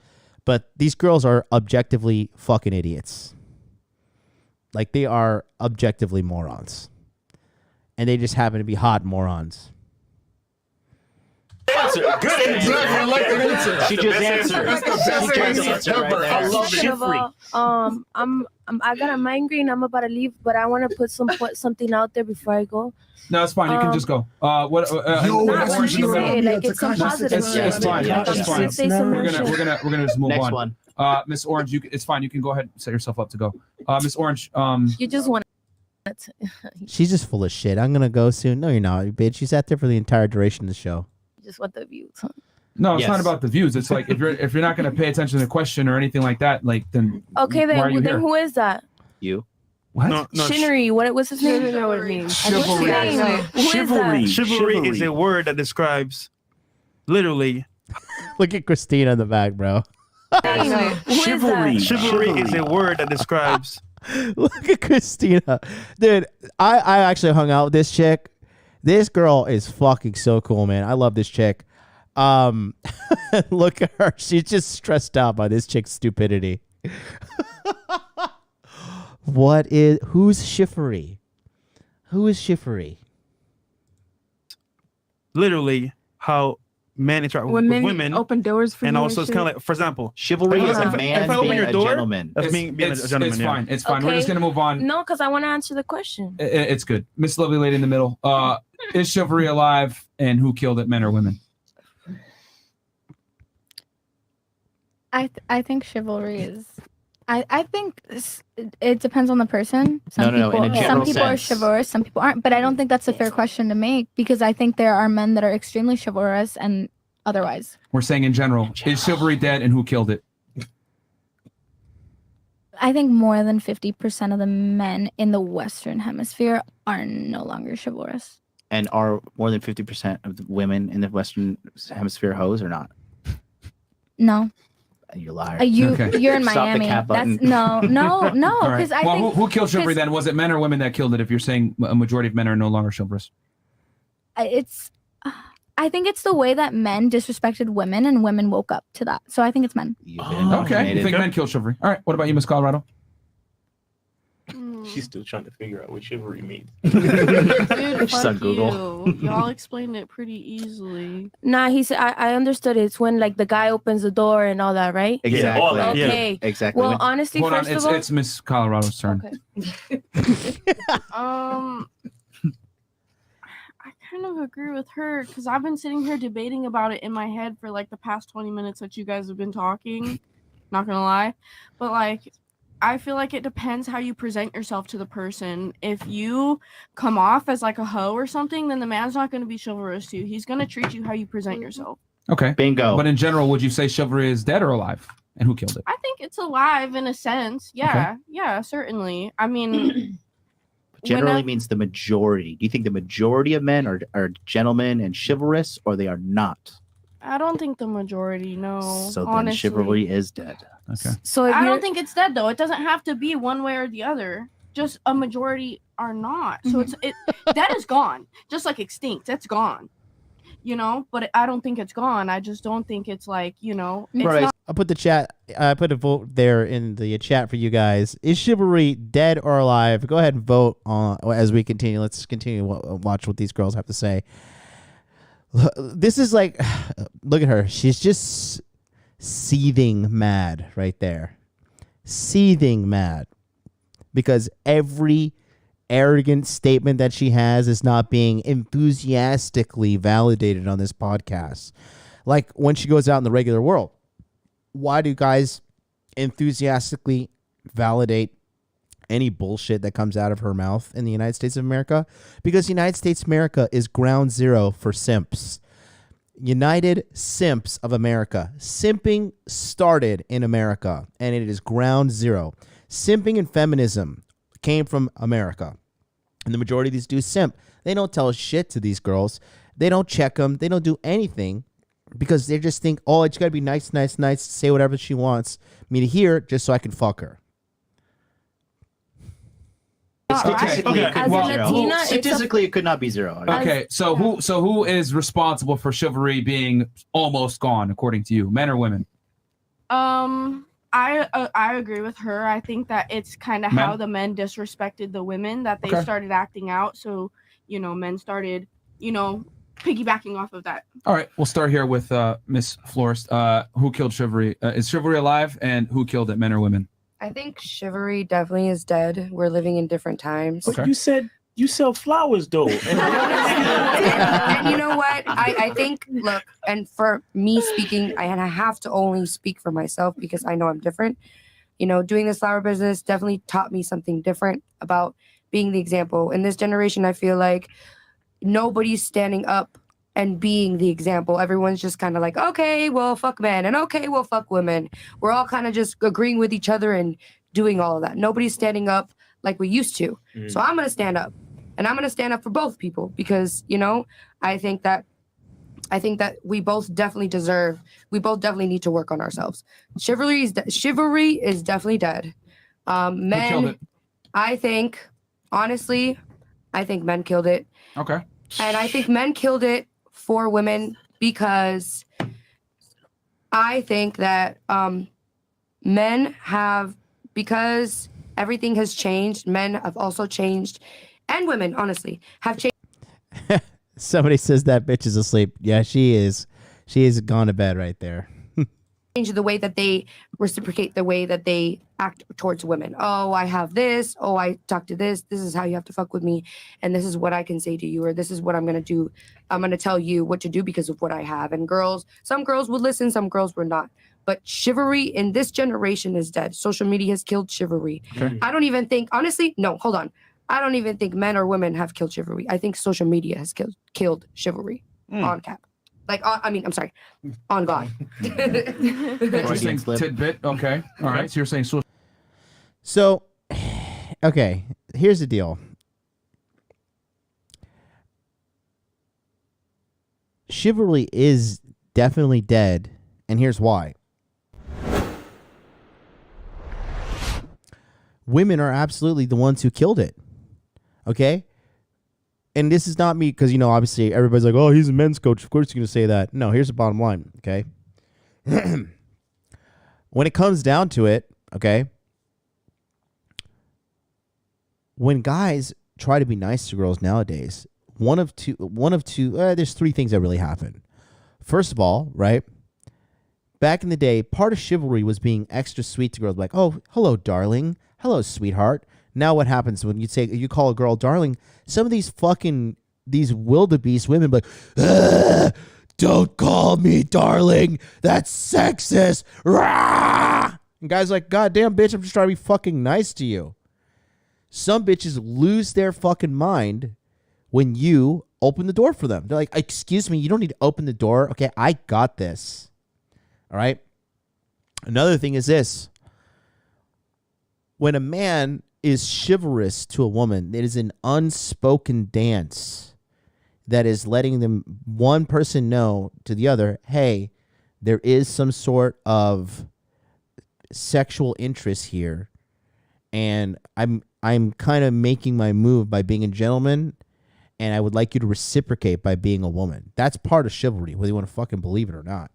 but these girls are objectively fucking idiots. Like, they are objectively morons, and they just happen to be hot morons.
Answer. Good answer.
I like that answer. She just answered.
I love
First of all, I got a migraine. I'm about to leave, but I want to put something out there before I go.
No, it's fine. You can just go.
It's some positive.
It's fine. It's fine.
Say some
We're gonna just move
Next
on.
one.
Miss Orange, it's fine. You can go ahead and set yourself up to go. Miss Orange,
You just want.
She's just full of shit. I'm gonna go soon. No, you're not, you bitch. You sat there for the entire duration of the show.
Just want the views.
no, it's not about the views. It's like if you're not gonna pay attention to the question or anything like that, like then
Okay,
why are you
then
here?
who is that?
You.
What?
Shinnery. What's his name?
I don't know what it means.
Chivalry.
Chivalry.
Chivalry is a word that describes literally.
Look at Christina in the back, bro.
Chivalry.
Chivalry is a word that describes.
Look at Christina. Dude, I actually hung out with this chick. This girl is fucking so cool, man. I love this chick. Look at her. She's just stressed out by this chick's stupidity. Who's chivalry? Who is chivalry?
Literally how men interact with women.
Open doors for
and
you
also
and
it's kind of
shit.
like, for example,
Chivalry is a man
if I open
being
your
a
door,
gentleman.
that's me being a gentleman.
It's
yeah.
fine. It's fine. We're just gonna move on.
No, because I want to answer the question.
It's good. Miss Lovely Lady in the middle. Is chivalry alive, and who killed it, men or women?
I think chivalry is. I think it depends on the person. Some
No, in a general
some people are
sense.
chivalrous, some people aren't. But I don't think that's a fair question to make because I think there are men that are extremely chivalrous and otherwise.
We're saying in general. Is chivalry dead, and who killed it?
I think more than 50% of the men in the Western Hemisphere are no longer chivalrous.
And are more than 50% of the women in the Western Hemisphere hoes or not?
No.
You liar.
You're in
Stop the
Miami.
cat
That's
button.
no.
All right.
Because I
well,
think
who killed chivalry
'cause
then? Was it men or women that killed it? If you're saying a majority of men are no longer chivalrous.
I think it's the way that men disrespected women and women woke up to that. So I think it's men.
Okay. You think men killed chivalry? All right. What about you, Miss Colorado?
She's still trying to figure out what chivalry means.
Dude,
She's on
fuck
Google.
you. Y'all explained it pretty easily.
Nah, he said I understood it. It's when like the guy opens the door and all that, right?
Exactly.
all that.
Okay.
Exactly.
Well, honestly,
Hold on.
first of all,
It's Miss Colorado's turn.
I kind of agree with her because I've been sitting here debating about it in my head for like the past 20 minutes that you guys have been talking. Not gonna lie, but like I feel like it depends how you present yourself to the person. If you come off as like a hoe or something, then the man's not going to be chivalrous to you. He's going to treat you how you present yourself.
Okay.
Bingo.
But in general, would you say chivalry is dead or alive? And who killed it?
I think it's alive in a sense. Yeah, yeah, certainly. I mean,
Generally means the majority. Do you think the majority of men are gentlemen and chivalrous, or they are not?
I don't think the majority. No.
So then
honestly.
chivalry is dead.
Okay.
So
I don't think it's dead though. It doesn't have to be one way or the other. Just a majority are not. So that is gone. Just like extinct. That's gone. You know, but I don't think it's gone. I just don't think it's like, you know, it's not.
I put a vote there in the chat for you guys. Is chivalry dead or alive? Go ahead and vote on as we continue. Let's continue watch what these girls have to say. This is like, look at her. She's just seething mad right there. Seething mad. Because every arrogant statement that she has is not being enthusiastically validated on this podcast. Like when she goes out in the regular world. Why do guys enthusiastically validate any bullshit that comes out of her mouth in the United States of America? Because the United States of America is ground zero for simps. United Simps of America. Simping started in America, and it is ground zero. Simping and feminism came from America. And the majority of these dudes simp. They don't tell shit to these girls. They don't check them. They don't do anything because they just think, oh, it's got to be nice, say whatever she wants me to hear just so I can fuck her.
Statistically,
Okay.
it could be
Well,
zero. Statistically, it could not be zero.
Okay, so who is responsible for chivalry being almost gone, according to you, men or women?
I agree with her. I think that it's kind of
Men?
how the men disrespected the women that they
Okay.
started acting out. So, men started, piggybacking off of that.
All right, we'll start here with Miss Florist. Who killed chivalry? Is chivalry alive, and who killed it, men or women?
I think chivalry definitely is dead. We're living in different times.
But you said you sell flowers, though.
And you know what? I think, look, and for me speaking, I have to only speak for myself because I know I'm different. Doing this flower business definitely taught me something different about being the example. In this generation, I feel like nobody's standing up and being the example. Everyone's just kind of like, okay, well, fuck men, and okay, well, fuck women. We're all kind of just agreeing with each other and doing all of that. Nobody's standing up like we used to.
Mm.
So I'm going to stand up. And I'm going to stand up for both people because, I think that we both definitely need to work on ourselves. Chivalry is definitely dead. Men, honestly, I think men killed it.
Okay.
And I think men killed it for women because I think that because everything has changed, men have also changed. And women, honestly, have changed.
Somebody says that bitch is asleep. Yeah, she is. She is gone to bed right there.
The way that they reciprocate, the way that they act towards women. Oh, I have this. Oh, I talk to this. This is how you have to fuck with me. And this is what I can say to you, or this is what I'm going to do. I'm going to tell you what to do because of what I have. And some girls would listen, some girls were not. But chivalry in this generation is dead. Social media has killed chivalry.
Okay.
I don't even think, honestly, no, hold on. I don't even think men or women have killed chivalry. I think social media has killed chivalry on cap. I'm sorry, on God.
Interesting tidbit. Okay. All right. So you're saying so.
So, okay, here's the deal. Chivalry is definitely dead, and here's why. Women are absolutely the ones who killed it. Okay? And this is not me because, obviously everybody's like, oh, he's a men's coach. Of course you're going to say that. No, here's the bottom line. Okay? When it comes down to it, okay, when guys try to be nice to girls nowadays, there's three things that really happen. First of all, right, back in the day, part of chivalry was being extra sweet to girls, like, oh, hello, darling. Hello, sweetheart. Now what happens when you call a girl darling? Some of these wildebeest women be like, don't call me darling. That's sexist. Rah! And guys are like, goddamn bitch, I'm just trying to be fucking nice to you. Some bitches lose their fucking mind when you open the door for them. They're like, excuse me, you don't need to open the door. Okay, I got this. All right. Another thing is this. When a man is chivalrous to a woman, it is an unspoken dance that is letting one person know to the other, hey, there is some sort of sexual interest here, and I'm kind of making my move by being a gentleman, and I would like you to reciprocate by being a woman. That's part of chivalry, whether you want to fucking believe it or not.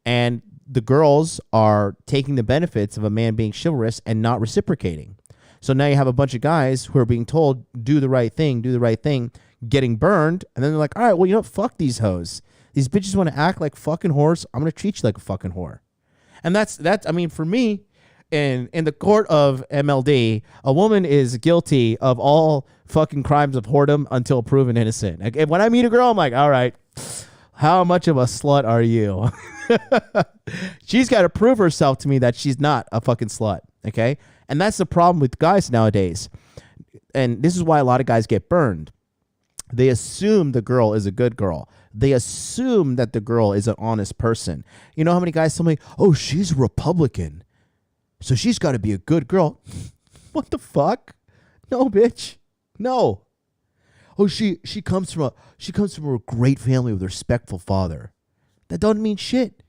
And the girls are taking the benefits of a man being chivalrous and not reciprocating. So now you have a bunch of guys who are being told, do the right thing, getting burned. And then they're like, all right, well, fuck these hoes. These bitches want to act like fucking whores. I'm going to treat you like a fucking whore. And that's, I mean, for me, in the court of MLD, a woman is guilty of all fucking crimes of whoredom until proven innocent. Like, when I meet a girl, I'm like, all right, how much of a slut are you? She's got to prove herself to me that she's not a fucking slut. Okay. And that's the problem with guys nowadays. And this is why a lot of guys get burned. They assume the girl is a good girl. They assume that the girl is an honest person. You know how many guys tell me, oh, she's a Republican, so she's got to be a good girl. What the fuck? No, bitch. No. oh, she comes from a great family with a respectful father. That doesn't mean shit.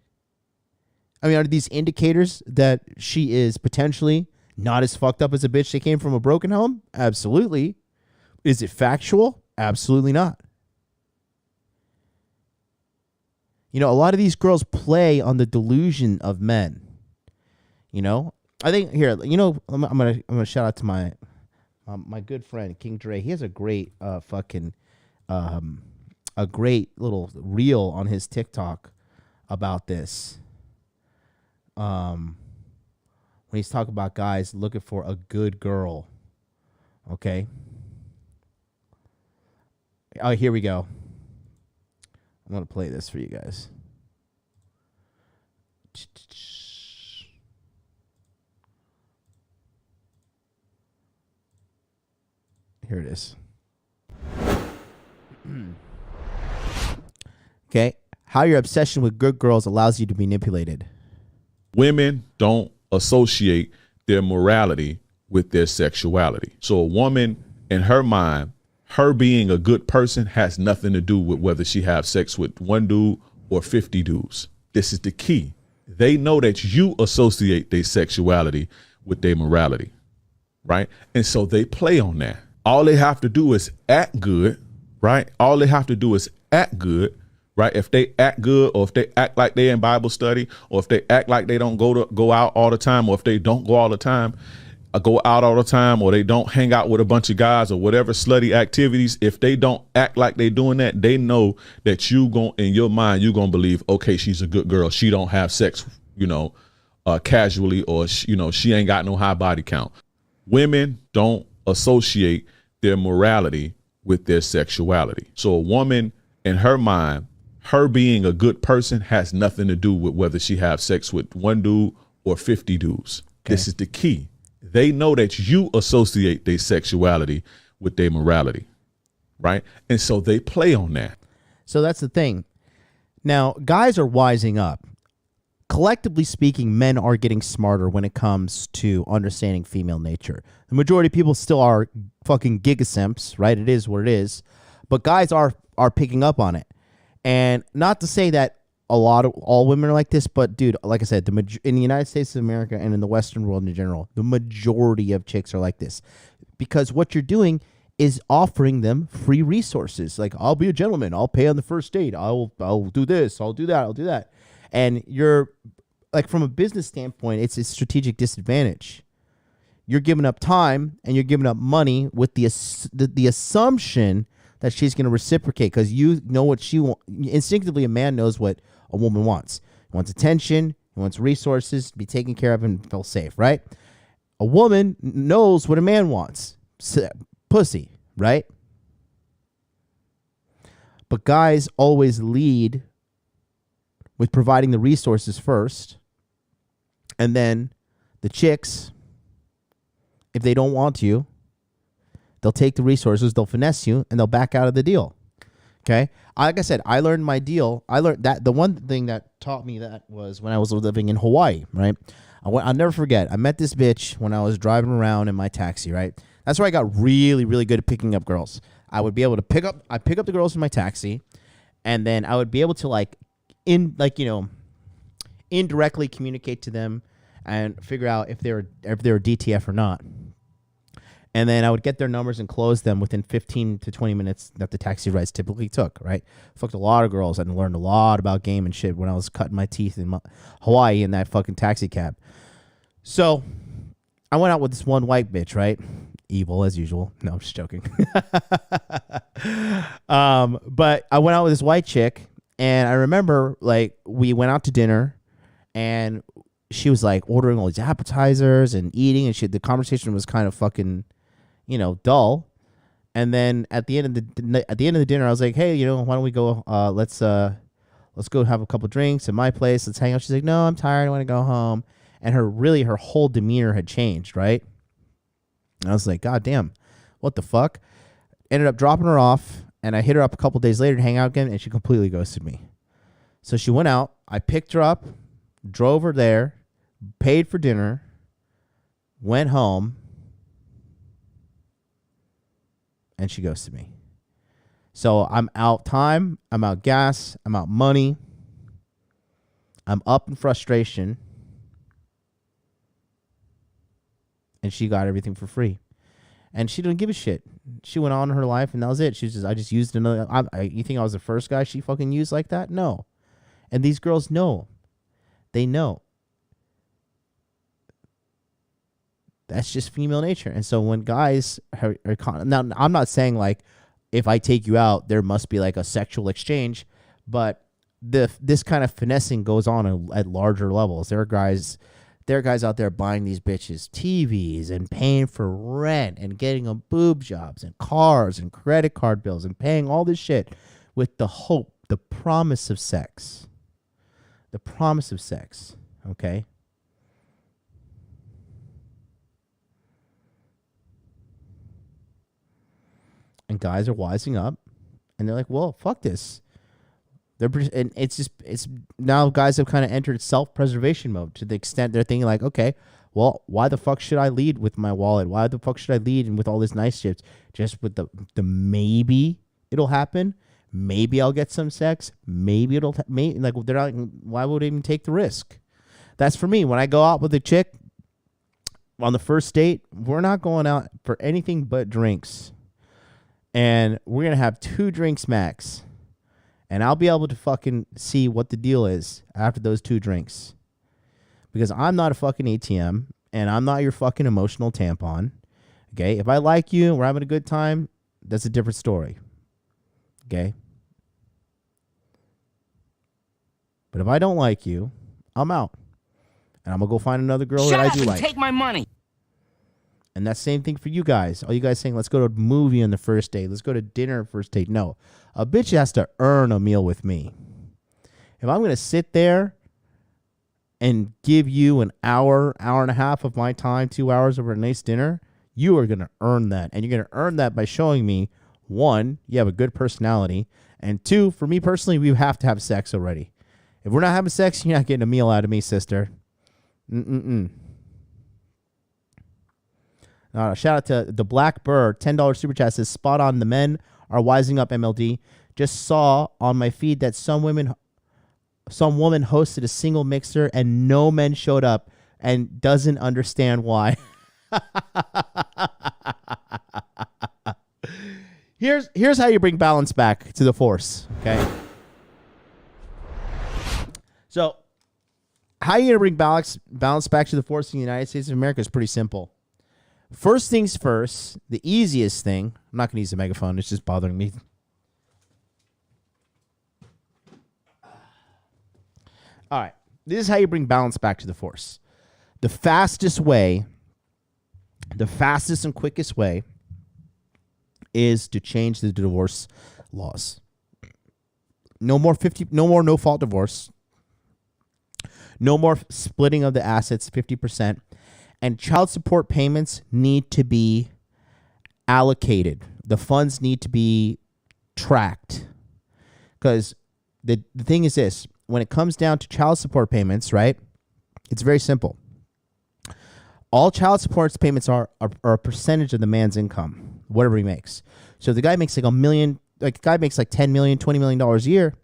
I mean, are these indicators that she is potentially not as fucked up as a bitch she came from a broken home? Absolutely. Is it factual? Absolutely not. You know, a lot of these girls play on the delusion of men. You know, I think here, you know, I'm gonna shout out to my good friend King Dre. He has a great a great little reel on his TikTok about this. When he's talking about guys looking for a good girl. Okay. Oh, here we go. I'm going to play this for you guys. Here it is. Okay. How your obsession with good girls allows you to be manipulated.
Women don't associate their morality with their sexuality. So a woman, in her mind, her being a good person has nothing to do with whether she have sex with one dude or 50 dudes. This is the key. They know that you associate their sexuality with their morality, right? And so they play on that. All they have to do is act good, right? All they have to do is act good, right? If they act good, or if they act like they're in Bible study, or if they act like they don't go out all the time, or if they don't go all the time, or they don't hang out with a bunch of guys or whatever slutty activities, if they don't act like they doing that, they know that in your mind, you're gonna believe, okay, she's a good girl. She don't have sex, casually, or she ain't got no high body count. Women don't associate their morality with their sexuality. So a woman, in her mind, her being a good person has nothing to do with whether she have sex with one dude or 50 dudes. Okay. This is the key. They know that you associate their sexuality with their morality, right? And so they play on that.
So that's the thing. Now, guys are wising up. Collectively speaking, men are getting smarter when it comes to understanding female nature. The majority of people still are fucking gigasimps, right? It is what it is. But guys are picking up on it. And not to say that all women are like this, but dude, like I said, in the United States of America and in the Western world in general, the majority of chicks are like this, because what you're doing is offering them free resources. Like, I'll be a gentleman, I'll pay on the first date, I'll do this, I'll do that, and you're like, from a business standpoint, it's a strategic disadvantage. You're giving up time and you're giving up money with the assumption that she's going to reciprocate, because you know what she wants. Instinctively, a man knows what a woman wants. He wants attention, he wants resources, to be taken care of and feel safe, right? A woman knows what a man wants. Pussy, right? But guys always lead with providing the resources first, and then the chicks, if they don't want you, they'll take the resources, they'll finesse you, and they'll back out of the deal. Okay? Like I said, I learned my deal. I learned that the one thing that taught me that was when I was living in Hawaii, right? I'll never forget. I met this bitch when I was driving around in my taxi, right? That's where I got really, really good at picking up girls. I would be able to pick up the girls in my taxi, and then I would be able to indirectly communicate to them and figure out if they were DTF or not. And then I would get their numbers and close them within 15 to 20 minutes that the taxi rides typically took, right? Fucked a lot of girls and learned a lot about game and shit when I was cutting my teeth in Hawaii in that fucking taxi cab. So I went out with this one white bitch, right? Evil as usual. No, I'm just joking. But I went out with this white chick, and I remember, like, we went out to dinner, and she was like ordering all these appetizers and eating and shit. The conversation was kind of fucking, dull. And then at the end of the dinner, I was like, hey, why don't we go? Let's go have a couple drinks at my place. Let's hang out. She's like, no, I'm tired. I want to go home. And her whole demeanor had changed, right? And I was like, God damn, what the fuck? Ended up dropping her off, and I hit her up a couple days later to hang out again, and she completely ghosted me. So she went out. I picked her up, drove her there, paid for dinner, went home, and she ghosted me. So I'm out time, I'm out gas, I'm out money, I'm up in frustration, and she got everything for free. And she didn't give a shit. She went on in her life, and that was it. She was just, I just used another. You think I was the first guy she fucking used like that? No. And these girls know. They know. That's just female nature. And so when guys are now, I'm not saying like, if I take you out, there must be like a sexual exchange, but this kind of finessing goes on at larger levels. There are guys out there buying these bitches TVs and paying for rent and getting them boob jobs and cars and credit card bills and paying all this shit with the hope, the promise of sex. The promise of sex, okay? And guys are wising up, and they're like, well, fuck this. And it's now guys have kind of entered self-preservation mode to the extent they're thinking like, okay, well, why the fuck should I lead with my wallet? Why the fuck should I lead and with all this nice shit? Just with the maybe it'll happen. Maybe I'll get some sex. Maybe it'll like they're not. Why would I even take the risk? That's for me. When I go out with a chick on the first date, we're not going out for anything but drinks. And we're going to have 2 drinks max. And I'll be able to fucking see what the deal is after those 2 drinks. Because I'm not a fucking ATM. And I'm not your fucking emotional tampon. Okay? If I like you, we're having a good time, that's a different story. Okay? But if I don't like you, I'm out. And I'm going to go find another girl that I do like.
Take my money.
And that's the same thing for you guys. All you guys saying, let's go to a movie on the first date. Let's go to dinner on the first date. No. A bitch has to earn a meal with me. If I'm going to sit there and give you an hour, hour and a half of my time, 2 hours over a nice dinner, you are going to earn that. And you're going to earn that by showing me, 1, you have a good personality. And 2, for me personally, we have to have sex already. If we're not having sex, you're not getting a meal out of me, sister. Shout out to the Black Bird, $10 super chat says, spot on, the men are wising up, MLD. Just saw on my feed that some woman hosted a single mixer and no men showed up and doesn't understand why. Here's how you bring balance back to the force, okay? So, how you going to bring balance back to the force in the United States of America is pretty simple. First things first, the easiest thing, I'm not going to use the megaphone, it's just bothering me. All right, this is how you bring balance back to the force. The fastest and quickest way is to change the divorce laws. No more no fault divorce. No more splitting of the assets 50%. And child support payments need to be allocated. The funds need to be tracked. Because the thing is this, when it comes down to child support payments, right, it's very simple. All child support payments are a percentage of the man's income, whatever he makes. So if the guy makes like $1 million, like the guy makes like $10 million, $20 million a year,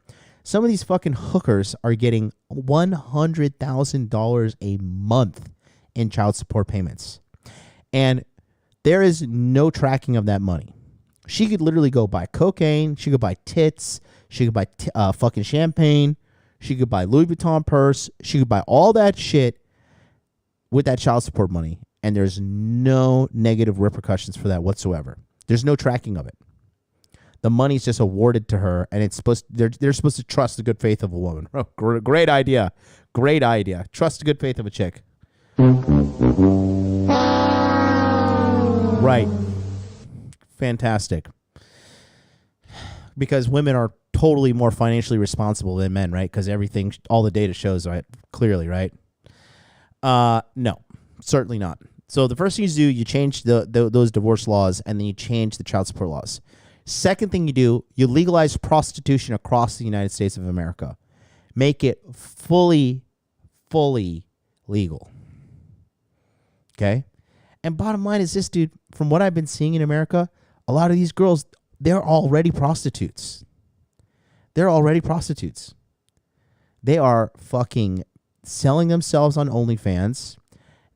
some of these fucking hookers are getting $100,000 a month in child support payments. And there is no tracking of that money. She could literally go buy cocaine. She could buy tits. She could buy fucking champagne. She could buy Louis Vuitton purse. She could buy all that shit with that child support money. And there's no negative repercussions for that whatsoever. There's no tracking of it. The money's just awarded to her, and it's they're supposed to trust the good faith of a woman. Oh, great idea. Great idea. Trust the good faith of a chick. Right. Fantastic. Because women are totally more financially responsible than men, right? Because everything, all the data shows, right? Clearly, right? No, certainly not. So the first thing you do, you change those divorce laws, and then you change the child support laws. Second thing you do, you legalize prostitution across the United States of America. Make it fully legal. Okay? And bottom line is this, dude, from what I've been seeing in America, a lot of these girls, they're already prostitutes. They're already prostitutes. They are fucking selling themselves on OnlyFans.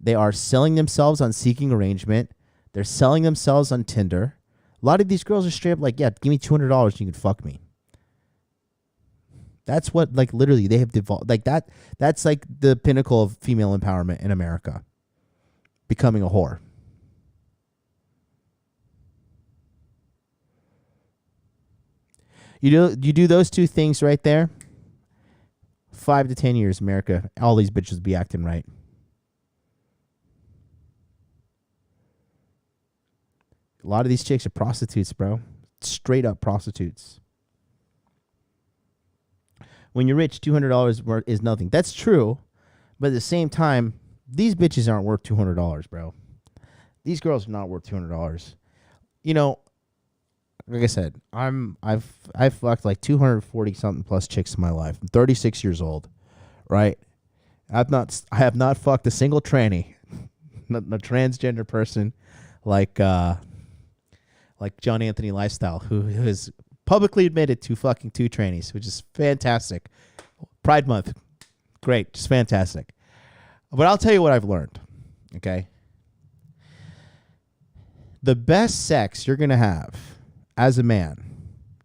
They are selling themselves on Seeking Arrangement. They're selling themselves on Tinder. A lot of these girls are straight up like, yeah, give me $200 and you can fuck me. That's what, like, literally they have devolved. Like that. That's like the pinnacle of female empowerment in America. Becoming a whore. You do those two things right there. 5 to 10 years, America, all these bitches be acting right. A lot of these chicks are prostitutes, bro. Straight up prostitutes. When you're rich, $200 is nothing. That's true, but at the same time, these bitches aren't worth $200, bro. These girls are not worth $200. You know, like I said, I've fucked like 240 something plus chicks in my life. I'm 36 years old, right? I have not fucked a single tranny, not a transgender person, like John Anthony Lifestyle, who has publicly admitted to fucking 2 trannies, which is fantastic. Pride Month, great, just fantastic. But I'll tell you what I've learned. Okay, the best sex you're gonna have as a man,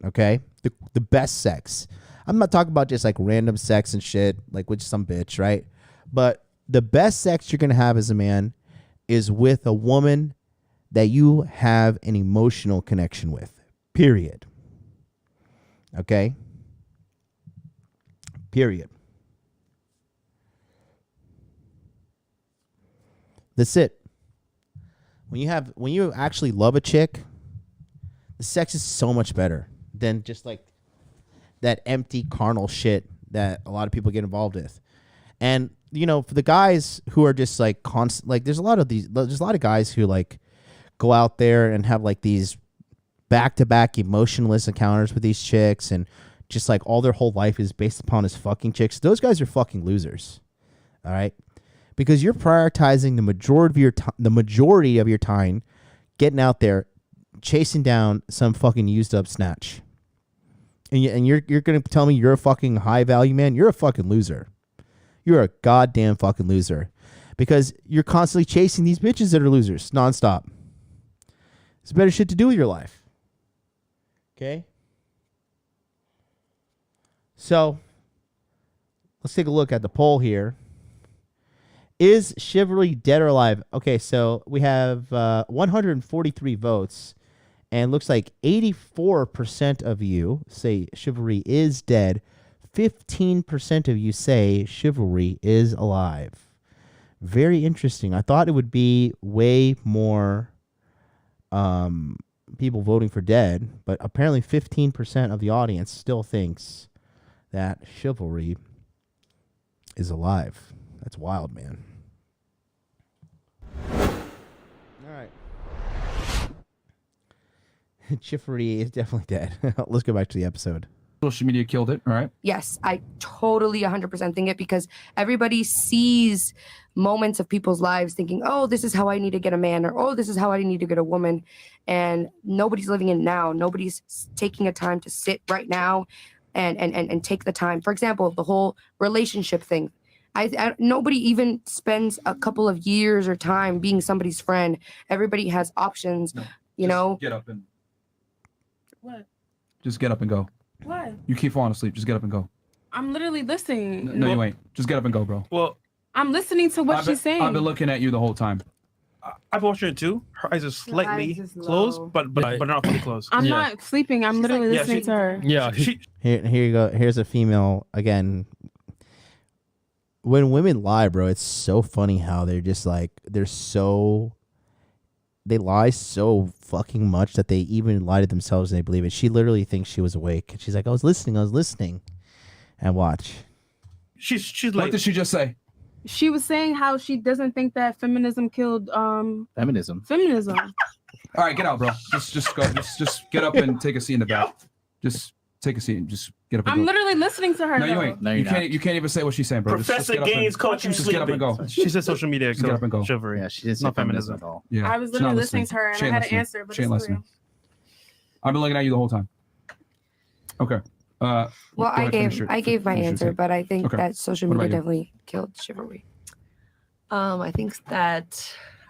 okay? The best sex. I'm not talking about just like random sex and shit, like with some bitch, right? But the best sex you're going to have as a man is with a woman that you have an emotional connection with, period. Okay? Period. That's it. When you actually love a chick, the sex is so much better than just like that empty carnal shit that a lot of people get involved with. And you know, for the guys who are just like constant, like there's a lot of guys who like go out there and have like these back-to-back emotionless encounters with these chicks, and just like all their whole life is based upon his fucking chicks. Those guys are fucking losers. All right? Because you're prioritizing the majority of your time getting out there chasing down some fucking used up snatch. And you're going to tell me you're a fucking high value man? You're a fucking loser. You're a goddamn fucking loser. Because you're constantly chasing these bitches that are losers nonstop. It's better shit to do with your life. Okay? So, let's take a look at the poll here. Is chivalry dead or alive? Okay, so we have 143 votes. And looks like 84% of you say chivalry is dead. 15% of you say chivalry is alive. Very interesting. I thought it would be way more people voting for dead, but apparently 15% of the audience still thinks that chivalry is alive. That's wild, man. All right. Chivalry is definitely dead. Let's go back to the episode.
Social media killed it, all right?
Yes, I totally 100% think it, because everybody sees moments of people's lives thinking, oh, this is how I need to get a man, or oh, this is how I need to get a woman. And nobody's living in now. Nobody's taking a time to sit right now and take the time. For example, the whole relationship thing. Nobody even spends a couple of years or time being somebody's friend. Everybody has options, you know?
Get up and
What?
just get up and go.
What?
You keep falling asleep. Just get up and go.
I'm literally listening.
No, you ain't. Just get up and go, bro.
Well,
I'm listening to what she's saying.
I've been looking at you the whole time.
I've watched her too. Her eyes are slightly
eyes is
closed,
low.
but not fully closed.
I'm not sleeping. I'm literally listening to her.
Yeah,
Here you go. Here's a female again. When women lie, bro, it's so funny how they're just like they lie so fucking much that they even lie to themselves and they believe it. She literally thinks she was awake. And she's like, I was listening. And watch.
She's like,
what did she just say?
She was saying how she doesn't think that feminism killed
feminism.
All right, get out, bro. Just go. Just get up and take a seat in the back. Just take a seat and just get up and
I'm
go.
literally listening to her.
No, you ain't.
No,
you can't even say what she's saying, bro.
Professor
get up
Gaines
and,
caught you
just get up and go.
She said social media.
Just get up and go.
Chivalry.
Yeah, she didn't say
not
feminism
feminism
at all.
Yeah,
I was
she's
literally
not
listening to her and
She
I
ain't
had
listening.
an answer, but
She ain't
it's
listening. I've been looking at you the whole time. Okay.
Well,
go
I
ahead, finish your-
gave my
finish your
answer,
take.
but I think
Okay.
that social
What
media
about you?
definitely killed chivalry.
I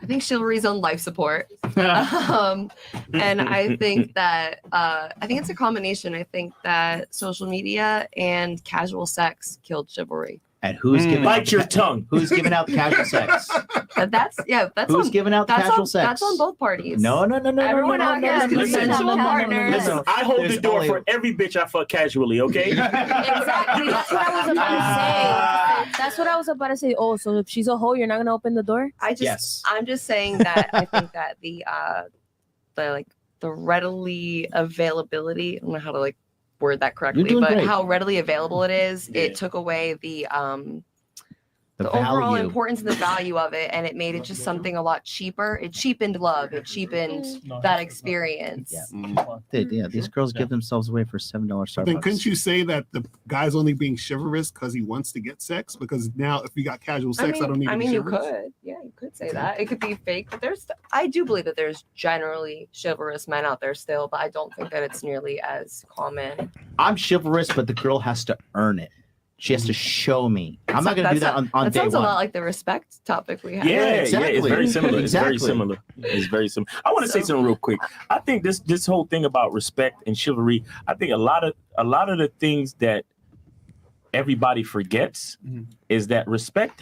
think chivalry is on life support. And I think that I think it's a combination. I think that social media and casual sex killed chivalry.
And who's giving
Bite
out
your
the
tongue.
Who's giving out the casual sex?
That's
Who's
on,
giving out the
that's
casual
on,
sex?
That's on both parties.
No.
Everyone out here has consensual partners.
Listen, I hold the door for every bitch I fuck casually, okay?
Exactly. That's what I was about to say. That's what I was about to say. Oh, so if she's a hoe, you're not gonna open the door?
I'm just saying that I think that the readily availability, I don't know how to like word that correctly,
doing
but
great.
how readily available it is, it took away the overall
value.
importance and the value of it, and it made it just something a lot cheaper. It cheapened love. It cheapened that experience.
These girls give themselves away for $7
But then
Starbucks.
couldn't you say that the guy's only being chivalrous because he wants to get sex? Because now if we got casual sex, I don't need to be
you
chivalrous.
could. Yeah, you could say that. It could be fake, but I do believe that there's generally chivalrous men out there still, but I don't think that it's nearly as common.
I'm chivalrous, but the girl has to earn it. She has to show me. I'm not going to do that on
That
day
sounds a
one.
lot like the respect topic we had.
Yeah,
exactly.
it's very similar.
Exactly.
It's very similar. It's very similar. I want to say something real quick. I think this whole thing about respect and chivalry, I think a lot of the things that everybody forgets is that respect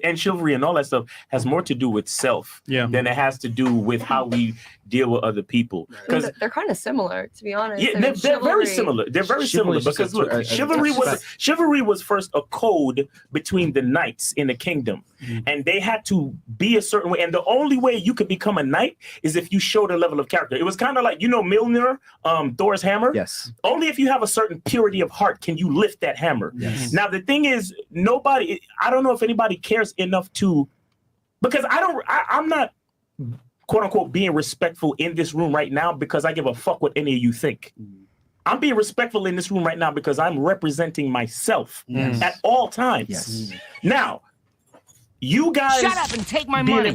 and chivalry and all that stuff has more to do with self than it has to do with how we deal with other people. Because
They're kind of similar, to be honest.
yeah,
I mean,
they're very
chivalry-
similar. They're very similar
Chivalry is
because
just
look,
a
chivalry was first a code between the knights in the kingdom, and they had to be a certain way. And the only way you could become a knight is if you showed a level of character. It was kind of like Mjolnir, Thor's hammer.
Yes.
Only if you have a certain purity of heart can you lift that hammer.
Yes.
Now the thing is, I don't know if anybody cares enough to, because I'm not quote unquote being respectful in this room right now because I give a fuck what any of you think. I'm being respectful in this room right now because I'm representing myself at all times.
Yes.
Now, you guys
Shut up and take my
being
money.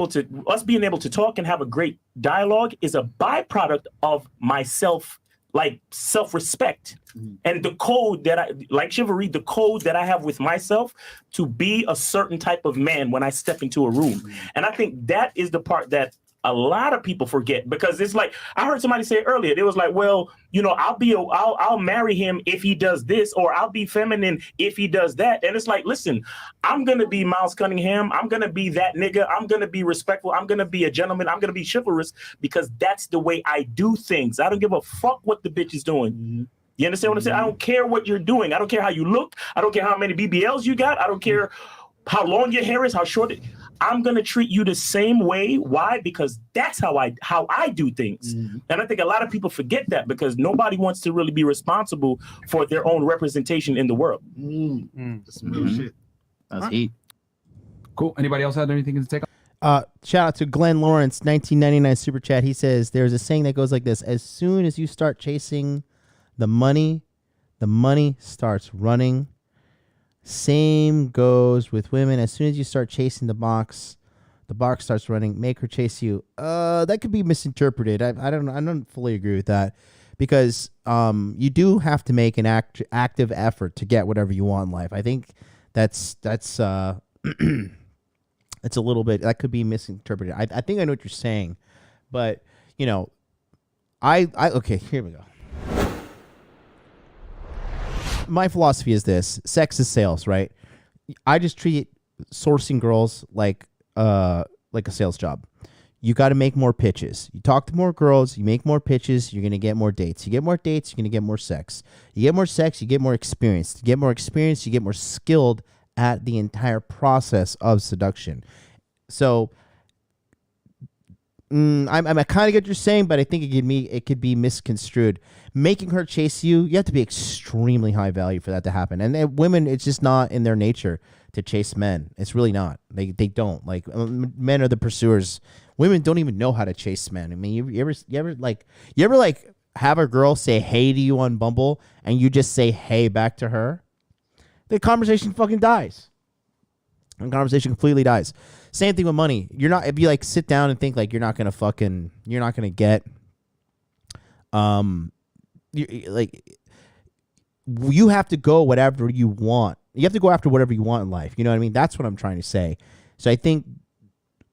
being able to talk and have a great dialogue is a byproduct of myself, like self-respect. And the code that like chivalry, the code that I have with myself to be a certain type of man when I step into a room. And I think that is the part that a lot of people forget, because it's like, I heard somebody say earlier, it was like, well, I'll marry him if he does this, or I'll be feminine if he does that. And it's like, listen, I'm going to be Miles Cunningham. I'm going to be that nigga. I'm going to be respectful. I'm going to be a gentleman. I'm going to be chivalrous because that's the way I do things. I don't give a fuck what the bitch is doing. You understand what I'm saying? I don't care what you're doing. I don't care how you look. I don't care how many BBLs you got. I don't care how long your hair is, how short it. I'm gonna treat you the same way. Why? Because that's how I do things. And I think a lot of people forget that because nobody wants to really be responsible for their own representation in the world.
That's some real shit.
That's heat.
Cool. Anybody else have anything to take on?
Shout out to Glenn Lawrence, 1999 super chat. He says there's a saying that goes like this: as soon as you start chasing the money starts running. Same goes with women. As soon as you start chasing the box starts running. Make her chase you. That could be misinterpreted. I don't fully agree with that, because you do have to make an active effort to get whatever you want in life. I think that's it's a little bit, that could be misinterpreted. I think I know what you're saying, but okay, here we go. My philosophy is this: sex is sales, right? I just treat sourcing girls like a sales job. You got to make more pitches. You talk to more girls, you make more pitches, you're going to get more dates. You get more dates, you're going to get more sex. You get more sex, you get more experience. You get more experience, you get more skilled at the entire process of seduction. So I kind of get what you're saying, but I think it could be misconstrued. Making her chase you, you have to be extremely high value for that to happen. And women, it's just not in their nature to chase men. It's really not. They don't. Like, men are the pursuers. Women don't even know how to chase men. I mean, you ever have a girl say hey to you on Bumble and you just say hey back to her? The conversation fucking dies. The conversation completely dies. Same thing with money. If you sit down and think like you're not gonna get like you have to go whatever you want. You have to go after whatever you want in life. You know what I mean? That's what I'm trying to say. So I think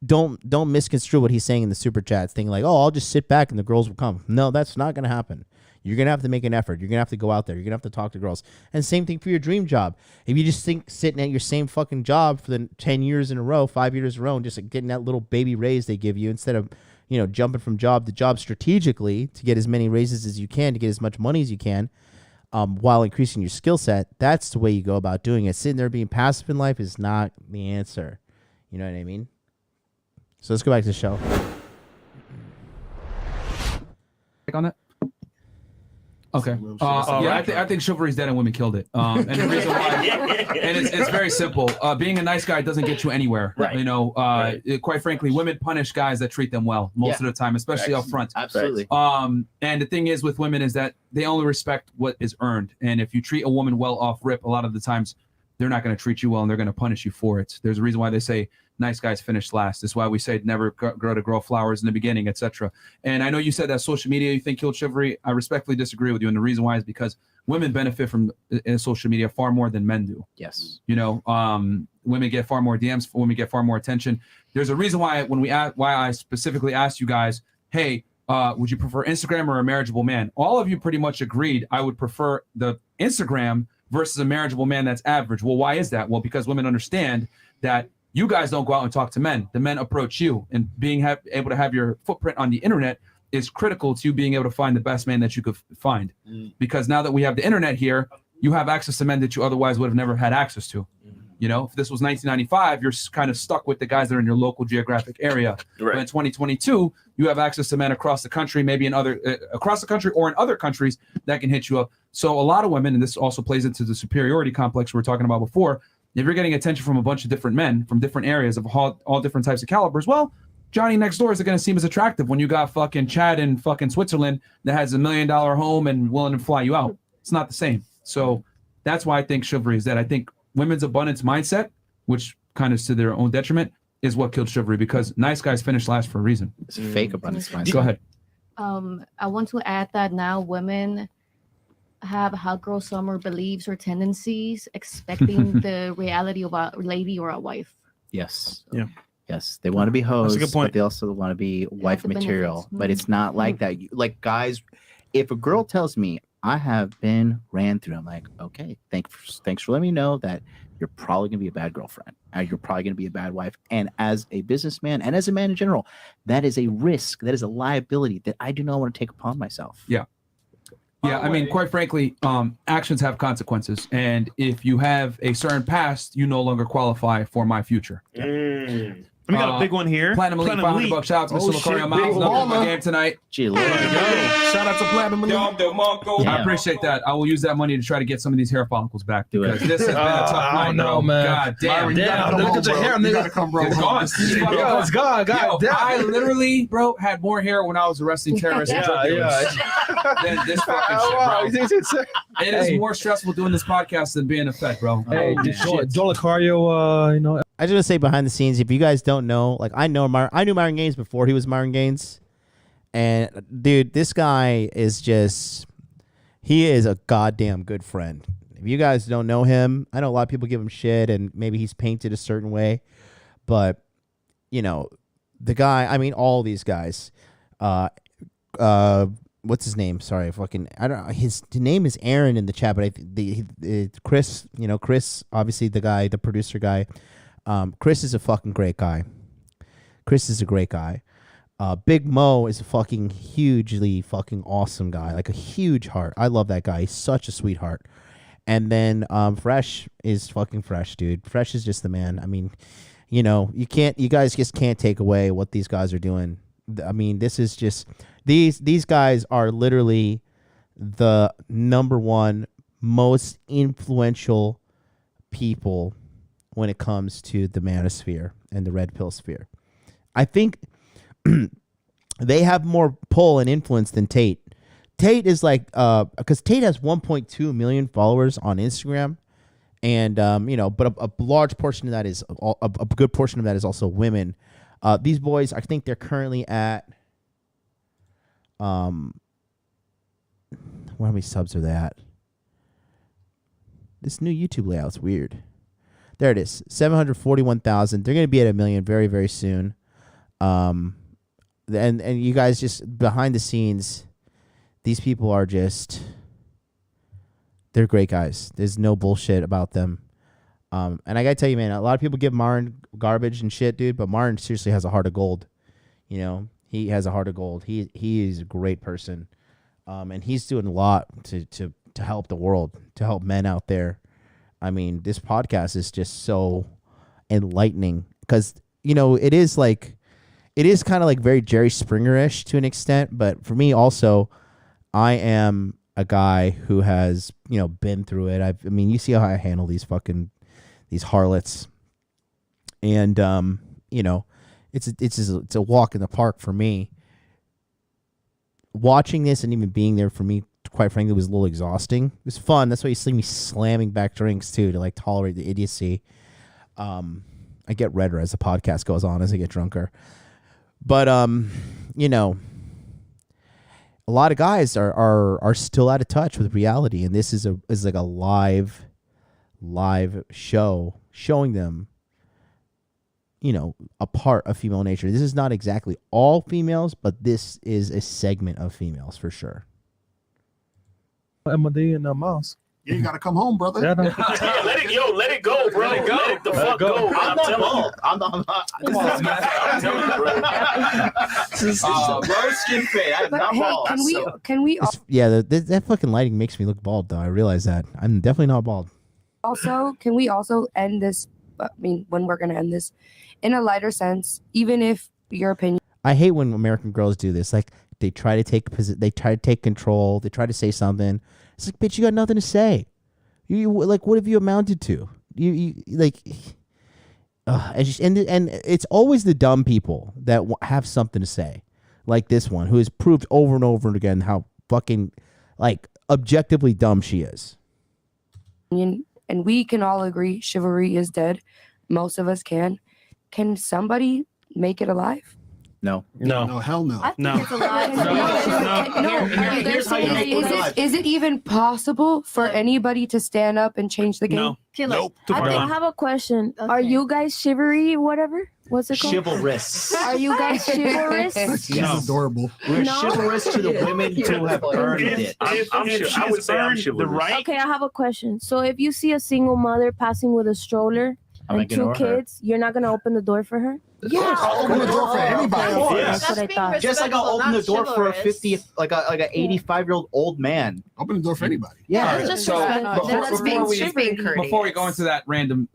don't misconstrue what he's saying in the super chats, thinking like, oh, I'll just sit back and the girls will come. No, that's not going to happen. You're going to have to make an effort. You're going to have to go out there. You're going to have to talk to girls. And same thing for your dream job. If you just think sitting at your same fucking job for the 10 years in a row, 5 years in a row, and just like getting that little baby raise they give you instead of, you know, jumping from job to job strategically to get as many raises as you can, to get as much money as you can, while increasing your skill set, that's the way you go about doing it. Sitting there being passive in life is not the answer. You know what I mean? So let's go back to the show.
On that? Okay. I think chivalry is dead and women killed it. And the reason why, and it's very simple. Being a nice guy doesn't get you anywhere. Right. You know, quite frankly, women punish guys that treat them well most of the time, especially up front.
Absolutely.
And the thing is with women is that they only respect what is earned. And if you treat a woman well off rip, a lot of the times they're not going to treat you well and they're going to punish you for it. There's a reason why they say nice guys finish last. That's why we say never grow to grow flowers in the beginning, etc. And I know you said that social media you think killed chivalry. I respectfully disagree with you. And the reason why is because women benefit from social media far more than men do.
Yes.
You know, women get far more DMs, women get far more attention. There's a reason why why I specifically asked you guys, hey, would you prefer Instagram or a marriageable man? All of you pretty much agreed I would prefer the Instagram versus a marriageable man that's average. Well, why is that? Well, because women understand that you guys don't go out and talk to men. The men approach you, and being able to have your footprint on the internet is critical to you being able to find the best man that you could find. Because now that we have the internet here, you have access to men that you otherwise would have never had access to. You know, if this was 1995, you're kind of stuck with the guys that are in your local geographic area. Right. But in 2022, you have access to men across the country, maybe in across the country or in other countries that can hit you up. So a lot of women, and this also plays into the superiority complex we were talking about before, if you're getting attention from a bunch of different men from different areas of all different types of calibers, well, Johnny next door is going to seem as attractive when you got fucking Chad in fucking Switzerland that has $1 million home and willing to fly you out. It's not the same. So that's why I think chivalry is that. I think women's abundance mindset, which kind of is to their own detriment, is what killed chivalry, because nice guys finish last for a reason.
It's a fake abundance mindset.
Go ahead.
I want to add that now women have hot girl summer beliefs or tendencies, expecting the reality of a lady or a wife.
Yes. Yeah. Yes, they want to be hoes,
That's a good point.
but they also want to be wife
the
material.
benefits.
But it's not like that. Like guys, if a girl tells me I have been ran through, I'm like, okay, thanks for letting me know that you're probably gonna be a bad girlfriend. You're probably gonna be a bad wife. And as a businessman and as a man in general, that is a risk. That is a liability that I do not want to take upon myself.
Yeah. Yeah, I mean, quite frankly, actions have consequences. And if you have a certain past, you no longer qualify for my future.
We got a big one here.
Platinum Elite, $500 shout out to Mr. Lucario Miles. Love my game tonight.
Gee,
shout out to Platinum Elite.
I appreciate that. I will use that money to try to get some of these hair follicles back, because this has been a tough
I
night,
don't know,
bro.
man.
God damn.
Look at your hair, nigga.
You gotta come, bro. It's gone.
It's gone. God damn.
I literally, bro, had more hair when I was arresting terrorists and drug dealers than this fucking shit, bro. It is more stressful doing this podcast than being a Fed, bro.
Hey, Joe Lucario, you know.
I just want to say behind the scenes, if you guys don't know, like I knew Myron Gaines before he was Myron Gaines. And dude, this guy is he is a goddamn good friend. If you guys don't know him, I know a lot of people give him shit and maybe he's painted a certain way, but you know, the guy, I mean, all these guys, what's his name? Sorry, I don't know. His name is Aaron in the chat, but Chris, you know, Chris, obviously the producer guy. Chris is a fucking great guy. Chris is a great guy. Big Mo is a fucking hugely fucking awesome guy. Like a huge heart. I love that guy. He's such a sweetheart. And then Fresh is fucking Fresh, dude. Fresh is just the man. I mean, you know, you guys just can't take away what these guys are doing. I mean, this is just these guys are literally the number one most influential people when it comes to the manosphere and the red pill sphere. I think they have more pull and influence than Tate. Tate is like, because Tate has 1.2 million followers on Instagram, and you know, but a large portion of that is a good portion of that is also women. These boys, I think they're currently at how many subs are they at? This new YouTube layout's weird. There it is, 741,000. They're gonna be at 1 million very, very soon. And you guys just behind the scenes, these people are just, they're great guys. There's no bullshit about them. And I gotta tell you, man, a lot of people give Martin garbage and shit, dude, but Martin seriously has a heart of gold. You know, he has a heart of gold. He is a great person. And he's doing a lot to help the world, to help men out there. I mean, this podcast is just so enlightening because, you know, it is kind of like very Jerry Springer-ish to an extent. But for me also, I am a guy who has, you know, been through it. I mean, you see how I handle these harlots. And, you know, it's a walk in the park for me. Watching this and even being there for me, quite frankly, was a little exhausting. It was fun. That's why you see me slamming back drinks too, to like tolerate the idiocy. I get redder as the podcast goes on, as I get drunker. But you know, a lot of guys are still out of touch with reality, and this is like a live show showing them, you know, a part of female nature. This is not exactly all females, but this is a segment of females for sure.
MD and Mouse.
Yeah, you gotta come home, brother.
Yeah,
let it go, bro. Let it the fuck go.
I'm not bald. I'm not. Come on, man. I'm telling you, bro. Low skin fade. I'm not bald.
Can we
Yeah, that fucking lighting makes me look bald, though. I realize that. I'm definitely not bald.
also end this? I mean, when we're gonna end this, in a lighter sense, even if your opinion.
I hate when American girls do this. Like, they try to take control. They try to say something. It's like, bitch, you got nothing to say. You like, what have you amounted to? You like, and it's always the dumb people that have something to say, like this one, who has proved over and over again how fucking like objectively dumb she is.
And we can all agree chivalry is dead. Most of us can. Can somebody make it alive?
No,
hell no.
I think it's alive. Is it even possible for anybody to stand up and change the game?
No.
Nope. I have a question. Are you guys chivalry, whatever? What's it called?
Chivalrous.
Are you guys chivalrous?
She's adorable.
We're chivalrous to the women who have earned it.
I'm sure. I would say I'm chivalrous.
Okay, I have a question. So if you see a single mother passing with a stroller and 2 kids, you're not gonna open the door for her?
Yeah,
I'll open the door for anybody.
That's what I thought.
Just like I'll open the door for a 50, like a 85-year-old old man.
Open the door for anybody.
Yeah.
Before we go into that random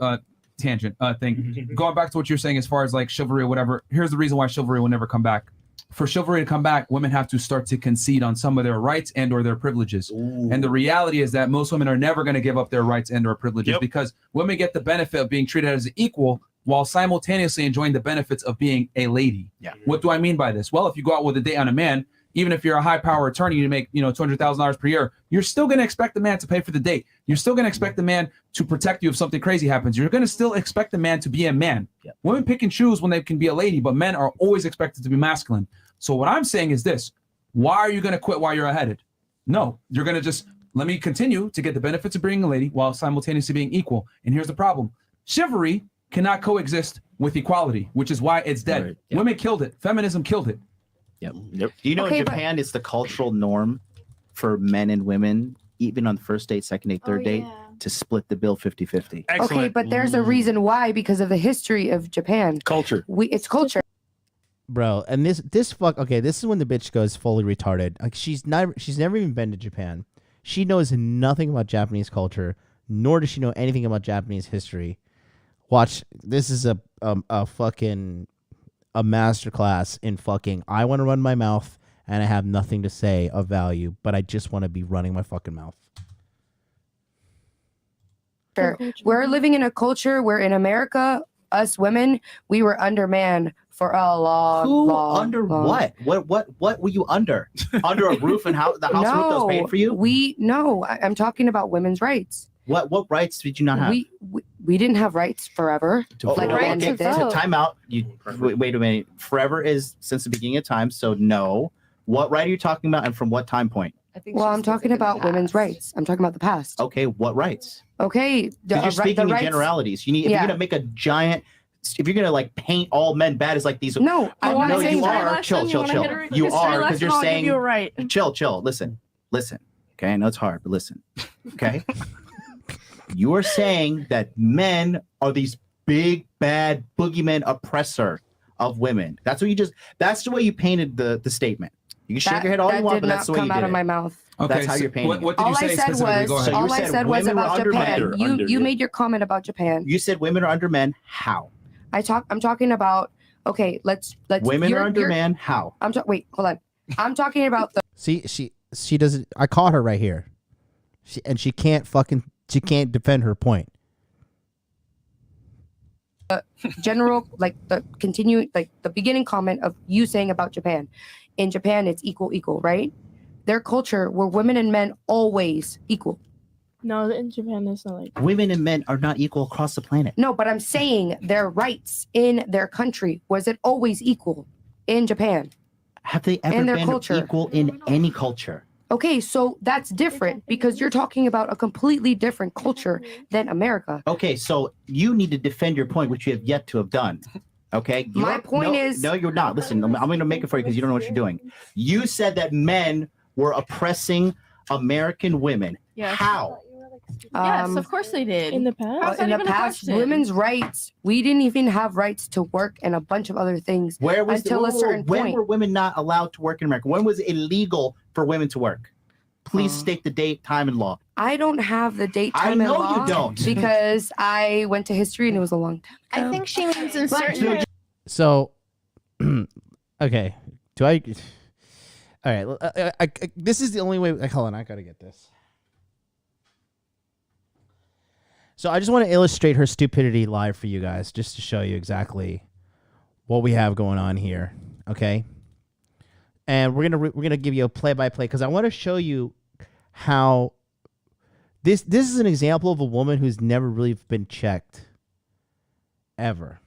tangent thing, going back to what you're saying as far as like chivalry or whatever, here's the reason why chivalry will never come back. For chivalry to come back, women have to start to concede on some of their rights and or their privileges. And the reality is that most women are never going to give up their rights and or privileges because women get the benefit of being treated as an equal while simultaneously enjoying the benefits of being a lady.
Yeah.
What do I mean by this? Well, if you go out with a date on a man, even if you're a high power attorney, you make, $200,000 per year, you're still going to expect the man to pay for the date. You're still going to expect the man to protect you if something crazy happens. You're going to still expect the man to be a man. Yep. Women pick and choose when they can be a lady, but men are always expected to be masculine. So what I'm saying is this: why are you going to quit while you're ahead? No, you're going to just let me continue to get the benefits of being a lady while simultaneously being equal. And here's the problem: chivalry cannot coexist with equality, which is why it's dead. Right. Yep. Women killed it. Feminism killed it.
Yep. Do you know in Japan it's the cultural norm for men and women, even on the first date, second date, third date, to split the bill 50-50.
Okay, but there's a reason why, because of the history of Japan.
Culture.
It's culture.
Bro, and this is when the bitch goes fully retarded. Like she's never even been to Japan. She knows nothing about Japanese culture, nor does she know anything about Japanese history. Watch, this is a fucking a masterclass in fucking I want to run my mouth and I have nothing to say of value, but I just want to be running my fucking mouth.
Sure. We're living in a culture where in America, us women, we were undermanned for a long, long.
What were you under? Under a roof and the house roof that was paid for you?
I'm talking about women's rights.
What rights did you not have?
We didn't have rights forever.
Time out. Wait a minute. Forever is since the beginning of time, so no. What right are you talking about and from what time point?
I think.
Well,
she's
I'm talking
thinking of the
about women's
past.
rights. I'm talking about the past.
Okay, what rights?
Okay,
You're speaking in
rights.
generalities. You need if
Yeah.
you're gonna make a giant. If you're gonna like paint all men bad as like these.
No, I'm
no,
not saying
you
that.
are. Chill. You are because you're saying.
you right.
Chill. Listen. Okay, I know it's hard, but listen. Okay. You are saying that men are these big bad boogeyman oppressor of women. That's the way you painted the statement. You can shake your head all you want, but that's the way you did
come out of
it.
my mouth.
Okay,
That's how you're painting.
What did you say specifically? Go ahead.
All I said was
women were
about
under
Japan.
men.
You made your comment about Japan.
You said women are under men. How?
I'm talking about. Okay, let's.
Women are under men. How?
Wait, hold on. I'm talking about the.
See, she doesn't. I caught her right here. She can't defend her point.
General, like the beginning comment of you saying about Japan. In Japan, it's equal, right? Their culture were women and men always equal.
No, in Japan, it's not like.
Women and men are not equal across the planet.
No, but I'm saying their rights in their country, was it always equal in Japan?
Have they ever
And their
been
culture.
equal in any culture?
Okay, so that's different because you're talking about a completely different culture than America.
Okay, so you need to defend your point, which you have yet to have done. Okay?
My point is-
No, you're not. Listen, I'm going to make it for you because you don't know what you're doing. You said that men were oppressing American women.
Yes.
How?
Yes, of course they did.
In the past?
How's that
in the
even a
past,
question?
women's rights, we didn't even have rights to work and a bunch of other things
Where was
until a certain
when
point.
were women not allowed to work in America? When was it illegal for women to work? Please state the date, time, and law.
I don't have the date,
I
time, and
know
law
you don't.
because I went to history and it was a long time ago.
I think she means in
But-
certain.
So, okay. Do I? All right. This is the only way. Hold on. I gotta get this. So I just want to illustrate her stupidity live for you guys, just to show you exactly what we have going on here. Okay. And we're gonna give you a play-by-play because I want to show you how this is an example of a woman who's never really been checked ever.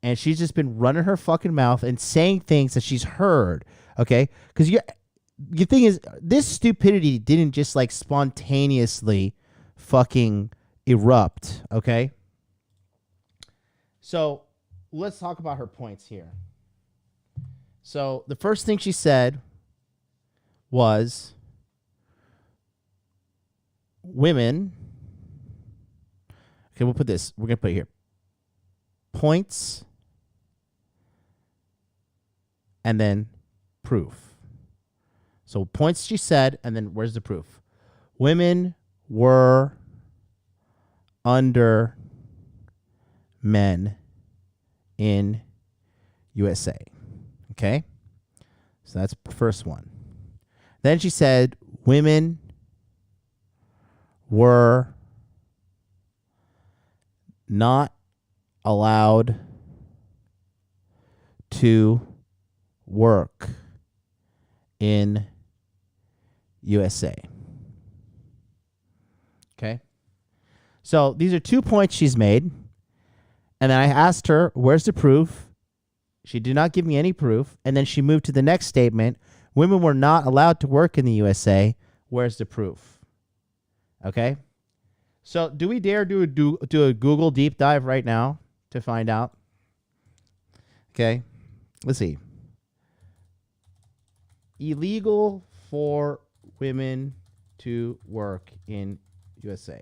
And she's just been running her fucking mouth and saying things that she's heard, okay? Because your thing is, this stupidity didn't just like spontaneously fucking erupt, okay? So let's talk about her points here. So the first thing she said was women. Okay, we'll put this. We're going to put it here. Points and then proof. So points she said, and then where's the proof? Women were under men in USA. Okay? So that's the first one. Then she said women were not allowed to work in USA. Okay? So these are 2 points she's made. And then I asked her, where's the proof? She did not give me any proof. And then she moved to the next statement. Women were not allowed to work in the USA. Where's the proof? Okay? So do we dare do a Google deep dive right now to find out? Okay? Let's see. Illegal for women to work in USA.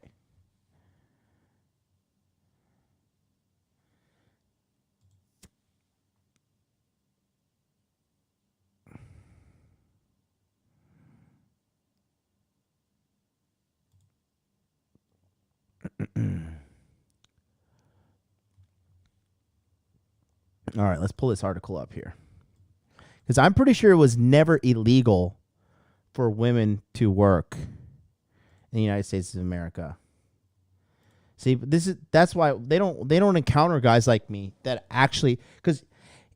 All right, let's pull this article up here. Because I'm pretty sure it was never illegal for women to work in the United States of America. See, that's why they don't encounter guys like me that actually, because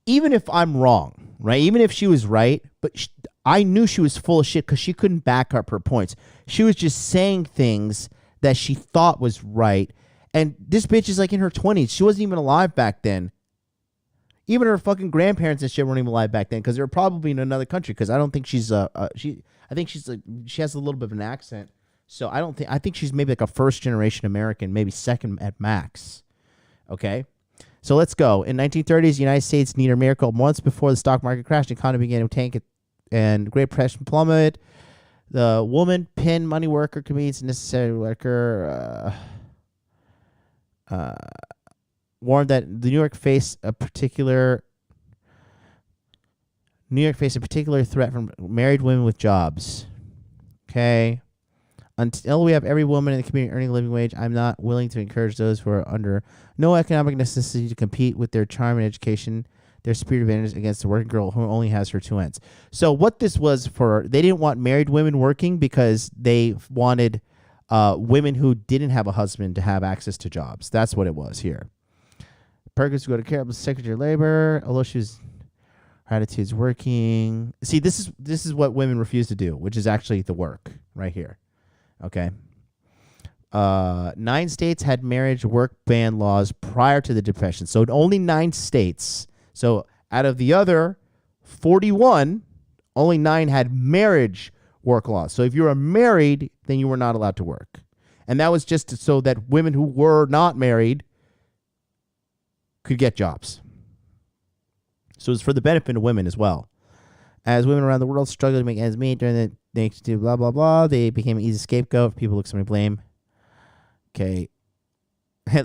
even if I'm wrong, right? Even if she was right, but I knew she was full of shit because she couldn't back up her points. She was just saying things that she thought was right. And this bitch is like in her 20s. She wasn't even alive back then. Even her fucking grandparents and shit weren't even alive back then because they were probably in another country. Because I don't think she's I think she's she has a little bit of an accent. So I think she's maybe like a first generation American, maybe second at max. Okay. So let's go. In 1930s, the United States needed a miracle. Months before the stock market crashed, the economy began to tank and Great Depression plummeted. The woman, pin, money worker, convenience, necessary worker, warned that New York faced a particular threat from married women with jobs. Okay. Until we have every woman in the community earning a living wage, I'm not willing to encourage those who are under no economic necessity to compete with their charm and education, their spirit advantage against the working girl who only has her two ends. So what this was for, they didn't want married women working because they wanted women who didn't have a husband to have access to jobs. That's what it was here. Perkins go to care of the Secretary of Labor, although her attitude's working. See, this is what women refuse to do, which is actually the work right here. Okay. 9 states had marriage work ban laws prior to the Depression. So only 9 states. So out of the other 41, only 9 had marriage work laws. So if you were married, then you were not allowed to work. And that was just so that women who were not married could get jobs. So it's for the benefit of women as well. As women around the world struggled to make ends meet during the next blah, blah, blah, they became an easy scapegoat. People look somebody blame. Okay.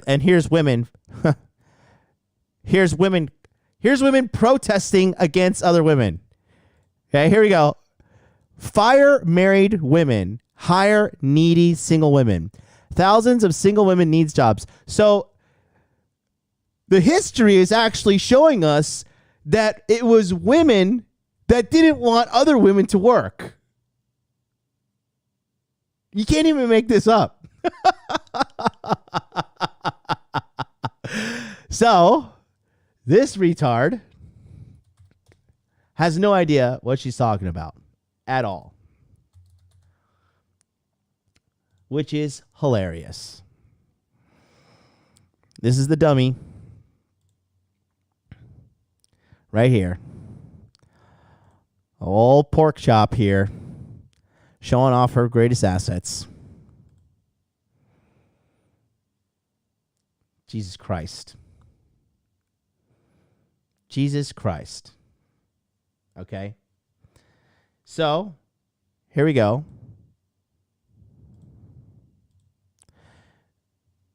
And here's women. Here's women protesting against other women. Okay, here we go. Fire married women. Hire needy single women. Thousands of single women needs jobs. So the history is actually showing us that it was women that didn't want other women to work. You can't even make this up. So, this retard has no idea what she's talking about at all. Which is hilarious. This is the dummy. Right here. Old pork chop here. Showing off her greatest assets. Jesus Christ. Jesus Christ. Okay. So, here we go.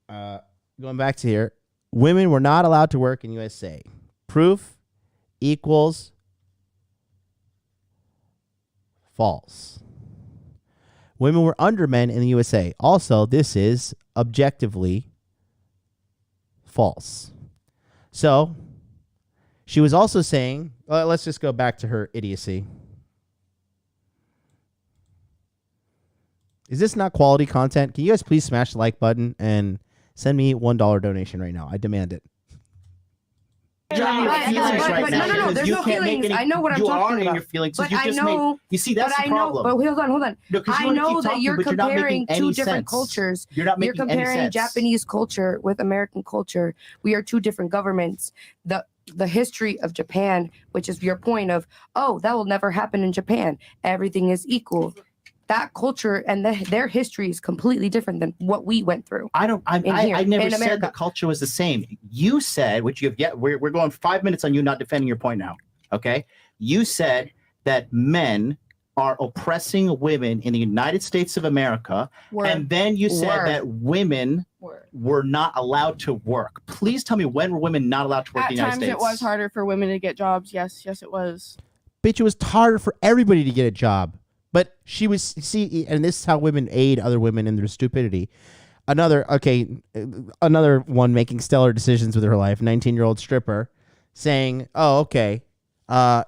Going back to here. Women were not allowed to work in USA. Proof equals false. Women were under men in the USA. Also, this is objectively false. So, she was also saying, let's just go back to her idiocy. Is this not quality content? Can you guys please smash the like button and send me $1 donation right now? I demand it.
No, there's no feelings. I know what I'm talking about. Your feelings, but I know. You see, that's the problem.
But hold on.
No,
I know that you're comparing two different cultures. You're comparing Japanese culture with American culture. We are two different governments. The history of Japan, which is your point of, oh, that will never happen in Japan. Everything is equal. That culture and their history is completely different than what we went through.
I never said the culture was the same. You said, which you've yet, we're going 5 minutes on you not defending your point now. Okay. You said that men are oppressing women in the United States of America. And then you said that women were not allowed to work. Please tell me, when were women not allowed to work in the United States?
At times it was harder for women to get jobs. Yes, it was.
Bitch, it was harder for everybody to get a job. But she was, see, and this is how women aid other women in their stupidity. Another one making stellar decisions with her life, 19-year-old stripper, saying, oh, okay,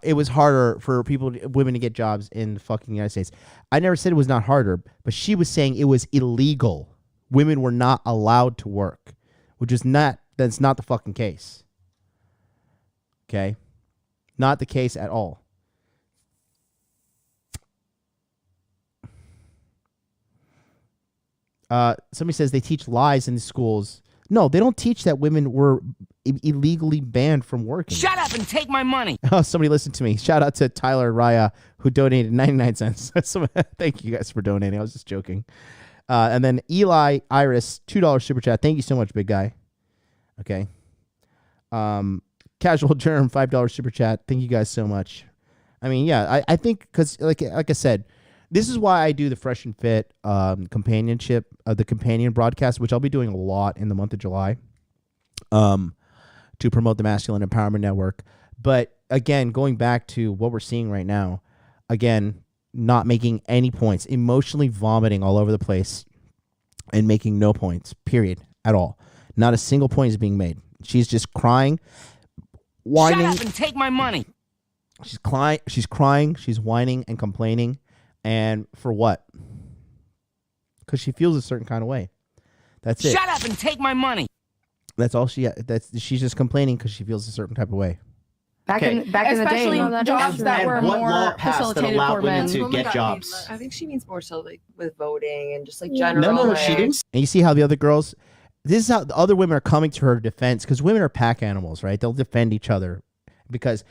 it was harder for women to get jobs in the fucking United States. I never said it was not harder, but she was saying it was illegal. Women were not allowed to work, that's not the fucking case. Okay? Not the case at all. Somebody says they teach lies in the schools. No, they don't teach that women were illegally banned from working.
Shut up and take my money.
Oh, somebody listened to me. Shout out to Tyler Raya, who donated 99 cents. Thank you guys for donating. I was just joking. And then Eli Iris, $2 super chat. Thank you so much, big guy. Okay. Casual Germ, $5 super chat. Thank you guys so much. I mean, yeah, I think because like I said, this is why I do the Fresh and Fit companionship, the companion broadcast, which I'll be doing a lot in the month of July, to promote the Masculine Empowerment Network. But again, going back to what we're seeing right now, again, not making any points, emotionally vomiting all over the place, and making no points, period, at all. Not a single point is being made. She's just crying, whining.
Shut up and take my money.
She's crying, she's whining and complaining. And for what? Because she feels a certain kind of way. That's it.
Shut up and take my money.
That's all she's just complaining because she feels a certain type of way.
Back in the day,
Especially jobs that were
what law
more
passed that
facilitated
allowed
for
women
men.
to get jobs?
I think she means more so like with voting and just like
Yeah.
general.
No, she didn't.
And you see how the other girls, this is how the other women are coming to her defense, because women are pack animals, right? They'll defend each other because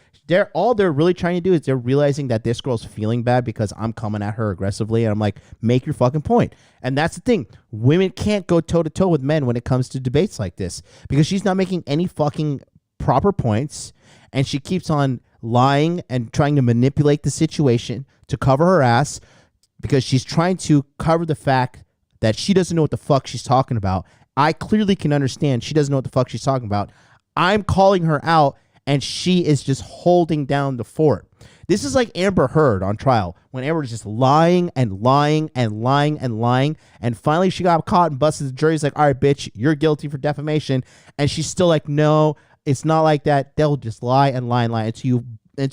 all they're really trying to do is they're realizing that this girl's feeling bad because I'm coming at her aggressively, and I'm like, make your fucking point. And that's the thing. Women can't go toe to toe with men when it comes to debates like this, because she's not making any fucking proper points, and she keeps on lying and trying to manipulate the situation to cover her ass, because she's trying to cover the fact that she doesn't know what the fuck she's talking about. I clearly can understand she doesn't know what the fuck she's talking about. I'm calling her out, and she is just holding down the fort. This is like Amber Heard on trial, when Amber was just lying and lying and lying and lying, and finally she got caught and busted. The jury's like, all right, bitch, you're guilty for defamation. And she's still like, no, it's not like that. They'll just lie and lie and lie until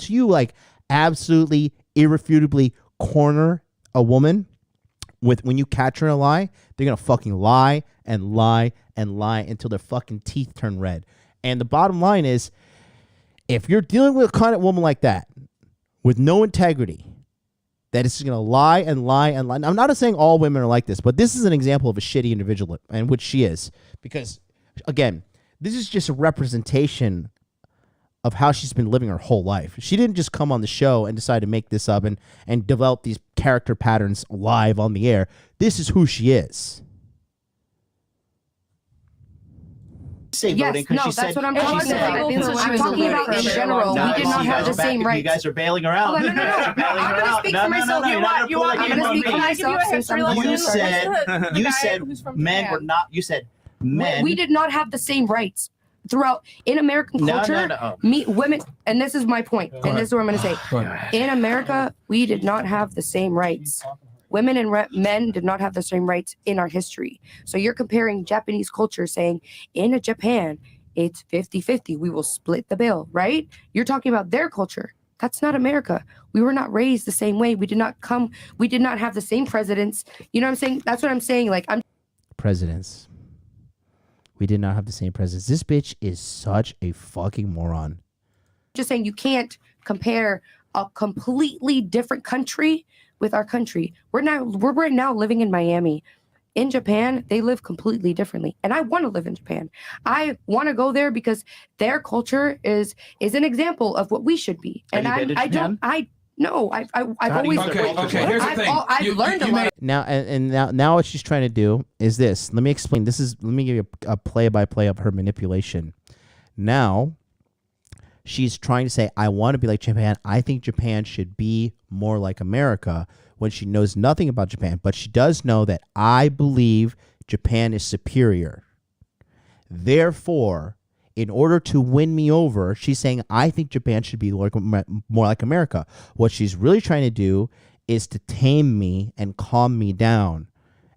you like absolutely irrefutably corner a woman. When you catch her in a lie, they're gonna fucking lie and lie and lie until their fucking teeth turn red. And the bottom line is, if you're dealing with a kind of woman like that, with no integrity, that is going to lie and lie and lie. I'm not saying all women are like this, but this is an example of a shitty individual, and which she is. Because, again, this is just a representation of how she's been living her whole life. She didn't just come on the show and decide to make this up and develop these character patterns live on the air. This is who she is.
Yes,
no, that's what I'm talking about. I'm talking about in general. We did not have the same rights.
You guys are bailing her out.
No. I'm going to speak for myself. I'm going to speak for myself since I'm the one.
You said men were not. You said men.
We did not have the same rights throughout in American culture. Women, and this is my point, and this is what I'm going to say. In America, we did not have the same rights. Women and men did not have the same rights in our history. So you're comparing Japanese culture saying in Japan, it's 50-50. We will split the bill, right? You're talking about their culture. That's not America. We were not raised the same way. We did not have the same presidents. You know what I'm saying? That's what I'm saying. Like,
Presidents. We did not have the same presidents. This bitch is such a fucking moron.
Just saying you can't compare a completely different country with our country. We're right now living in Miami. In Japan, they live completely differently. And I want to live in Japan. I want to go there because their culture is an example of what we should be. And I've always
Okay. Here's the thing.
I've learned a lot.
Now what she's trying to do is this. Let me explain. Let me give you a play-by-play of her manipulation. Now, she's trying to say, I want to be like Japan. I think Japan should be more like America, when she knows nothing about Japan. But she does know that I believe Japan is superior. Therefore, in order to win me over, she's saying, I think Japan should be more like America. What she's really trying to do is to tame me and calm me down.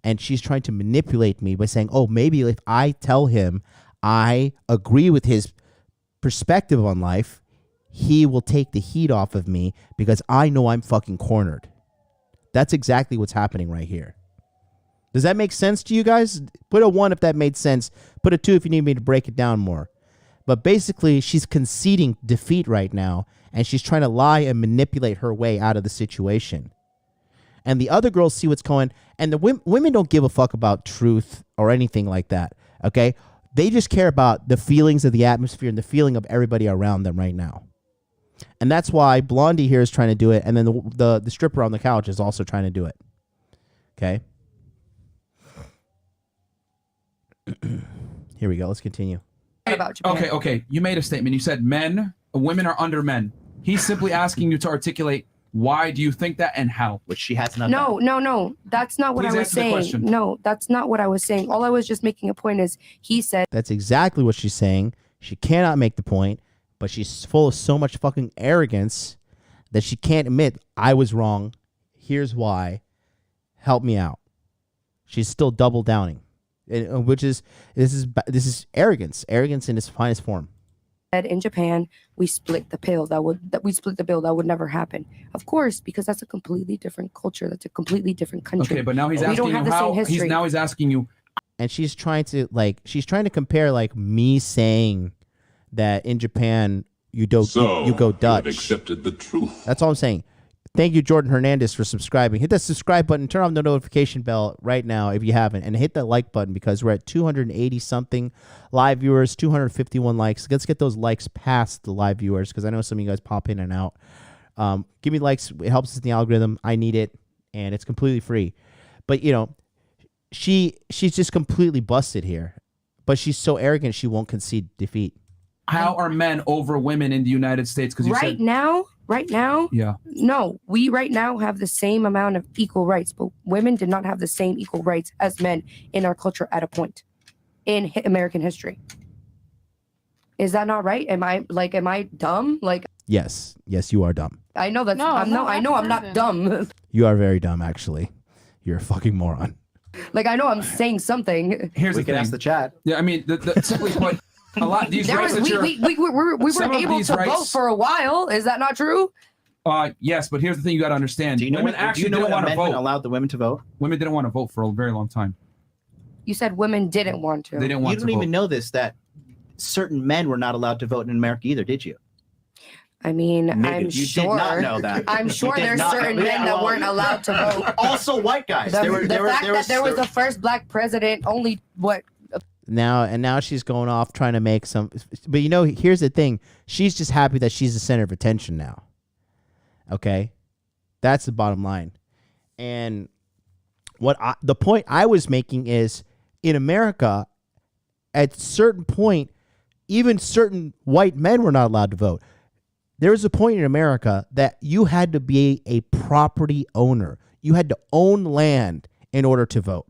And she's trying to manipulate me by saying, oh, maybe if I tell him I agree with his perspective on life, he will take the heat off of me because I know I'm fucking cornered. That's exactly what's happening right here. Does that make sense to you guys? Put a 1 if that made sense. Put a 2 if you need me to break it down more. But basically, she's conceding defeat right now, and she's trying to lie and manipulate her way out of the situation. And the other girls see what's going, and the women don't give a fuck about truth or anything like that, okay? They just care about the feelings of the atmosphere and the feeling of everybody around them right now. And that's why Blondie here is trying to do it, and then the stripper on the couch is also trying to do it. Okay? Here we go. Let's continue.
Okay. You made a statement. You said women are under men. He's simply asking you to articulate why do you think that and how.
Which she has not
No. That's not what
Please
I was
answer the
saying.
question.
No, that's not what I was saying. All I was just making a point is he said.
That's exactly what she's saying. She cannot make the point, but she's full of so much fucking arrogance that she can't admit, I was wrong. Here's why. Help me out. She's still double downing. Which is this is arrogance in its finest form.
In Japan, we split the bill. That would never happen. Of course, because that's a completely different culture. That's a completely different country.
Okay, but now he's
we
asking
don't have
you
the
how.
same history.
He's asking you.
And she's trying to compare like me saying that in Japan you go Dutch.
Accepted the truth.
That's all I'm saying. Thank you, Jordan Hernandez, for subscribing. Hit that subscribe button. Turn on the notification bell right now if you haven't. And hit that like button because we're at 280-something live viewers, 251 likes. Let's get those likes past the live viewers because I know some of you guys pop in and out. Give me likes. It helps us in the algorithm. I need it. And it's completely free. But, she's just completely busted here. But she's so arrogant she won't concede defeat.
How are men over women in the United States? Because you
Right now,
yeah.
no, we right now have the same amount of equal rights, but women did not have the same equal rights as men in our culture at a point in American history. Is that not right? Am I dumb?
Yes, you are dumb.
I know that's I know I'm not dumb.
You are very dumb, actually. You're a fucking moron.
I know I'm saying something.
Here's
We
the
can
thing.
ask the chat.
Yeah, I mean, simply put, a lot of these
There
rights
was,
that
we
you're.
weren't
some of
able
these
to vote
rights-
for a while. Is that not true?
Yes, but here's the thing you got to understand.
Do you know
women
when,
actually
do you know
didn't
when
want to
amendment
vote.
allowed the women to vote?
Women didn't want to vote for a very long time.
You said women didn't want to.
They didn't
You
want
don't
to
even
vote.
know this, that certain men were not allowed to vote in America either, did you?
I mean,
Nigga,
I'm
you
sure.
did not know that.
I'm sure
You did
there's
not
certain
know-
men
Yeah,
that
well,
weren't allowed to vote.
Also white guys.
The fact
was
that there was the first black president only
Now she's going off trying to make some. But here's the thing. She's just happy that she's the center of attention now. Okay, that's the bottom line. And the point I was making is in America, at a certain point, even certain white men were not allowed to vote. There was a point in America that you had to be a property owner. You had to own land in order to vote.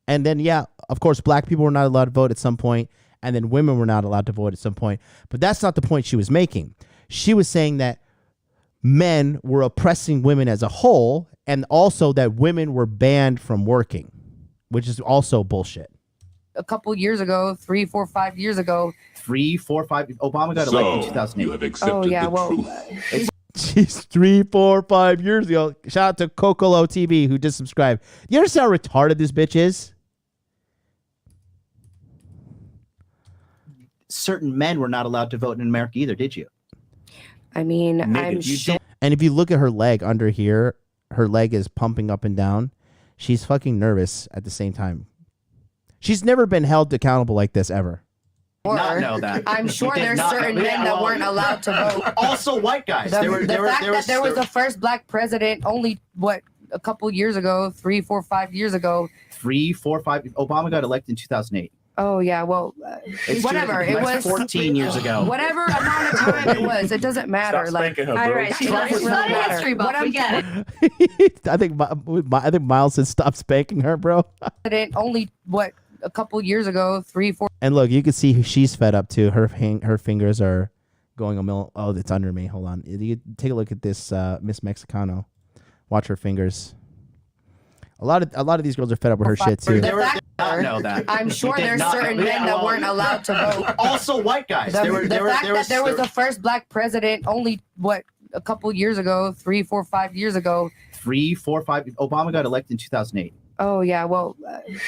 And then, yeah, of course, black people were not allowed to vote at some point, and then women were not allowed to vote at some point. But that's not the point she was making. She was saying that men were oppressing women as a whole, and also that women were banned from working, which is also bullshit.
a couple years ago, 3, 4, 5 years ago.
3, 4, 5. Obama got elected in 2008.
You have accepted
Oh yeah,
the
well,
truth.
Jeez, 3, 4, 5 years ago. Shout out to Cocolo TV who just subscribed. You understand how retarded this bitch is?
Certain men were not allowed to vote in America either, did you?
I mean,
Nigga,
I'm
you
sure.
And if you look at her leg under here, her leg is pumping up and down. She's fucking nervous at the same time. She's never been held accountable like this ever.
Not know that.
I'm sure
You did
there's
not
certain
know-
men
Yeah,
that
well,
weren't allowed to vote.
Also white guys.
The
There
fact that there was the first black president only, a couple years ago, 3, 4, 5 years ago.
3, 4, 5. Obama got elected in 2008.
Oh yeah, well,
It's
whatever. It
that's
was
14 years ago.
Whatever amount of time it was, it doesn't matter.
Stop
Like,
spanking her,
all
bro.
right,
She's
it doesn't
not a
matter.
history buff.
What I'm
We get it.
I think Miles said stop spanking her, bro.
president only a couple years ago, 3, 4.
And look, you can see she's fed up too. Her fingers are going a mill. Oh, it's under me. Hold on. You take a look at this Miss Mexicano. Watch her fingers. A lot of these girls are fed up with her shit too.
They not know that.
I'm sure
You did
there's
not
certain
know-
men
Yeah,
that
well,
weren't allowed to vote.
Also white guys.
The fact that there was
the
the first black president only a couple years ago, 3, 4, 5 years ago.
3, 4, 5. Obama got elected in 2008.
Oh yeah, well,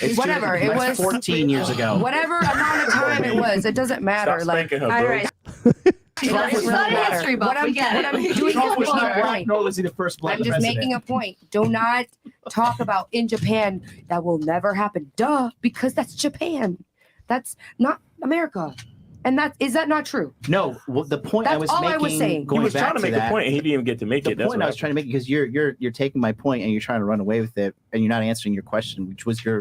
It's
whatever. It
that's
was
14 years ago.
Whatever amount of time it was, it doesn't matter.
Stop
Like,
spanking her,
all
bro.
right.
Trump was not
matter.
history
What I'm doing
Trump was not
is
black, nor was he the first black
I'm just
president.
making a point. Do not talk about in Japan that will never happen. Duh, because that's Japan. That's not America. And is that not true?
No, well, the point
That's
I was
all
making.
I was saying.
Going
He was
back
trying to make
that,
a point and he didn't even get to make it.
The
That's
point
what
I was trying to make, because you're taking my point and you're trying to run away with it, and you're not answering your question, which was your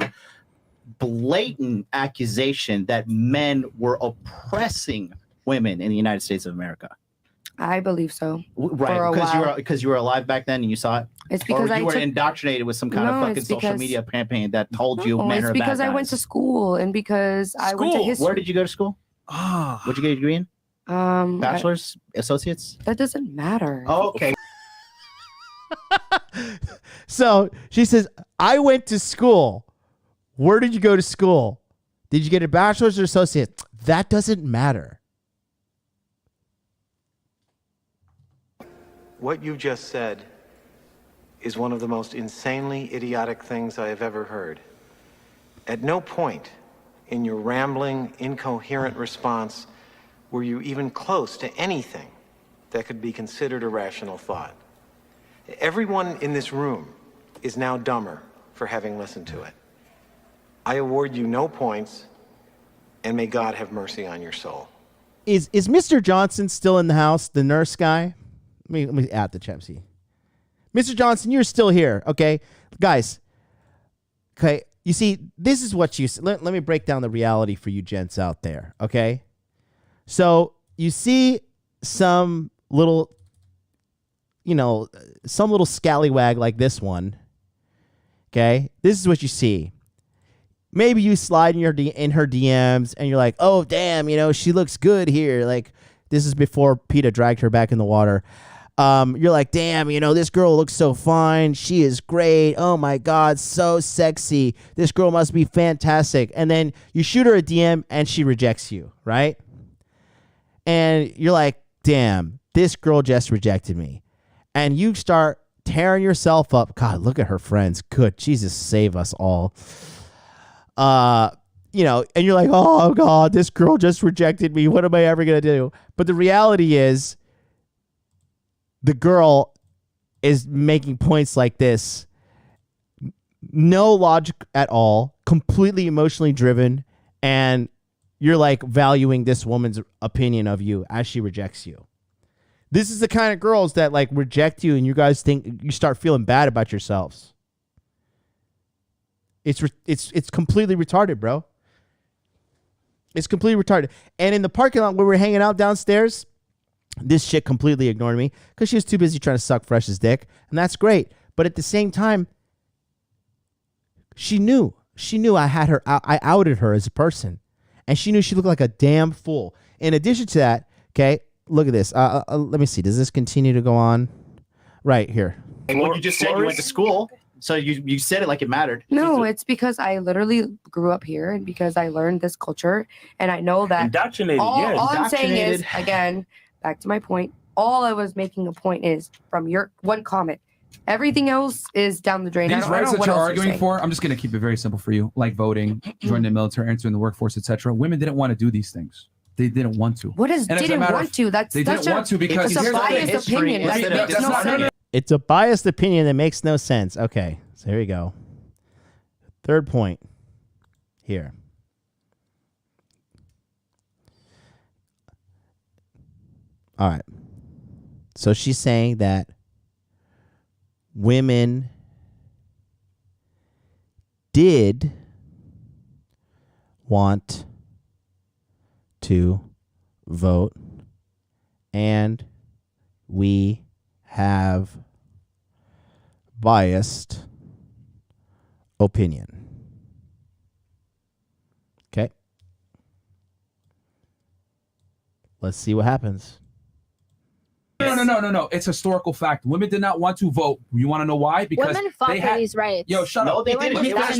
blatant accusation that men were oppressing women in the United States of America.
I believe so.
Right, because you were alive back then and you saw it.
It's because
or
I
you were
took-
indoctrinated with some kind of
No,
fucking
it's
social
because-
media campaign that told you
No,
men
it's
are
because
bad
I went to
guys.
school and because I went to history.
Where did you go to school? What'd you get a degree in? Bachelor's, associates?
That doesn't matter.
Oh, okay.
So she says, I went to school. Where did you go to school? Did you get a bachelor's or associate? That doesn't matter.
What you just said is one of the most insanely idiotic things I have ever heard. At no point in your rambling, incoherent response were you even close to anything that could be considered a rational thought. Everyone in this room is now dumber for having listened to it. I award you no points, and may God have mercy on your soul.
Is Mr. Johnson still in the house, the nurse guy? Let me add the Chempsy. Mr. Johnson, you're still here, okay? Guys, okay, you see, this is what you... Let me break down the reality for you gents out there, okay? So you see some little, some little scallywag like this one, okay? This is what you see. Maybe you slide in her DMs and you're like, oh, damn, she looks good here. Like, this is before PETA dragged her back in the water. You're like, damn, this girl looks so fine. She is great. Oh my God, so sexy. This girl must be fantastic. And then you shoot her a DM and she rejects you, right? And you're like, damn, this girl just rejected me. And you start tearing yourself up. God, look at her friends. Good. Jesus, save us all. And you're like, oh God, this girl just rejected me. What am I ever going to do? But the reality is, the girl is making points like this. No logic at all, completely emotionally driven, and you're like valuing this woman's opinion of you as she rejects you. This is the kind of girls that like reject you and you guys think you start feeling bad about yourselves. It's completely retarded, bro. It's completely retarded. And in the parking lot where we're hanging out downstairs, this chick completely ignored me because she was too busy trying to suck Fresh's dick. And that's great. But at the same time, she knew I had her. I outed her as a person. And she knew she looked like a damn fool. In addition to that, okay, look at this. Let me see. Does this continue to go on? Right here.
And what you just said, you went to school. So you said it like it mattered.
No, it's because I literally grew up here and because I learned this culture. And I know that
Indoctrinated,
all I'm saying is,
indoctrinated.
again, back to my point, all I was making a point is from your one comment. Everything else is down the drain.
These
I don't
rights
know
that
what
you're
else
arguing
saying.
for, I'm just going to keep it very simple for you, like voting, joining the military, entering the workforce, etc. Women didn't want to do these things. They didn't want to.
What is
And as a
didn't
matter
want
of-
to? That's
they
such
didn't want to because
it's a
here's the thing.
biased opinion. That
That's
makes no
not
sense.
It's a biased opinion that makes no sense. Okay, so here we go. Third point here. All right. So she's saying that women did want to vote, and we have biased opinion. Okay. Let's see what happens.
No. It's historical fact. Women did not want to vote. You want to know why? Because
Women fought
they
for
had
these rights.
Yo, shut
No,
up.
they didn't.
It makes no sense.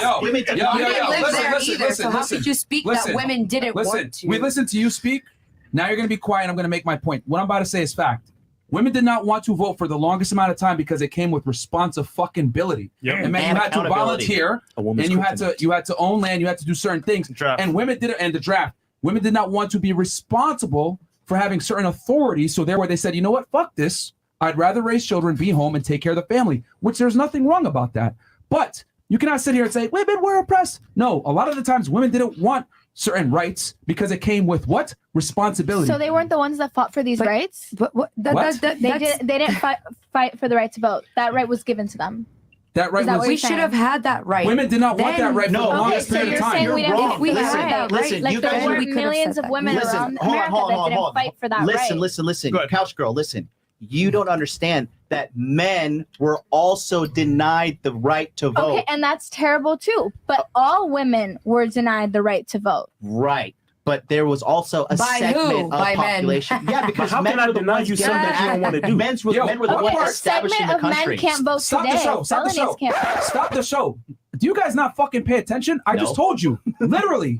Yo,
You didn't live there either, so how could you speak that women didn't want to?
We listened to you speak. Now you're going to be quiet and I'm going to make my point. What I'm about to say is fact. Women did not want to vote for the longest amount of time because it came with responsive fucking ability.
Yep.
And man,
And
you had to
accountability.
volunteer
A woman's
and you had to own land, you had to do certain things.
Draft.
And women did it, and the draft. Women did not want to be responsible for having certain authority. So therefore they said, you know what, fuck this. I'd rather raise children, be home, and take care of the family, which there's nothing wrong about that. But you cannot sit here and say, women were oppressed. No, a lot of the times women didn't want certain rights because it came with what? Responsibility.
So they weren't the ones that fought for these rights?
But what?
They didn't fight for the right to vote. That right was given to them.
That right
Is that
was.
what
We
you're
should
saying?
have had that right.
Women did not want that right for the
Okay,
longest
so
period
you're
of time.
saying we didn't
If we
have
had
that
that
right?
right,
Like
you
there
guys-
were
we
could have
millions
said
of
that.
women
Listen,
around
hold on,
America
hold on,
that
hold
didn't
on.
fight for that right.
Listen, couch girl, listen. You don't understand that men were also denied the right to vote.
Okay, and that's terrible too. But all women were denied the right to vote.
Right. But there was also a
By
segment
who?
of
By men.
population. Yeah, because
How
men
can I
were the
deny
ones
you something that you don't want to do?
Men were the
Yo,
ones
A
establishing
segment
the
of
country.
men can't vote
Stop
today.
the show. Stop the
Felonies
show.
can't.
Stop the show. Do you guys not fucking pay attention? I just told you. Literally.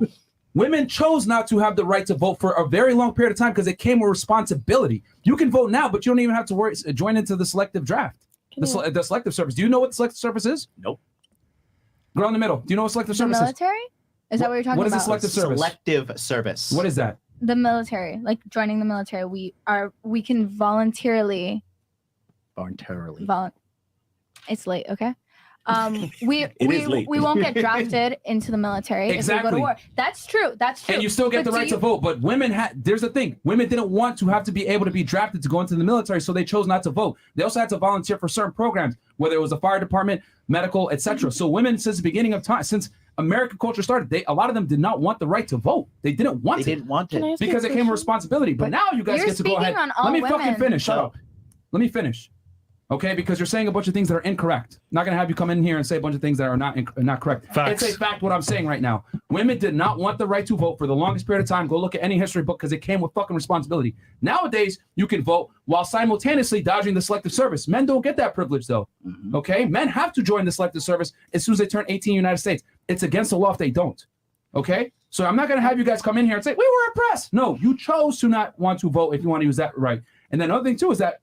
Women chose not to have the right to vote for a very long period of time because it came with responsibility. You can vote now, but you don't even have to join into the selective draft. The selective service. Do you know what the selective service is?
Nope.
Girl in the middle. Do you know what selective
The
service is?
military? Is that what you're talking
What is
about?
the selective service?
Selective service.
What is that?
The military, like joining the military. We can voluntarily. It's late, okay? We won't get drafted into the military if we go
Exactly.
to war. That's true. That's true.
And you still get
But
the
do
right to
you-
vote. But women there's the thing. Women didn't want to have to be able to be drafted to go into the military, so they chose not to vote. They also had to volunteer for certain programs, whether it was the fire department, medical, etc. So women, since the beginning of time, since American culture started, a lot of them did not want the right to vote. They didn't want it.
They didn't want it.
Because it came with responsibility. But now you guys
You're
get to go
speaking
ahead.
on all
Let me
women.
fucking finish. Shut up. Let me finish. Okay, because you're saying a bunch of things that are incorrect. I'm not gonna have you come in here and say a bunch of things that are not correct.
Facts.
It's a fact what I'm saying right now. Women did not want the right to vote for the longest period of time. Go look at any history book because it came with fucking responsibility. Nowadays, you can vote while simultaneously dodging the selective service. Men don't get that privilege though. Okay, men have to join the selective service as soon as they turn 18 in the United States. It's against the law if they don't. Okay, so I'm not gonna have you guys come in here and say we were oppressed. No, you chose to not want to vote if you want to use that right. And then another thing too is that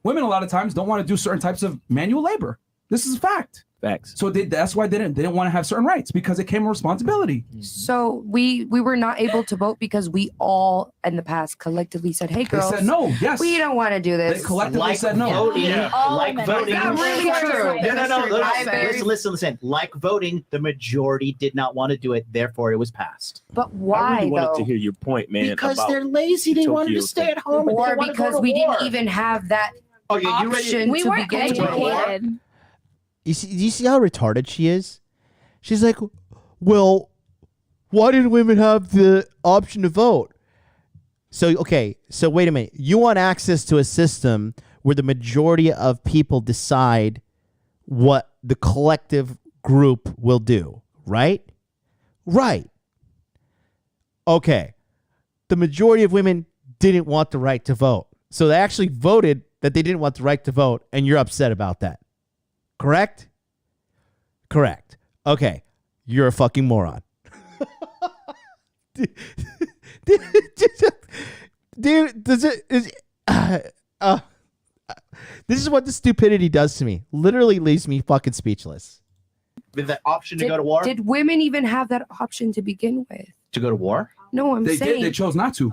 women a lot of times don't want to do certain types of manual labor. This is a fact.
Facts.
So that's why they didn't want to have certain rights because it came with responsibility.
So we were not able to vote because we all in the past collectively said, "Hey,
They
girls,
said no. Yes.
we don't want to do this."
They collectively said no.
Voting,
All
like
women.
voting.
Is that really true?
No. Listen. Like voting, the majority did not want to do it. Therefore, it was passed.
But
I
why
really wanted
though?
to hear your point, man.
Because
about
they're lazy. They wanted
Tokyo
to stay at home. and
Or
they wanted to go
because
to
we
war.
didn't even have that
Oh, yeah, you ready?
option
We
to
weren't
begin with.
educated.
You see how retarded she is? She's like, well, why didn't women have the option to vote? So wait a minute. You want access to a system where the majority of people decide what the collective group will do, right? Right. Okay. The majority of women didn't want the right to vote. So they actually voted that they didn't want the right to vote, and you're upset about that. Correct? Correct. Okay. You're a fucking moron. Dude, this is what the stupidity does to me. Literally leaves me fucking speechless.
With the option to go to war?
Did women even have that option to begin with?
To go to war?
No, I'm
They
saying.
did. They chose not to.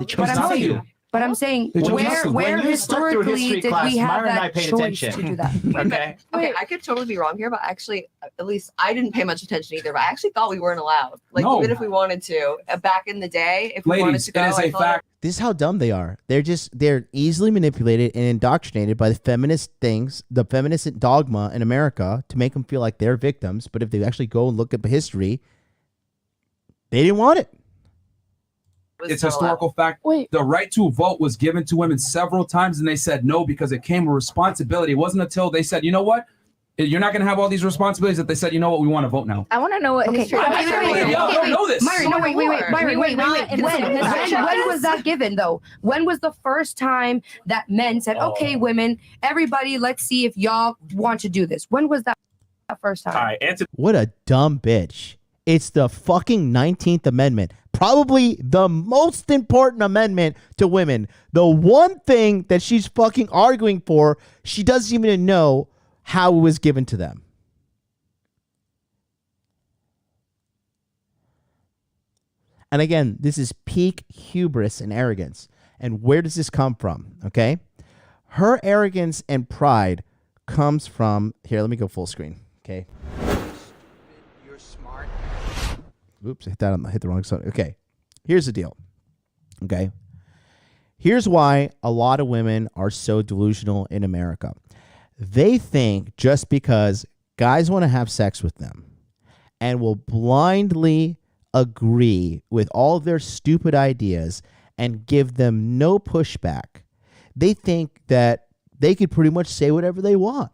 But I'm saying,
They chose not to.
where
When you stuck through
historically
history
did
class,
we have
Myra and I
that
paid
choice
attention.
to do that?
Okay.
Okay, I could totally be wrong here, but actually, at least I didn't pay much attention either. But I actually thought we weren't allowed. Like
No.
even if we wanted to, back in the day, if we wanted
Ladies,
to
it
go,
is
I
a
thought
fact.
This is how dumb they are. They're easily manipulated and indoctrinated by the feminist things, the feminist dogma in America to make them feel like they're victims. But if they actually go and look at history, they didn't want it.
It's historical fact. The right to vote was given to women several times, and they said no because it came with responsibility. It wasn't until they said, you know what, you're not going to have all these responsibilities that they said, you know what, we want to vote now.
I want to know what history.
Y'all don't know this.
Myron, no, wait. Myron, wait.
not in
When
history.
was that given, though? When was the first time that men said, okay, women, everybody, let's see if y'all want to do this? When was that first time?
All right, answer.
What a dumb bitch. It's the fucking 19th Amendment. Probably the most important amendment to women. The one thing that she's fucking arguing for, she doesn't even know how it was given to them. And again, this is peak hubris and arrogance. And where does this come from? Okay. Her arrogance and pride comes from here. Let me go full screen. Okay.
You're smart.
Oops, hit the wrong side. Okay. Here's the deal. Okay. Here's why a lot of women are so delusional in America. They think just because guys want to have sex with them and will blindly agree with all of their stupid ideas and give them no pushback, they think that they could pretty much say whatever they want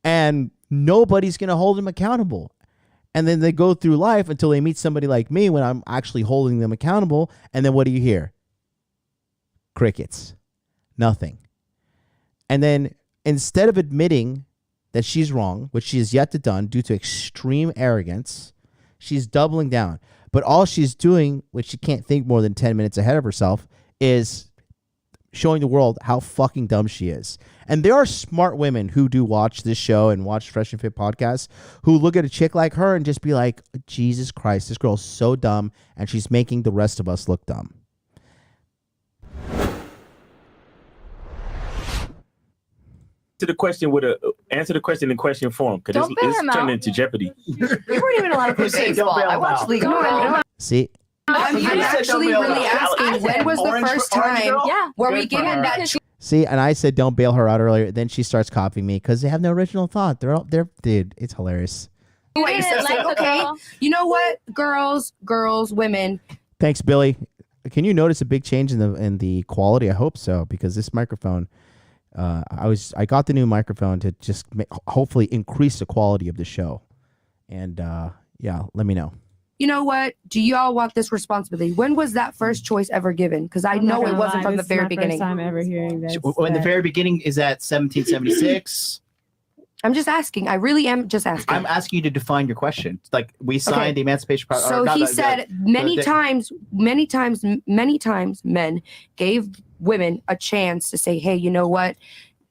and nobody's going to hold them accountable. And then they go through life until they meet somebody like me when I'm actually holding them accountable. And then what do you hear? Crickets. Nothing. And then instead of admitting that she's wrong, which she has yet to done due to extreme arrogance, she's doubling down. But all she's doing, which she can't think more than 10 minutes ahead of herself, is showing the world how fucking dumb she is. And there are smart women who do watch this show and watch Fresh and Fit podcasts who look at a chick like her and just be like, Jesus Christ, this girl's so dumb and she's making the rest of us look dumb.
Answer the question in question form, because it's turned into Jeopardy.
We weren't even allowed to play baseball. I watched League of
See?
I'm actually really asking, when was the first time where we given that choice?
See, and I said don't bail her out earlier. Then she starts copying me because they have no original thought. Dude, it's hilarious.
Wait, like, okay, you know what? Girls, women.
Thanks, Billy. Can you notice a big change in the quality? I hope so, because this microphone, I got the new microphone to just hopefully increase the quality of the show. And yeah, let me know.
You know what? Do y'all want this responsibility? When was that first choice ever given? Because I know it wasn't from the very beginning.
First time ever hearing this.
When the very beginning is at 1776.
I'm just asking. I really am just asking.
I'm asking you to define your question. It's like we signed the Emancipation Proclamation.
So he said many times, men gave women a chance to say, hey, you know what?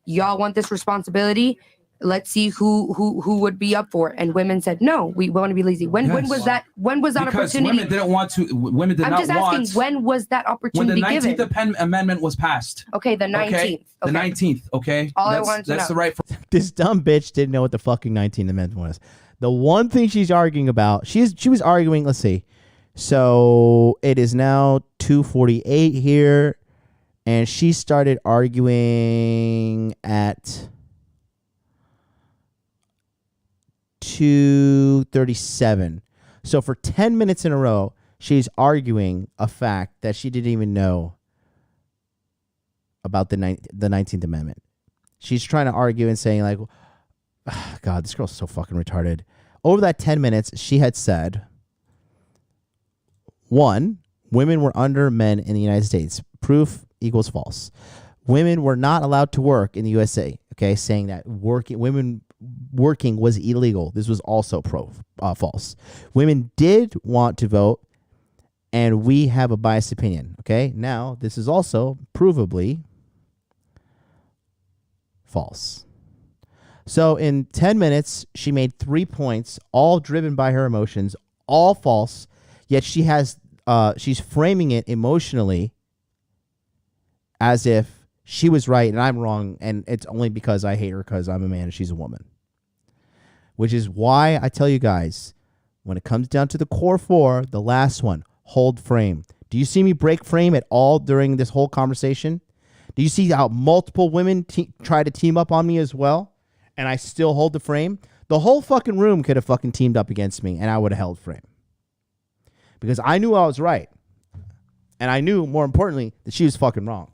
Y'all want this responsibility? Let's see who would be up for it. And women said, no, we want to be lazy. When was that? When was that
because
opportunity?
Women didn't want to. Women did
I'm
not
just
want.
asking, when was that opportunity
when the 19th
given?
Amendment was passed.
Okay, the 19th.
Okay? The 19th. Okay.
All I wanted to
that's
know.
the right.
This dumb bitch didn't know what the fucking 19th Amendment was. The one thing she's arguing about, she was arguing. Let's see. So it is now 2:48 here, and she started arguing at 2:37. So for 10 minutes in a row, she's arguing a fact that she didn't even know about the 19th Amendment. She's trying to argue and saying like, God, this girl's so fucking retarded. Over that 10 minutes, she had said, 1, women were under men in the United States. Proof equals false. Women were not allowed to work in the USA. Okay, saying that women working was illegal. This was also false. Women did want to vote, and we have a biased opinion. Okay, now this is also provably false. So in 10 minutes, she made 3 points, all driven by her emotions, all false. Yet she has, she's framing it emotionally as if she was right and I'm wrong, and it's only because I hate her because I'm a man and she's a woman. Which is why I tell you guys, when it comes down to the core 4, the last one, hold frame. Do you see me break frame at all during this whole conversation? Do you see how multiple women try to team up on me as well, and I still hold the frame? The whole fucking room could have fucking teamed up against me, and I would have held frame. Because I knew I was right. And I knew, more importantly, that she was fucking wrong.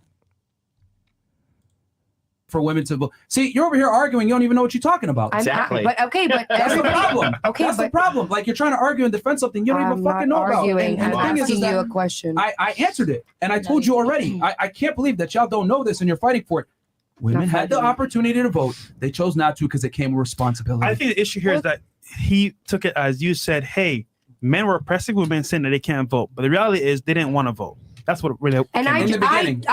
For women to vote. See, you're over here arguing. You don't even know what you're talking about.
But
that's the
everybody-
problem.
Okay,
that's the problem. Like you're trying to argue and defend something you don't even fucking know about.
arguing.
And the
I'm
thing is
asking
that
you a question.
I answered it, and I told you already. I can't believe that y'all don't know this and you're fighting for it. Women had the opportunity to vote. They chose not to because it came with responsibility.
I think the issue here is that he took it as you said, hey, men were oppressing women saying that they can't vote. But the reality is they didn't want to vote. That's what really
And
came in the beginning.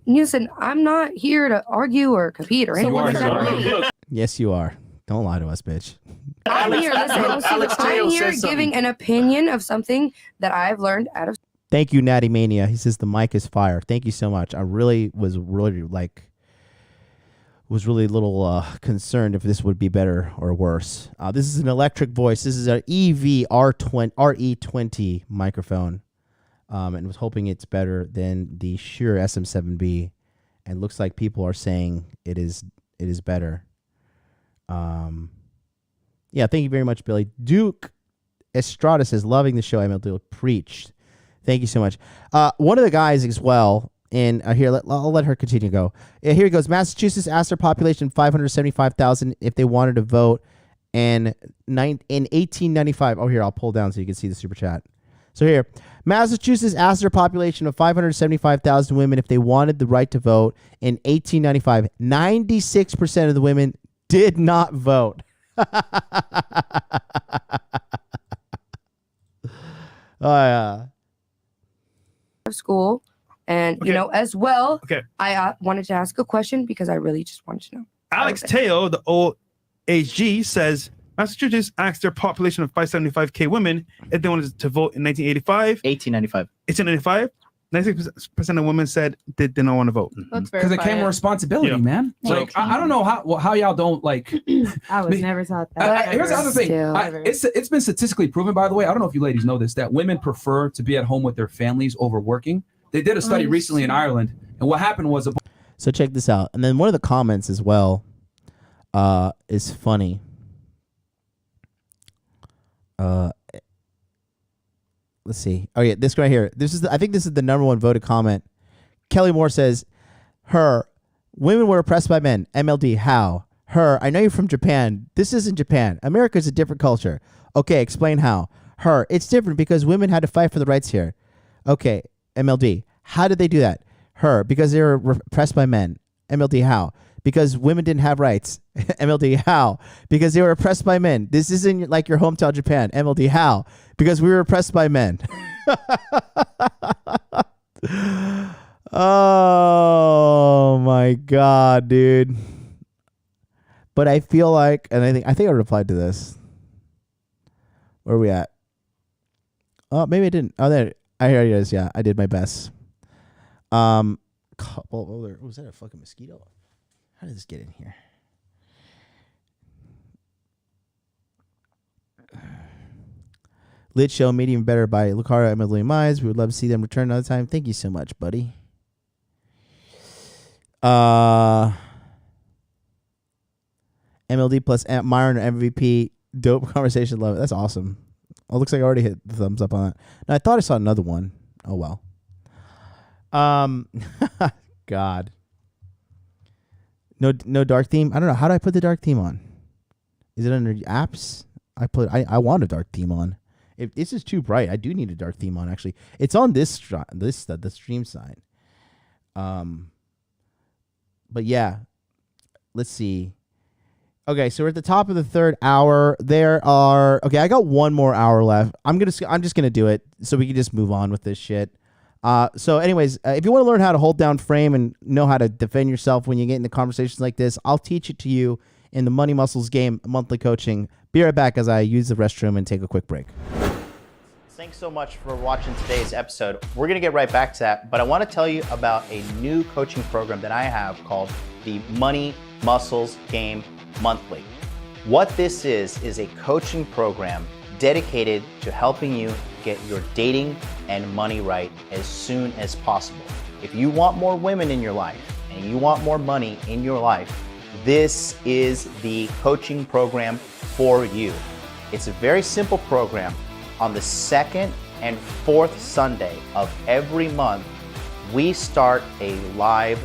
listen, I'm not here to argue or compete or anything.
Yes, you are. Don't lie to us, bitch.
I'm here, listen, I'm here giving an opinion of something that I've learned out of.
Thank you, Natty Mania. He says the mic is fire. Thank you so much. I really was really a little concerned if this would be better or worse. This is an electric voice. This is an EV RE20 microphone, and was hoping it's better than the Shure SM7B. And looks like people are saying it is better. Yeah, thank you very much, Billy. Duke Estrada says, loving the show. MLD preached. Thank you so much. One of the guys as well, and here, I'll let her continue to go. Here he goes. Massachusetts asked their population 575,000 if they wanted to vote in 1895. Oh, here, I'll pull down so you can see the super chat. So here, Massachusetts asked their population of 575,000 women if they wanted the right to vote in 1895. 96% of the women did not vote. Oh, yeah.
School. And, you know, as well,
Okay.
I wanted to ask a question because I really just wanted to know.
Alex Teo, the old HG, says Massachusetts asked their population of 575K women if they wanted to vote in 1985.
1895.
1895. 96% of women said they did not want to vote.
Because it came with responsibility, man. Like I don't know how y'all don't like.
I was never taught that.
Here's the other thing.
Still.
It's been statistically proven, by the way. I don't know if you ladies know this, that women prefer to be at home with their families over working. They did a study recently in Ireland, and what happened was
So check this out. And then one of the comments as well is funny. Let's see. Oh yeah, this right here. I think this is the number one voted comment. Kelly Moore says, "Her, women were oppressed by men. MLD, how? Her, I know you're from Japan. This isn't Japan. America is a different culture. Okay, explain how. Her, it's different because women had to fight for the rights here. Okay, MLD, how did they do that? Her, because they were oppressed by men. MLD, how? Because women didn't have rights. MLD, how? Because they were oppressed by men. This isn't like your hometown Japan. MLD, how? Because we were oppressed by men." Oh my God, dude. But I feel like, and I think I replied to this. Where are we at? Oh, maybe I didn't. Oh, there. Here it is. Yeah, I did my best. Was that a fucking mosquito? How did this get in here? Lit Show made even better by Lucario and Emily Mize. We would love to see them return another time. Thank you so much, buddy. MLD plus Myron MVP. Dope conversation. Love it. That's awesome. Oh, looks like I already hit the thumbs up on that. No, I thought I saw another one. Oh well. God. No dark theme. I don't know. How do I put the dark theme on? Is it under apps? I want a dark theme on. If this is too bright, I do need a dark theme on. Actually, it's on the stream side. But yeah, let's see. Okay, so we're at the top of the third hour. I got one more hour left. I'm just gonna do it so we can just move on with this shit. So anyways, if you want to learn how to hold down frame and know how to defend yourself when you get into conversations like this, I'll teach it to you in the Money Muscles Game monthly coaching. Be right back as I use the restroom and take a quick break.
Thanks so much for watching today's episode. We're going to get right back to that, but I want to tell you about a new coaching program that I have called the Money Muscles Game Monthly. What this is a coaching program dedicated to helping you get your dating and money right as soon as possible. If you want more women in your life and you want more money in your life, this is the coaching program for you. It's a very simple program. On the second and fourth Sunday of every month, we start a live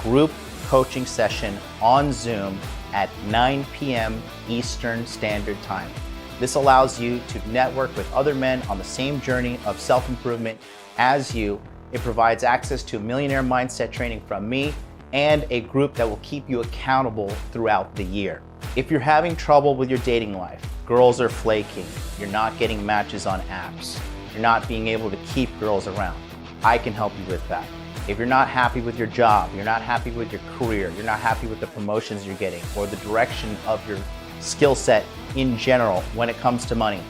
group coaching session on Zoom at 9 p.m. Eastern Standard Time. This allows you to network with other men on the same journey of self-improvement as you. It provides access to millionaire mindset training from me and a group that will keep you accountable throughout the year. If you're having trouble with your dating life, girls are flaking, you're not getting matches on apps, you're not being able to keep girls around, I can help you with that. If you're not happy with your job, you're not happy with your career, you're not happy with the promotions you're getting or the direction of your skill set in general when it comes to money,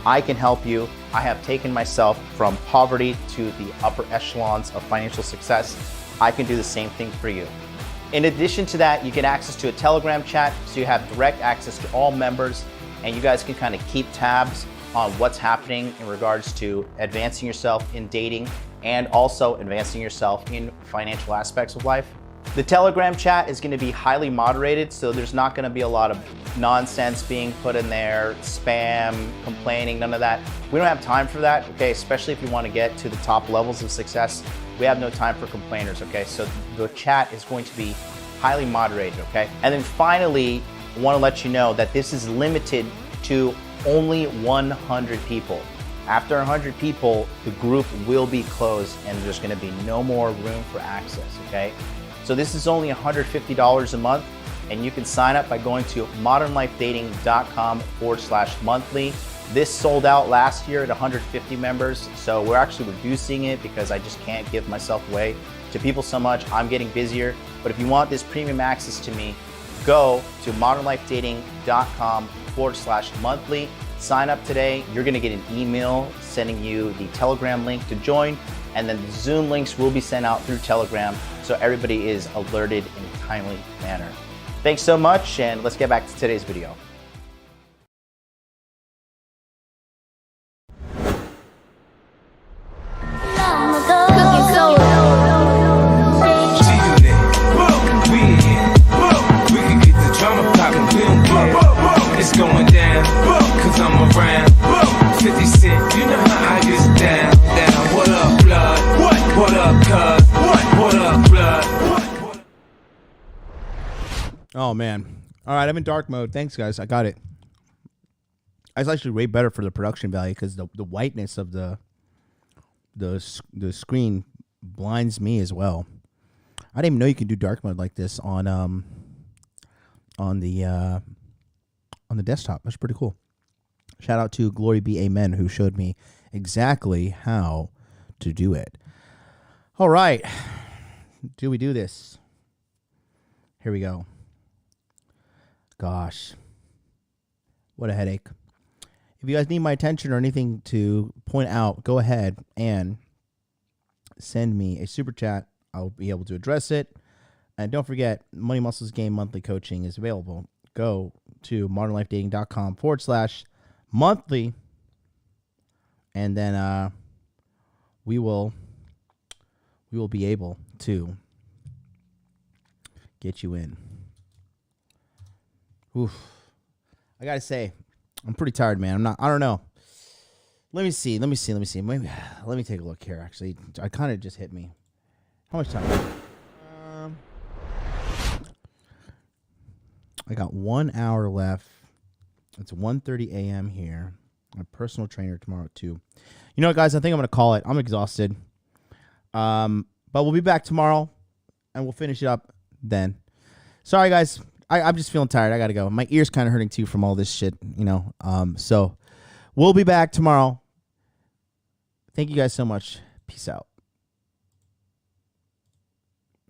I can help you. I have taken myself from poverty to the upper echelons of financial success. I can do the same thing for you. In addition to that, you get access to a Telegram chat, so you have direct access to all members, and you guys can kind of keep tabs on what's happening in regards to advancing yourself in dating and also advancing yourself in financial aspects of life. The Telegram chat is going to be highly moderated, so there's not going to be a lot of nonsense being put in there, spam, complaining, none of that. We don't have time for that, okay? Especially if you want to get to the top levels of success. We have no time for complainers, okay? So the chat is going to be highly moderated, okay? And then finally, I want to let you know that this is limited to only 100 people. After 100 people, the group will be closed and there's going to be no more room for access, okay? So this is only $150 a month, and you can sign up by going to modernlifedating.com/monthly. This sold out last year at 150 members, so we're actually reducing it because I just can't give myself away to people so much. I'm getting busier, but if you want this premium access to me, go to modernlifedating.com/monthly. Sign up today. You're gonna get an email sending you the Telegram link to join, and then the Zoom links will be sent out through Telegram, so everybody is alerted in a timely manner. Thanks so much, and let's get back to today's video.
It's going down, cause I'm around 50 Cent, you know how I get down. What up, blood? What up, cuz? What up, blood?
Oh man! All right, I'm in dark mode. Thanks, guys. I got it. It's actually way better for the production value because the whiteness of the screen blinds me as well. I didn't even know you could do dark mode like this on the desktop. That's pretty cool. Shout out to Glory Be Amen, who showed me exactly how to do it. All right. Do we do this? Here we go. Gosh. What a headache. If you guys need my attention or anything to point out, go ahead and send me a super chat. I'll be able to address it. And don't forget, Money Muscles Game monthly coaching is available. Go to modernlifedating.com/monthly, and then we will be able to get you in. Oof. I gotta say, I'm pretty tired, man. I don't know. Let me see. Maybe, let me take a look here, actually. I kind of just hit me. How much time? I got 1 hour left. It's 1:30 a.m. here. My personal trainer tomorrow at 2. You know what, guys? I think I'm going to call it. I'm exhausted. But we'll be back tomorrow, and we'll finish it up then. Sorry, guys. I'm just feeling tired. I got to go. My ear's kind of hurting, too, from all this shit, you know. So we'll be back tomorrow. Thank you guys so much. Peace out.